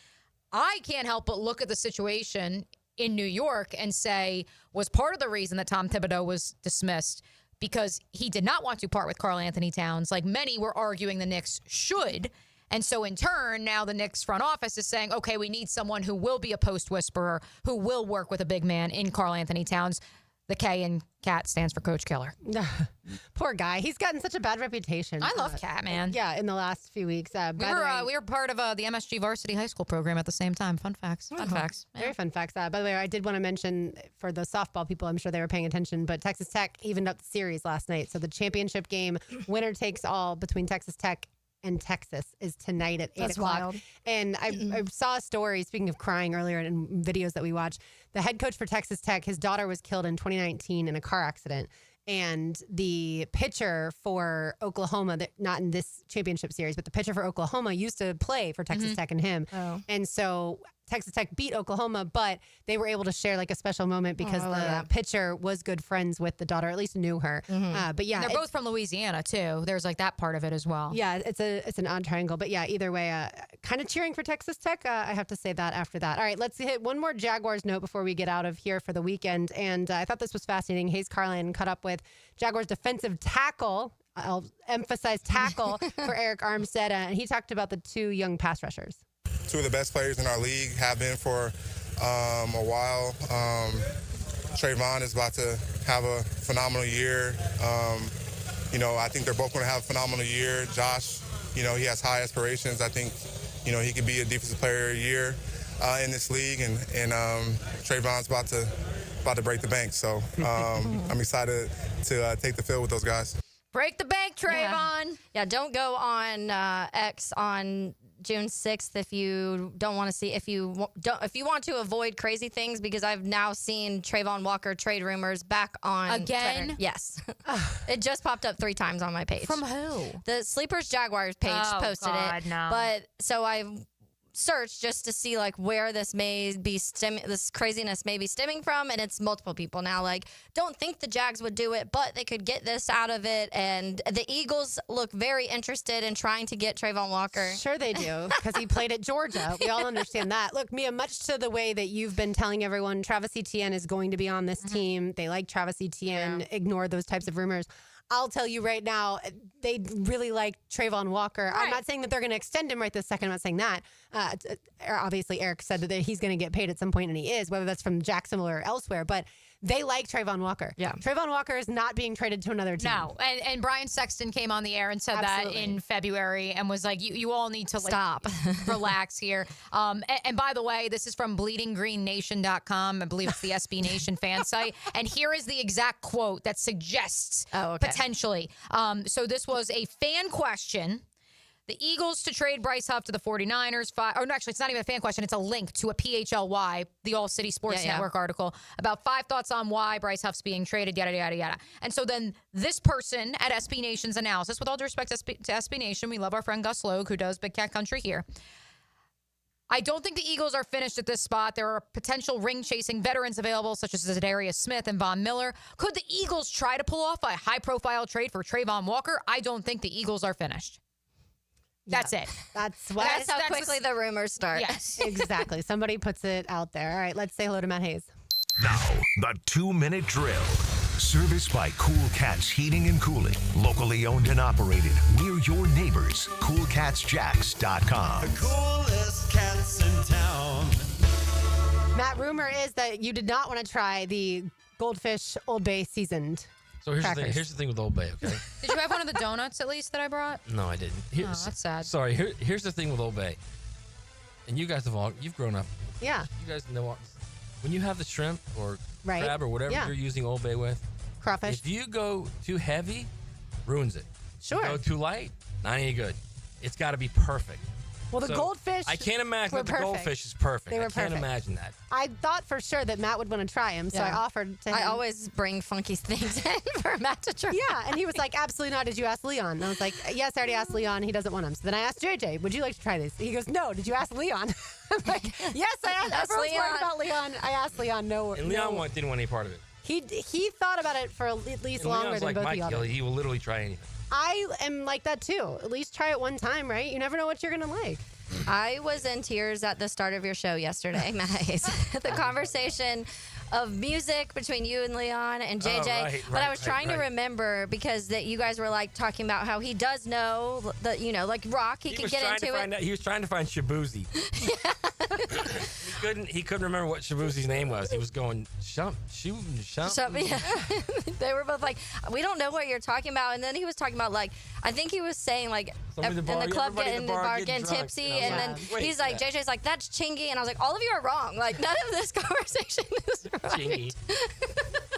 I can't help but look at the situation in New York and say was part of the reason that Tom Thibodeau was dismissed because he did not want to part with Karl Anthony Towns. Like many were arguing the Knicks should. And so in turn, now the Knicks front office is saying, okay, we need someone who will be a post whisperer, who will work with a big man in Karl Anthony Towns. The K in Cat stands for Coach Killer. Poor guy. He's gotten such a bad reputation. I love Cat, man. Yeah, in the last few weeks. We were part of the MSG Varsity High School program at the same time. Fun facts. Fun facts. Very fun facts. By the way, I did want to mention for the softball people, I'm sure they were paying attention, but Texas Tech evened up the series last night. So the championship game, winner takes all between Texas Tech and Texas is tonight at 8 o'clock. Wild. And I saw a story, speaking of crying earlier in videos that we watched, the head coach for Texas Tech, his daughter was killed in 2019 in a car accident. And the pitcher for Oklahoma, not in this championship series, but the pitcher for Oklahoma used to play for Texas Tech and him. Oh. And so Texas Tech beat Oklahoma, but they were able to share like a special moment because the pitcher was good friends with the daughter, at least knew her. But yeah, they're both from Louisiana too. There's like that part of it as well. Yeah, it's an odd triangle, but yeah, either way, kind of cheering for Texas Tech. I have to say that after that. All right, let's hit one more Jaguars note before we get out of here for the weekend. And I thought this was fascinating. Hayes Carlin caught up with Jaguars defensive tackle. I'll emphasize tackle for Eric Armstead, and he talked about the two young pass rushers. Two of the best players in our league have been for a while. Trayvon is about to have a phenomenal year. I think they're both going to have a phenomenal year. Josh, he has high aspirations. I think, he could be a defensive player of the year in this league, and Trayvon's about to break the bank. So I'm excited to take the field with those guys. Break the bank, Trayvon. Yeah, don't go on X on June 6th if you don't want to see, if you want to avoid crazy things, because I've now seen Trayvon Walker trade rumors back on again. Twitter. Yes. It just popped up 3 times on my page. From who? The Sleepers Jaguars page posted it. No. But so I search just to see like where this may be this craziness may be stemming from, and it's multiple people now. Like, don't think the Jags would do it, but they could get this out of it. And the Eagles look very interested in trying to get Trayvon Walker. Sure they do, because he played at Georgia. We all understand that. Look, Mia, much to the way that you've been telling everyone, Travis Etienne is going to be on this team. They like Travis Etienne. Yeah. Ignore those types of rumors. I'll tell you right now, they really like Trayvon Walker. Right. I'm not saying that they're going to extend him right this second. I'm not saying that. Obviously, Eric said that he's going to get paid at some point, and he is, whether that's from Jacksonville or elsewhere. But they like Trayvon Walker. Yeah. Trayvon Walker is not being traded to another team. No. And Brian Sexton came on the air and said that in February and was like, you all need to stop, relax here. And by the way, this is from bleedinggreennation.com. I believe it's the SB Nation fan site. And here is the exact quote that suggests potentially. So this was a fan question. The Eagles to trade Bryce Huff to the 49ers. Actually, it's not even a fan question. It's a link to a PHLY, the All City Sports Network article, about 5 thoughts on why Bryce Huff's being traded, yada, yada, yada. And so then this person at SB Nation's analysis, with all due respect to SB Nation, we love our friend Gus Logue, who does Big Cat Country here. I don't think the Eagles are finished at this spot. There are potential ring-chasing veterans available, such as Zadarius Smith and Von Miller. Could the Eagles try to pull off a high-profile trade for Trayvon Walker? I don't think the Eagles are finished. That's it. That's how quickly the rumors start. Yes. Exactly. Somebody puts it out there. All right, let's say hello to Matt Hayes. Now, the 2-minute drill. Serviced by Cool Cats Heating and Cooling. Locally owned and operated. We're your neighbors. CoolCatsJacks.com. The coolest cats in town. Matt, rumor is that you did not want to try the Goldfish Old Bay seasoned. So here's crackers. the thing. Here's the thing with Old Bay, okay? Did you have one of the donuts at least that I brought? No, I didn't. That's sad. Sorry. Here's the thing with Old Bay. And you guys you've grown up. Yeah. You guys know what? When you have the shrimp or right. crab or whatever you're using Old Bay with, crawfish. If you go too heavy, ruins it. Sure. If you go too light, not any good. It's got to be perfect. Well, the goldfish. I can't imagine that the goldfish is perfect. They were I can't perfect. imagine that. I thought for sure that Matt would want to try him, so I offered to him. I always bring funky things in for Matt to try. Yeah, and he was like, absolutely not. Did you ask Leon? And I was like, yes, I already asked Leon. He doesn't want them. So then I asked JJ, would you like to try these? He goes, no. Did you ask Leon? I'm like, yes, I asked. Everyone's worried about Leon. I asked Leon. No. And Leon didn't want any part of it. He thought about it for at least and longer Leon's than like both Mike of y'all. He will literally try anything. I am like that too. At least try it one time, right? You never know what you're gonna like. I was in tears at the start of your show yesterday, Matt Hayes. The conversation of music between you and Leon and JJ. But I was trying to remember because that you guys were like talking about how he does know that, you know, like rock, he can get into it. He was trying to find Shabuzi. He couldn't remember what Shabuzi's name was. He was going shump. Yeah. They were both like, we don't know what you're talking about. And then he was talking about like, I think he was saying like, in the club getting tipsy, and then he's like, JJ's like, that's chingy, and I was like, all of you are wrong. Like none of this conversation is right. Chingy.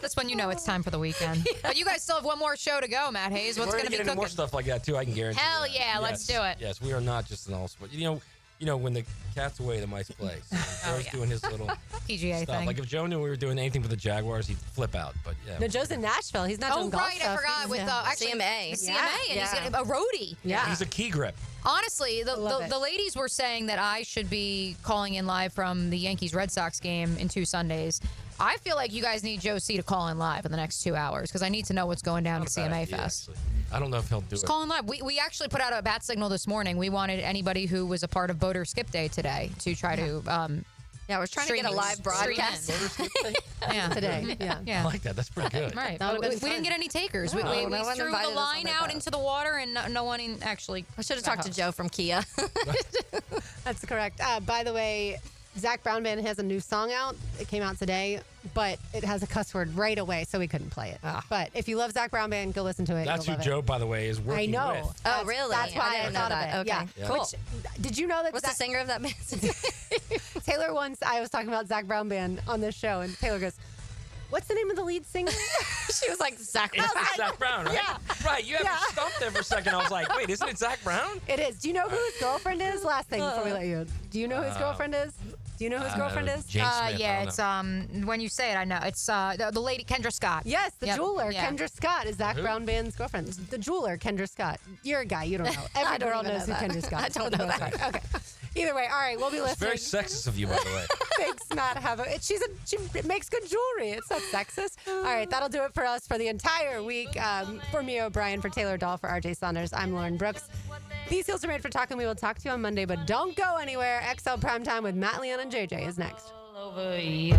That's when you know it's time for the weekend. Yeah. But you guys still have one more show to go, Matt Hayes. What's going to be cooking? More stuff like that too. I can guarantee. Hell yeah, let's do it. Yes, we are not just an all sport. You know, when the cat's away, the mice play. So Joe's doing his little PGA stuff. thing. Like if Joe knew we were doing anything for the Jaguars, he'd flip out. But yeah. No, Joe's in Nashville. He's not doing golf stuff. I forgot. With actually, CMA. The CMA, and he's a roadie. Yeah. He's a key grip. Honestly, the ladies were saying that I should be calling in live from the Yankees-Red Sox game in 2 Sundays. I feel like you guys need Joe C to call in live in the next 2 hours because I need to know what's going down at CMA Fest. Actually. I don't know if he'll do Just it. call in live. We actually put out a bat signal this morning. We wanted anybody who was a part of Boater Skip Day today to try to I was trying to get a live broadcast today. Yeah. I like that. That's pretty good. Right. We didn't get any takers. We threw the line out into the water, and no one actually. I should have talked to Joe from Kia. That's correct. By the way, Zach Brown Band has a new song out. It came out today, but it has a cuss word right away, so we couldn't play it. But if you love Zach Brown Band, go listen to it. That's who Joe, by the way, is working with. Oh, really? That's why I thought of it. Okay, cool. Did you know that? What's the singer of that band? Taylor once, I was talking about Zach Brown Band on this show, and Taylor goes, what's the name of the lead singer? She was like, Zach Brown. It's Zach Brown, right? Yeah. Right. You have me stumped there for a second. I was like, wait, isn't it Zach Brown? It is. Do you know who his girlfriend is? Last thing before we let you. Do you know who his girlfriend is? Do you know who his girlfriend is? Jane Smith, yeah, it's when you say it, I know. It's the lady Kendra Scott. Yes, the jeweler Yeah. Kendra Scott is Zach Brown Band's girlfriend. The jeweler Kendra Scott. You're a guy, you don't know. Every girl knows who Kendra Scott is. I don't know that. Okay. Either way, all right, we'll be listening. It's very sexist of you, by the way. Thanks, Matt. She makes good jewelry. It's not sexist. All right, that'll do it for us for the entire week. For me, O'Brien, for Taylor Dahl, for RJ Saunders, I'm Lauren Brooks. These heels are made for talking. We will talk to you on Monday, but don't go anywhere. XL Primetime with Matt, Leon, and JJ is next. Over you.